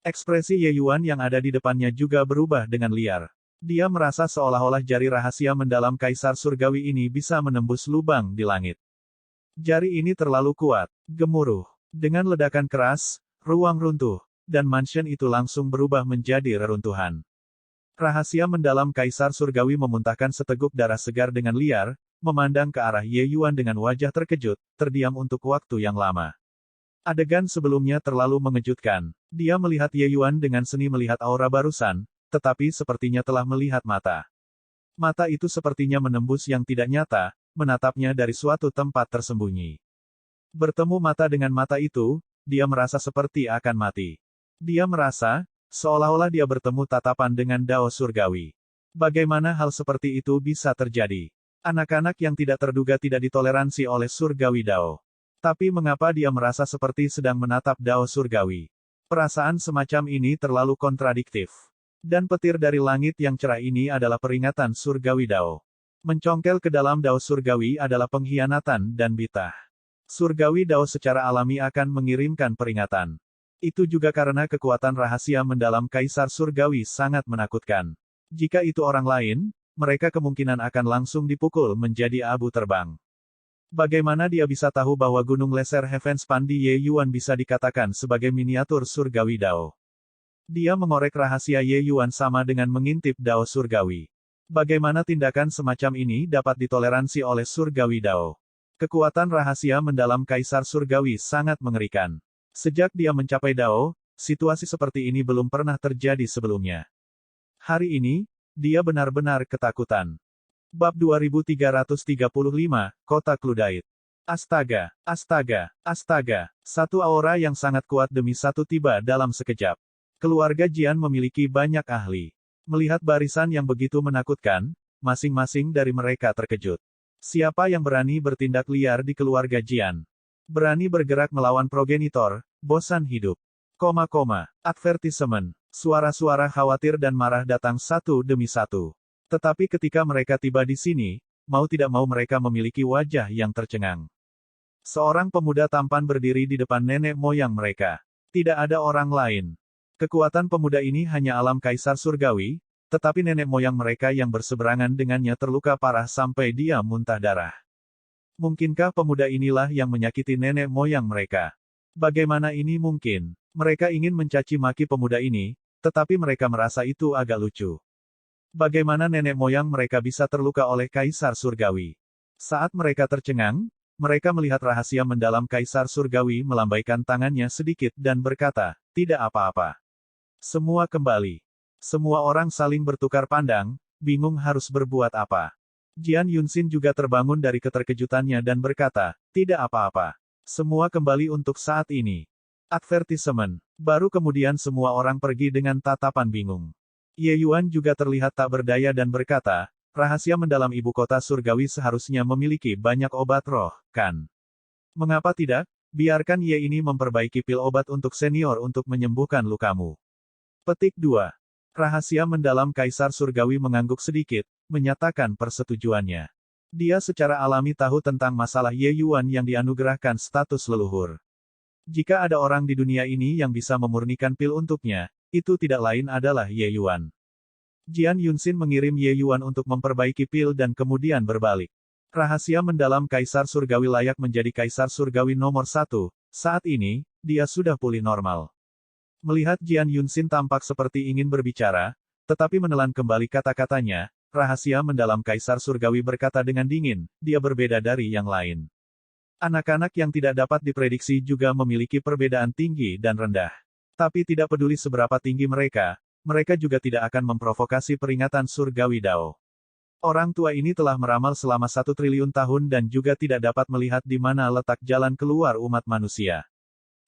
Ekspresi Ye Yuan yang ada di depannya juga berubah dengan liar. Dia merasa seolah-olah jari rahasia mendalam Kaisar Surgawi ini bisa menembus lubang di langit. Jari ini terlalu kuat. Gemuruh. Dengan ledakan keras, ruang runtuh, dan mansion itu langsung berubah menjadi reruntuhan. Rahasia mendalam Kaisar Surgawi memuntahkan seteguk darah segar dengan liar, memandang ke arah Ye Yuan dengan wajah terkejut, terdiam untuk waktu yang lama. Adegan sebelumnya terlalu mengejutkan. Dia melihat Ye Yuan dengan seni melihat aura barusan, tetapi sepertinya telah melihat mata. Mata itu sepertinya menembus yang tidak nyata, menatapnya dari suatu tempat tersembunyi. Bertemu mata dengan mata itu, dia merasa seperti akan mati. Dia merasa, seolah-olah dia bertemu tatapan dengan Dao Surgawi. Bagaimana hal seperti itu bisa terjadi? Anak-anak yang tidak terduga tidak ditoleransi oleh Surgawi Dao. Tapi mengapa dia merasa seperti sedang menatap Dao Surgawi? Perasaan semacam ini terlalu kontradiktif. Dan petir dari langit yang cerah ini adalah peringatan Surgawi Dao. Mencongkel ke dalam Dao Surgawi adalah pengkhianatan dan bitah. Surgawi Dao secara alami akan mengirimkan peringatan. Itu juga karena kekuatan rahasia mendalam Kaisar Surgawi sangat menakutkan. Jika itu orang lain, mereka kemungkinan akan langsung dipukul menjadi abu terbang. Bagaimana dia bisa tahu bahwa Gunung Leser Heavenspan di Ye Yuan bisa dikatakan sebagai miniatur Surgawi Dao? Dia mengorek rahasia Ye Yuan sama dengan mengintip Dao Surgawi. Bagaimana tindakan semacam ini dapat ditoleransi oleh Surgawi Dao? Kekuatan rahasia mendalam Kaisar Surgawi sangat mengerikan. Sejak dia mencapai Dao, situasi seperti ini belum pernah terjadi sebelumnya. Hari ini, dia benar-benar ketakutan. Bab 2335, Kota Cludite. Astaga, astaga, astaga. Satu aura yang sangat kuat demi satu tiba dalam sekejap. Keluarga Jian memiliki banyak ahli. Melihat barisan yang begitu menakutkan, masing-masing dari mereka terkejut. Siapa yang berani bertindak liar di keluarga Jian? Berani bergerak melawan progenitor, bosan hidup. Advertisement. Suara-suara khawatir dan marah datang satu demi satu. Tetapi ketika mereka tiba di sini, mau tidak mau mereka memiliki wajah yang tercengang. Seorang pemuda tampan berdiri di depan nenek moyang mereka. Tidak ada orang lain. Kekuatan pemuda ini hanya alam kaisar surgawi, tetapi nenek moyang mereka yang berseberangan dengannya terluka parah sampai dia muntah darah. Mungkinkah pemuda inilah yang menyakiti nenek moyang mereka? Bagaimana ini mungkin? Mereka ingin mencaci maki pemuda ini, tetapi mereka merasa itu agak lucu. Bagaimana nenek moyang mereka bisa terluka oleh kaisar surgawi? Saat mereka tercengang, mereka melihat rahasia mendalam kaisar surgawi melambaikan tangannya sedikit dan berkata, "Tidak apa-apa." Semua kembali. Semua orang saling bertukar pandang, bingung harus berbuat apa. Jian Yunxin juga terbangun dari keterkejutannya dan berkata, "Tidak apa-apa. Semua kembali untuk saat ini." Advertisement. Baru kemudian semua orang pergi dengan tatapan bingung. Ye Yuan juga terlihat tak berdaya dan berkata, "Rahasia mendalam ibu kota surgawi seharusnya memiliki banyak obat roh, kan? Mengapa tidak? Biarkan Ye ini memperbaiki pil obat untuk senior untuk menyembuhkan lukamu." Petik 2. Rahasia mendalam kaisar surgawi mengangguk sedikit, menyatakan persetujuannya. Dia secara alami tahu tentang masalah Ye Yuan yang dianugerahkan status leluhur. Jika ada orang di dunia ini yang bisa memurnikan pil untuknya, itu tidak lain adalah Ye Yuan. Jian Yunxin mengirim Ye Yuan untuk memperbaiki pil dan kemudian berbalik. Rahasia mendalam kaisar surgawi layak menjadi kaisar surgawi nomor 1, saat ini, dia sudah pulih normal. Melihat Jian Yunxin tampak seperti ingin berbicara, tetapi menelan kembali kata-katanya, rahasia mendalam kaisar surgawi berkata dengan dingin, dia berbeda dari yang lain. Anak-anak yang tidak dapat diprediksi juga memiliki perbedaan tinggi dan rendah. Tapi tidak peduli seberapa tinggi mereka juga tidak akan memprovokasi peringatan surgawi Dao. Orang tua ini telah meramal selama 1 triliun tahun dan juga tidak dapat melihat di mana letak jalan keluar umat manusia.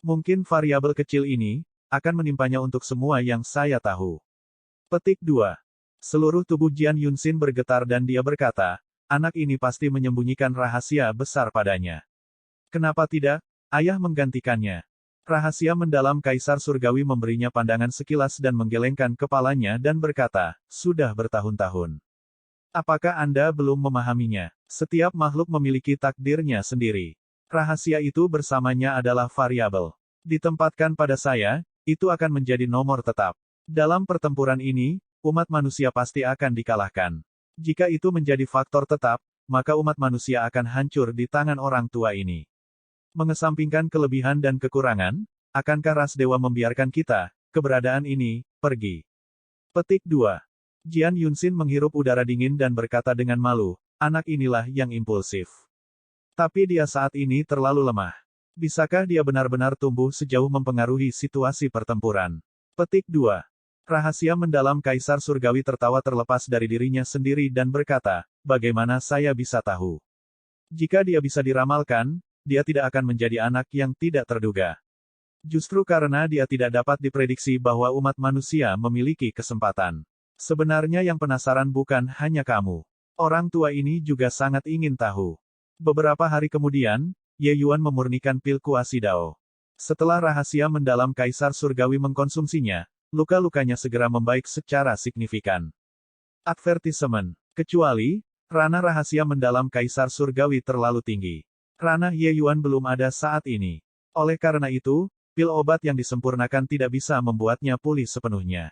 Mungkin variabel kecil ini akan menimpanya untuk semua yang saya tahu. Petik 2. Seluruh tubuh Jian Yunxin bergetar dan dia berkata, anak ini pasti menyembunyikan rahasia besar padanya. Kenapa tidak? Ayah menggantikannya. Rahasia mendalam kaisar surgawi memberinya pandangan sekilas dan menggelengkan kepalanya dan berkata, sudah bertahun-tahun. Apakah Anda belum memahaminya? Setiap makhluk memiliki takdirnya sendiri. Rahasia itu bersamanya adalah variabel. Ditempatkan pada saya, itu akan menjadi nomor tetap. Dalam pertempuran ini, umat manusia pasti akan dikalahkan. Jika itu menjadi faktor tetap, maka umat manusia akan hancur di tangan orang tua ini. Mengesampingkan kelebihan dan kekurangan, akankah ras dewa membiarkan kita, keberadaan ini, pergi? Petik 2. Jian Yunxin menghirup udara dingin dan berkata dengan malu, anak inilah yang impulsif. Tapi dia saat ini terlalu lemah. Bisakah dia benar-benar tumbuh sejauh mempengaruhi situasi pertempuran? Petik 2. Rahasia mendalam kaisar surgawi tertawa terlepas dari dirinya sendiri dan berkata, bagaimana saya bisa tahu? Jika dia bisa diramalkan, dia tidak akan menjadi anak yang tidak terduga. Justru karena dia tidak dapat diprediksi bahwa umat manusia memiliki kesempatan. Sebenarnya yang penasaran bukan hanya kamu. Orang tua ini juga sangat ingin tahu. Beberapa hari kemudian, Ye Yuan memurnikan pil kuasi Dao. Setelah rahasia mendalam kaisar surgawi mengkonsumsinya, luka-lukanya segera membaik secara signifikan. Advertisement. Kecuali, ranah rahasia mendalam kaisar surgawi terlalu tinggi. Ranah Ye Yuan belum ada saat ini. Oleh karena itu, pil obat yang disempurnakan tidak bisa membuatnya pulih sepenuhnya.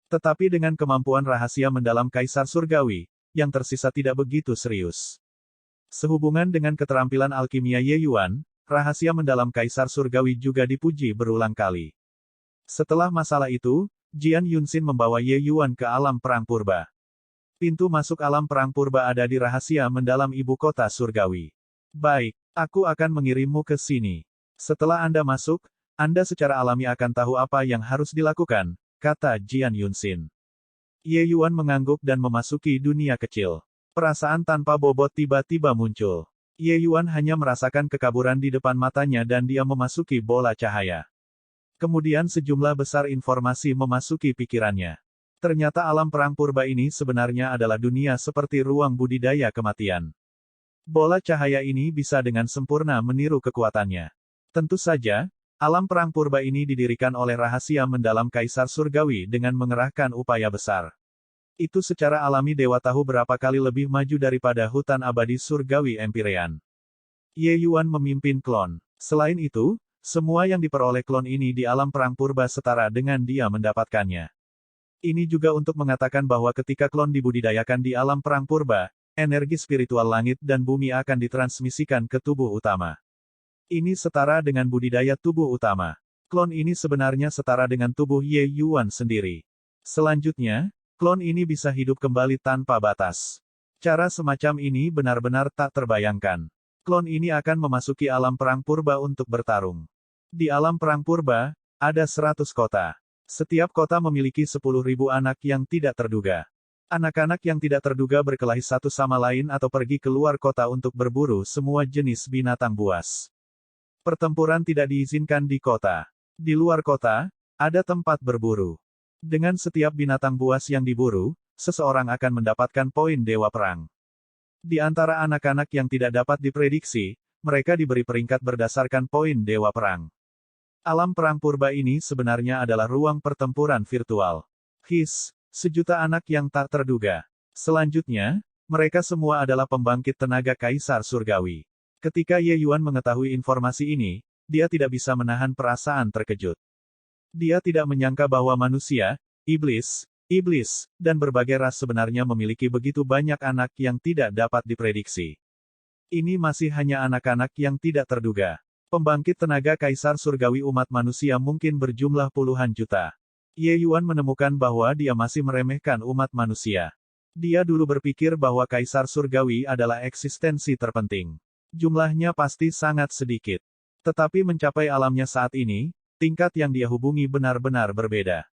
Tetapi dengan kemampuan rahasia mendalam kaisar surgawi, yang tersisa tidak begitu serius. Sehubungan dengan keterampilan alkimia Ye Yuan, rahasia mendalam kaisar surgawi juga dipuji berulang kali. Setelah masalah itu, Jian Yunxin membawa Ye Yuan ke alam perang purba. Pintu masuk alam perang purba ada di rahasia mendalam ibu kota surgawi. Baik, aku akan mengirimmu ke sini. Setelah Anda masuk, Anda secara alami akan tahu apa yang harus dilakukan, kata Jian Yunxin. Ye Yuan mengangguk dan memasuki dunia kecil. Perasaan tanpa bobot tiba-tiba muncul. Ye Yuan hanya merasakan kekaburan di depan matanya dan dia memasuki bola cahaya. Kemudian sejumlah besar informasi memasuki pikirannya. Ternyata alam perang purba ini sebenarnya adalah dunia seperti ruang budidaya kematian. Bola cahaya ini bisa dengan sempurna meniru kekuatannya. Tentu saja, alam perang purba ini didirikan oleh rahasia mendalam kaisar surgawi dengan mengerahkan upaya besar. Itu secara alami Dewa Tahu berapa kali lebih maju daripada hutan abadi surgawi Empyrean. Ye Yuan memimpin klon. Selain itu, semua yang diperoleh klon ini di alam perang purba setara dengan dia mendapatkannya. Ini juga untuk mengatakan bahwa ketika klon dibudidayakan di alam perang purba, energi spiritual langit dan bumi akan ditransmisikan ke tubuh utama. Ini setara dengan budidaya tubuh utama. Klon ini sebenarnya setara dengan tubuh Ye Yuan sendiri. Selanjutnya, klon ini bisa hidup kembali tanpa batas. Cara semacam ini benar-benar tak terbayangkan. Klon ini akan memasuki alam perang purba untuk bertarung. Di alam perang purba, ada 100 kota. Setiap kota memiliki 10.000 anak yang tidak terduga. Anak-anak yang tidak terduga berkelahi satu sama lain atau pergi keluar kota untuk berburu semua jenis binatang buas. Pertempuran tidak diizinkan di kota. Di luar kota, ada tempat berburu. Dengan setiap binatang buas yang diburu, seseorang akan mendapatkan poin Dewa Perang. Di antara anak-anak yang tidak dapat diprediksi, mereka diberi peringkat berdasarkan poin Dewa Perang. Alam perang purba ini sebenarnya adalah ruang pertempuran virtual. Sejuta anak yang tak terduga. Selanjutnya, mereka semua adalah pembangkit tenaga Kaisar Surgawi. Ketika Ye Yuan mengetahui informasi ini, dia tidak bisa menahan perasaan terkejut. Dia tidak menyangka bahwa manusia, iblis, dan berbagai ras sebenarnya memiliki begitu banyak anak yang tidak dapat diprediksi. Ini masih hanya anak-anak yang tidak terduga. Pembangkit tenaga Kaisar Surgawi umat manusia mungkin berjumlah puluhan juta. Ye Yuan menemukan bahwa dia masih meremehkan umat manusia. Dia dulu berpikir bahwa Kaisar Surgawi adalah eksistensi terpenting. Jumlahnya pasti sangat sedikit. Tetapi mencapai alamnya saat ini, tingkat yang dia hubungi benar-benar berbeda.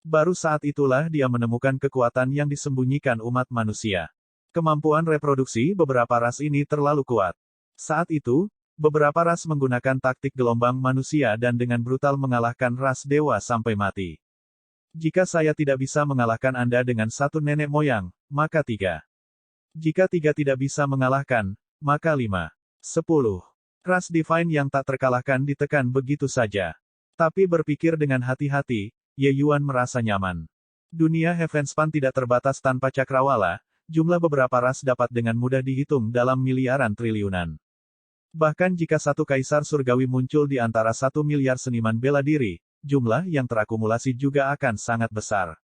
Baru saat itulah dia menemukan kekuatan yang disembunyikan umat manusia. Kemampuan reproduksi beberapa ras ini terlalu kuat. Saat itu, beberapa ras menggunakan taktik gelombang manusia dan dengan brutal mengalahkan ras dewa sampai mati. Jika saya tidak bisa mengalahkan Anda dengan satu nenek moyang, maka 3. Jika 3 tidak bisa mengalahkan, maka 5. 10. Ras divine yang tak terkalahkan ditekan begitu saja. Tapi berpikir dengan hati-hati, Ye Yuan merasa nyaman. Dunia Heavenspan tidak terbatas tanpa cakrawala, jumlah beberapa ras dapat dengan mudah dihitung dalam miliaran triliunan. Bahkan jika satu Kaisar Surgawi muncul di antara 1 miliar seniman bela diri, jumlah yang terakumulasi juga akan sangat besar.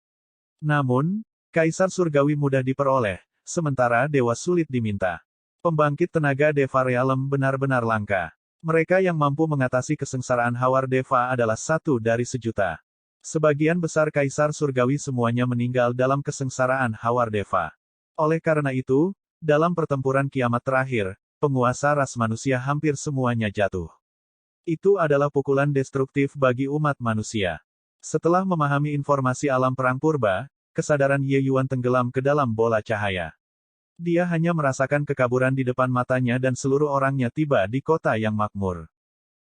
Namun, Kaisar Surgawi mudah diperoleh, sementara dewa sulit diminta. Pembangkit tenaga Deva Realem benar-benar langka. Mereka yang mampu mengatasi kesengsaraan Hawar Deva adalah 1 dari sejuta. Sebagian besar Kaisar Surgawi semuanya meninggal dalam kesengsaraan Hawar Deva. Oleh karena itu, dalam pertempuran kiamat terakhir, penguasa ras manusia hampir semuanya jatuh. Itu adalah pukulan destruktif bagi umat manusia. Setelah memahami informasi alam perang purba, kesadaran Ye Yuan tenggelam ke dalam bola cahaya. Dia hanya merasakan kekaburan di depan matanya dan seluruh orangnya tiba di kota yang makmur.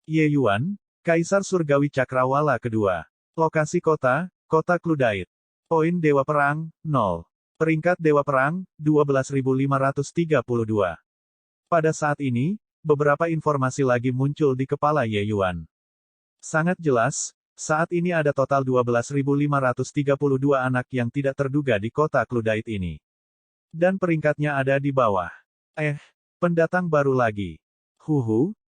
Ye Yuan, Kaisar Surgawi Cakrawala kedua. Lokasi kota, Kota Cludite. Poin Dewa Perang, 0. Peringkat Dewa Perang, 12.532. Pada saat ini, beberapa informasi lagi muncul di kepala Ye Yuan. Sangat jelas, saat ini ada total 12.532 anak yang tidak terduga di kota Cludite ini. Dan peringkatnya ada di bawah. Pendatang baru lagi.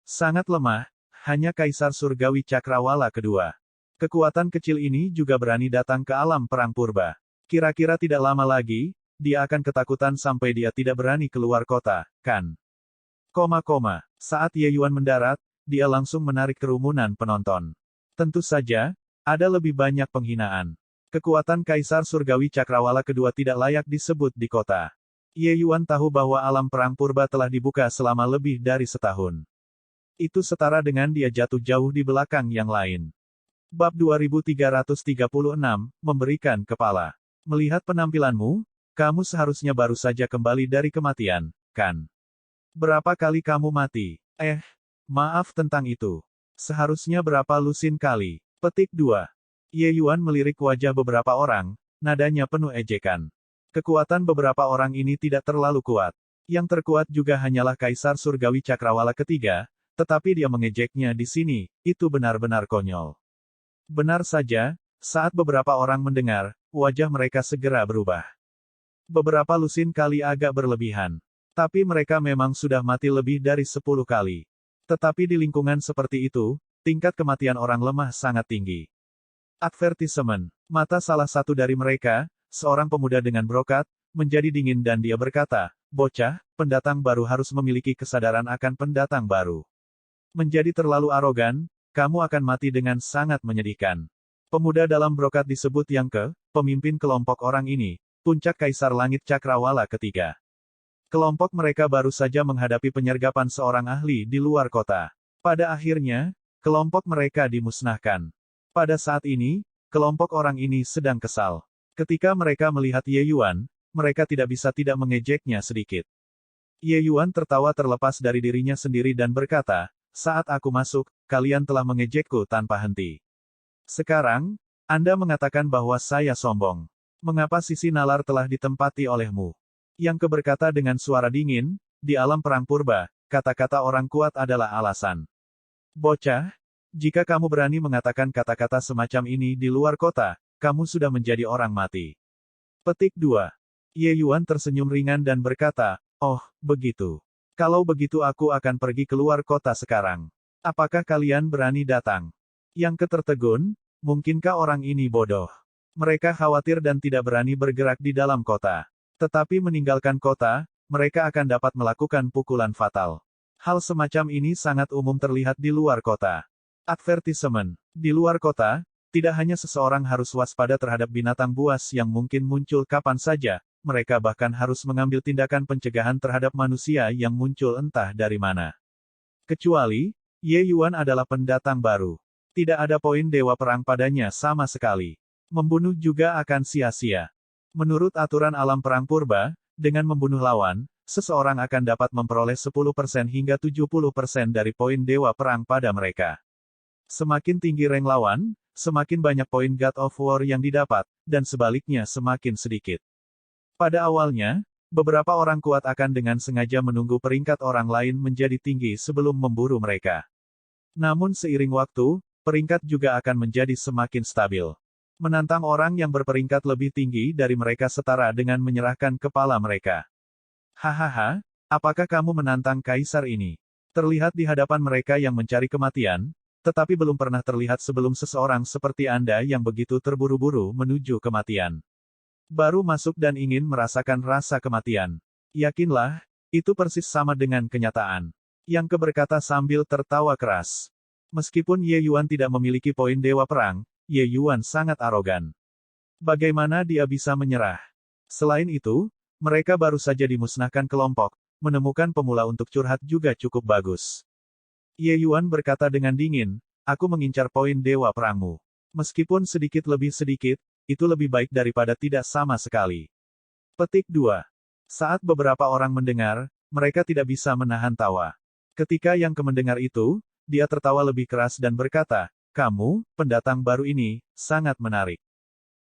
Sangat lemah, hanya Kaisar Surgawi Cakrawala kedua. Kekuatan kecil ini juga berani datang ke alam perang purba. Kira-kira tidak lama lagi, dia akan ketakutan sampai dia tidak berani keluar kota, kan? Saat Ye Yuan mendarat, dia langsung menarik kerumunan penonton. Tentu saja, ada lebih banyak penghinaan. Kekuatan Kaisar Surgawi Cakrawala kedua tidak layak disebut di kota. Ye Yuan tahu bahwa alam perang purba telah dibuka selama lebih dari setahun. Itu setara dengan dia jatuh jauh di belakang yang lain. Bab 2336, Memberikan Kepala. Melihat penampilanmu, kamu seharusnya baru saja kembali dari kematian, kan? Berapa kali kamu mati? Maaf tentang itu. Seharusnya berapa lusin kali? Petik 2. Ye Yuan melirik wajah beberapa orang, nadanya penuh ejekan. Kekuatan beberapa orang ini tidak terlalu kuat. Yang terkuat juga hanyalah Kaisar Surgawi Cakrawala ketiga, tetapi dia mengejeknya di sini, itu benar-benar konyol. Benar saja, saat beberapa orang mendengar, wajah mereka segera berubah. Beberapa lusin kali agak berlebihan. Tapi mereka memang sudah mati lebih dari 10 kali. Tetapi di lingkungan seperti itu, tingkat kematian orang lemah sangat tinggi. Advertisement. Mata salah satu dari mereka, seorang pemuda dengan brokat, menjadi dingin dan dia berkata, "Bocah, pendatang baru harus memiliki kesadaran akan pendatang baru. Menjadi terlalu arogan, kamu akan mati dengan sangat menyedihkan." Pemuda dalam brokat disebut Yang, pemimpin kelompok orang ini, puncak Kaisar Langit Cakrawala ketiga. Kelompok mereka baru saja menghadapi penyergapan seorang ahli di luar kota. Pada akhirnya, kelompok mereka dimusnahkan. Pada saat ini, kelompok orang ini sedang kesal. Ketika mereka melihat Ye Yuan, mereka tidak bisa tidak mengejeknya sedikit. Ye Yuan tertawa terlepas dari dirinya sendiri dan berkata, "Saat aku masuk, kalian telah mengejekku tanpa henti. Sekarang, Anda mengatakan bahwa saya sombong. Mengapa sisi nalar telah ditempati olehmu?" Yang berkata dengan suara dingin, "Di alam perang purba, kata-kata orang kuat adalah alasan. Bocah, jika kamu berani mengatakan kata-kata semacam ini di luar kota, kamu sudah menjadi orang mati." Petik 2. Ye Yuan tersenyum ringan dan berkata, "Oh, begitu. Kalau begitu aku akan pergi keluar kota sekarang. Apakah kalian berani datang?" Yang tertegun, mungkinkah orang ini bodoh? Mereka khawatir dan tidak berani bergerak di dalam kota. Tetapi meninggalkan kota, mereka akan dapat melakukan pukulan fatal. Hal semacam ini sangat umum terlihat di luar kota. Advertisement. Di luar kota, tidak hanya seseorang harus waspada terhadap binatang buas yang mungkin muncul kapan saja, mereka bahkan harus mengambil tindakan pencegahan terhadap manusia yang muncul entah dari mana. Kecuali, Ye Yuan adalah pendatang baru. Tidak ada poin dewa perang padanya sama sekali. Membunuh juga akan sia-sia. Menurut aturan alam perang purba, dengan membunuh lawan, seseorang akan dapat memperoleh 10% hingga 70% dari poin dewa perang pada mereka. Semakin tinggi rank lawan, semakin banyak poin God of War yang didapat, dan sebaliknya semakin sedikit. Pada awalnya, beberapa orang kuat akan dengan sengaja menunggu peringkat orang lain menjadi tinggi sebelum memburu mereka. Namun seiring waktu, peringkat juga akan menjadi semakin stabil. Menantang orang yang berperingkat lebih tinggi dari mereka setara dengan menyerahkan kepala mereka. Hahaha, apakah kamu menantang kaisar ini? Terlihat di hadapan mereka yang mencari kematian, tetapi belum pernah terlihat sebelum seseorang seperti Anda yang begitu terburu-buru menuju kematian. Baru masuk dan ingin merasakan rasa kematian. Yakinlah, itu persis sama dengan kenyataan. Yang berkata sambil tertawa keras. Meskipun Ye Yuan tidak memiliki poin dewa perang, Ye Yuan sangat arogan. Bagaimana dia bisa menyerah? Selain itu, mereka baru saja dimusnahkan kelompok, menemukan pemula untuk curhat juga cukup bagus. Ye Yuan berkata dengan dingin, "Aku mengincar poin dewa perangmu. Meskipun sedikit lebih sedikit, itu lebih baik daripada tidak sama sekali." Petik 2. Saat beberapa orang mendengar, mereka tidak bisa menahan tawa. Ketika Yang mendengar itu, dia tertawa lebih keras dan berkata, "Kamu, pendatang baru ini, sangat menarik.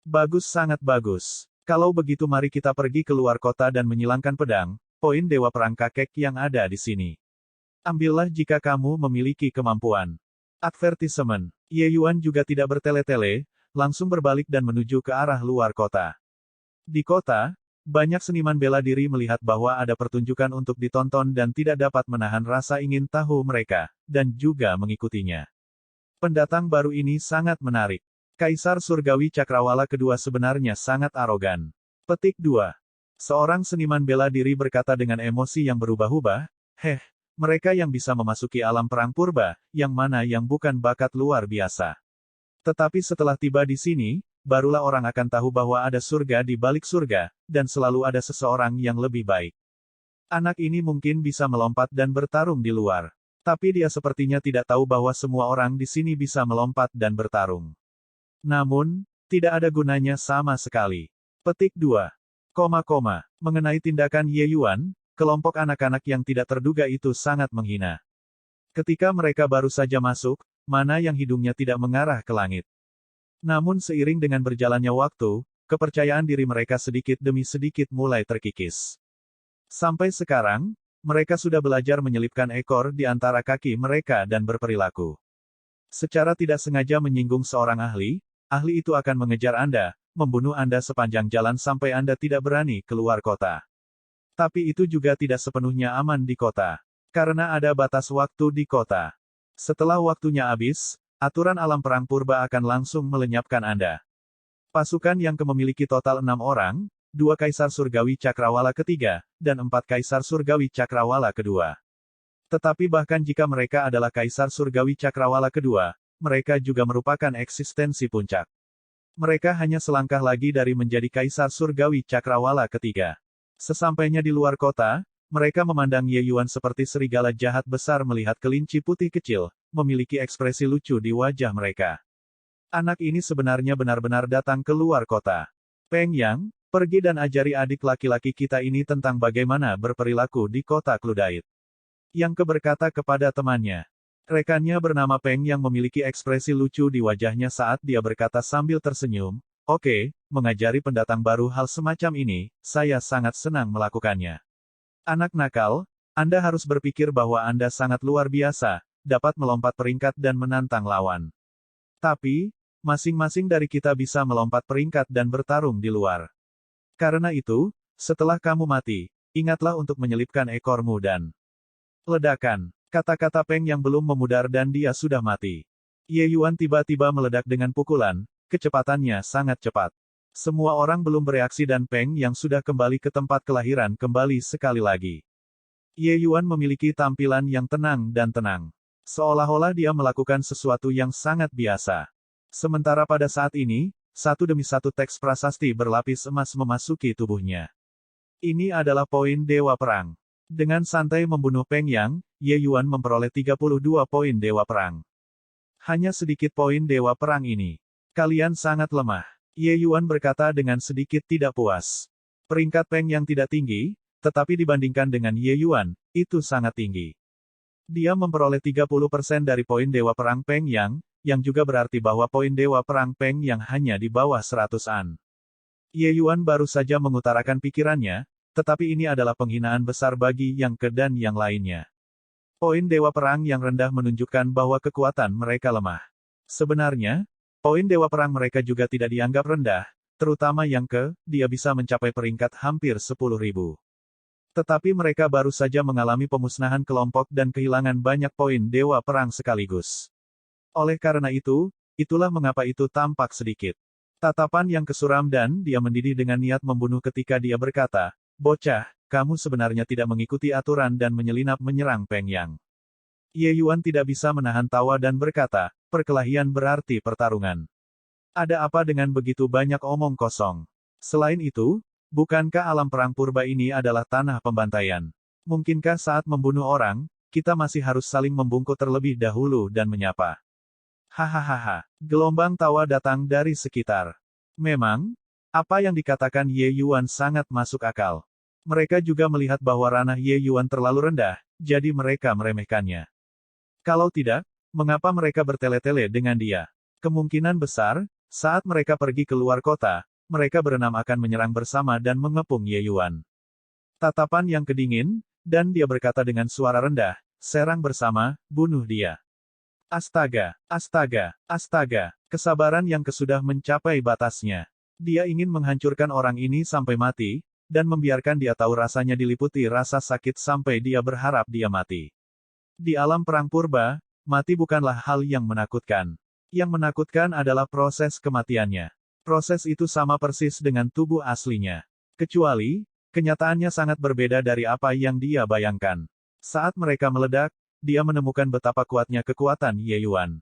Bagus, sangat bagus. Kalau begitu mari kita pergi keluar kota dan menyilangkan pedang, poin dewa perang kakek yang ada di sini. Ambillah jika kamu memiliki kemampuan." Advertisement. Ye Yuan juga tidak bertele-tele, langsung berbalik dan menuju ke arah luar kota. Di kota, banyak seniman bela diri melihat bahwa ada pertunjukan untuk ditonton dan tidak dapat menahan rasa ingin tahu mereka, dan juga mengikutinya. Pendatang baru ini sangat menarik. Kaisar Surgawi Cakrawala kedua sebenarnya sangat arogan. Petik 2. Seorang seniman bela diri berkata dengan emosi yang berubah-ubah, mereka yang bisa memasuki alam perang purba, yang mana yang bukan bakat luar biasa. Tetapi setelah tiba di sini, barulah orang akan tahu bahwa ada surga di balik surga, dan selalu ada seseorang yang lebih baik. Anak ini mungkin bisa melompat dan bertarung di luar. Tapi dia sepertinya tidak tahu bahwa semua orang di sini bisa melompat dan bertarung. Namun, tidak ada gunanya sama sekali. Petik 2. Mengenai tindakan Ye Yuan, kelompok anak-anak yang tidak terduga itu sangat menghina. Ketika mereka baru saja masuk, mana yang hidungnya tidak mengarah ke langit. Namun seiring dengan berjalannya waktu, kepercayaan diri mereka sedikit demi sedikit mulai terkikis. Sampai sekarang, mereka sudah belajar menyelipkan ekor di antara kaki mereka dan berperilaku. Secara tidak sengaja menyinggung seorang ahli itu akan mengejar Anda, membunuh Anda sepanjang jalan sampai Anda tidak berani keluar kota. Tapi itu juga tidak sepenuhnya aman di kota. Karena ada batas waktu di kota. Setelah waktunya habis, aturan alam perang purba akan langsung melenyapkan Anda. Pasukan yang memiliki total 6 orang, 2 Kaisar Surgawi Cakrawala ketiga, dan 4 Kaisar Surgawi Cakrawala kedua. Tetapi bahkan jika mereka adalah Kaisar Surgawi Cakrawala kedua, mereka juga merupakan eksistensi puncak. Mereka hanya selangkah lagi dari menjadi Kaisar Surgawi Cakrawala ketiga. Sesampainya di luar kota, mereka memandang Ye Yuan seperti serigala jahat besar melihat kelinci putih kecil, memiliki ekspresi lucu di wajah mereka. Anak ini sebenarnya benar-benar datang ke luar kota. Peng Yang, pergi dan ajari adik laki-laki kita ini tentang bagaimana berperilaku di kota Cludite. Yang berkata kepada temannya. Rekannya bernama Peng yang memiliki ekspresi lucu di wajahnya saat dia berkata sambil tersenyum, "Oke, mengajari pendatang baru hal semacam ini, saya sangat senang melakukannya. Anak nakal, Anda harus berpikir bahwa Anda sangat luar biasa, dapat melompat peringkat dan menantang lawan. Tapi, masing-masing dari kita bisa melompat peringkat dan bertarung di luar. Karena itu, setelah kamu mati, ingatlah untuk menyelipkan ekormu dan..." Ledakan. Kata-kata Peng yang belum memudar dan dia sudah mati. Ye Yuan tiba-tiba meledak dengan pukulan, kecepatannya sangat cepat. Semua orang belum bereaksi dan Peng yang sudah kembali ke tempat kelahiran kembali sekali lagi. Ye Yuan memiliki tampilan yang tenang dan tenang. Seolah-olah dia melakukan sesuatu yang sangat biasa. Sementara pada saat ini, satu demi satu teks prasasti berlapis emas memasuki tubuhnya. Ini adalah poin Dewa Perang. Dengan santai membunuh Peng Yang, Ye Yuan memperoleh 32 poin Dewa Perang. Hanya sedikit poin Dewa Perang ini. Kalian sangat lemah. Ye Yuan berkata dengan sedikit tidak puas. Peringkat Peng Yang tidak tinggi, tetapi dibandingkan dengan Ye Yuan, itu sangat tinggi. Dia memperoleh 30% dari poin Dewa Perang Peng yang juga berarti bahwa poin Dewa Perang Peng Yang hanya di bawah 100-an. Ye Yuan baru saja mengutarakan pikirannya, tetapi ini adalah penghinaan besar bagi Yang Ke dan yang lainnya. Poin Dewa Perang yang rendah menunjukkan bahwa kekuatan mereka lemah. Sebenarnya, poin Dewa Perang mereka juga tidak dianggap rendah, terutama Yang Ke, dia bisa mencapai peringkat hampir 10.000. Tetapi mereka baru saja mengalami pemusnahan kelompok dan kehilangan banyak poin Dewa Perang sekaligus. Oleh karena itu, itulah mengapa itu tampak sedikit. Tatapan Yang Kesuram dan dia mendidih dengan niat membunuh ketika dia berkata, "Bocah, kamu sebenarnya tidak mengikuti aturan dan menyelinap menyerang Peng Yang." Ye Yuan tidak bisa menahan tawa dan berkata, "Perkelahian berarti pertarungan. Ada apa dengan begitu banyak omong kosong? Selain itu, bukankah alam perang purba ini adalah tanah pembantaian? Mungkinkah saat membunuh orang, kita masih harus saling membungkuk terlebih dahulu dan menyapa?" Hahaha. Gelombang tawa datang dari sekitar. Memang, apa yang dikatakan Ye Yuan sangat masuk akal. Mereka juga melihat bahwa ranah Ye Yuan terlalu rendah, jadi mereka meremehkannya. Kalau tidak, mengapa mereka bertele-tele dengan dia? Kemungkinan besar, saat mereka pergi ke luar kota, mereka berenam akan menyerang bersama dan mengepung Ye Yuan. Tatapan Yang Kedingin, dan dia berkata dengan suara rendah, "Serang bersama, bunuh dia." Astaga, astaga, astaga, kesabaran Yang Ke sudah mencapai batasnya. Dia ingin menghancurkan orang ini sampai mati, dan membiarkan dia tahu rasanya diliputi rasa sakit sampai dia berharap dia mati. Di alam perang purba, mati bukanlah hal yang menakutkan. Yang menakutkan adalah proses kematiannya. Proses itu sama persis dengan tubuh aslinya. Kecuali, kenyataannya sangat berbeda dari apa yang dia bayangkan. Saat mereka meledak, dia menemukan betapa kuatnya kekuatan Ye Yuan.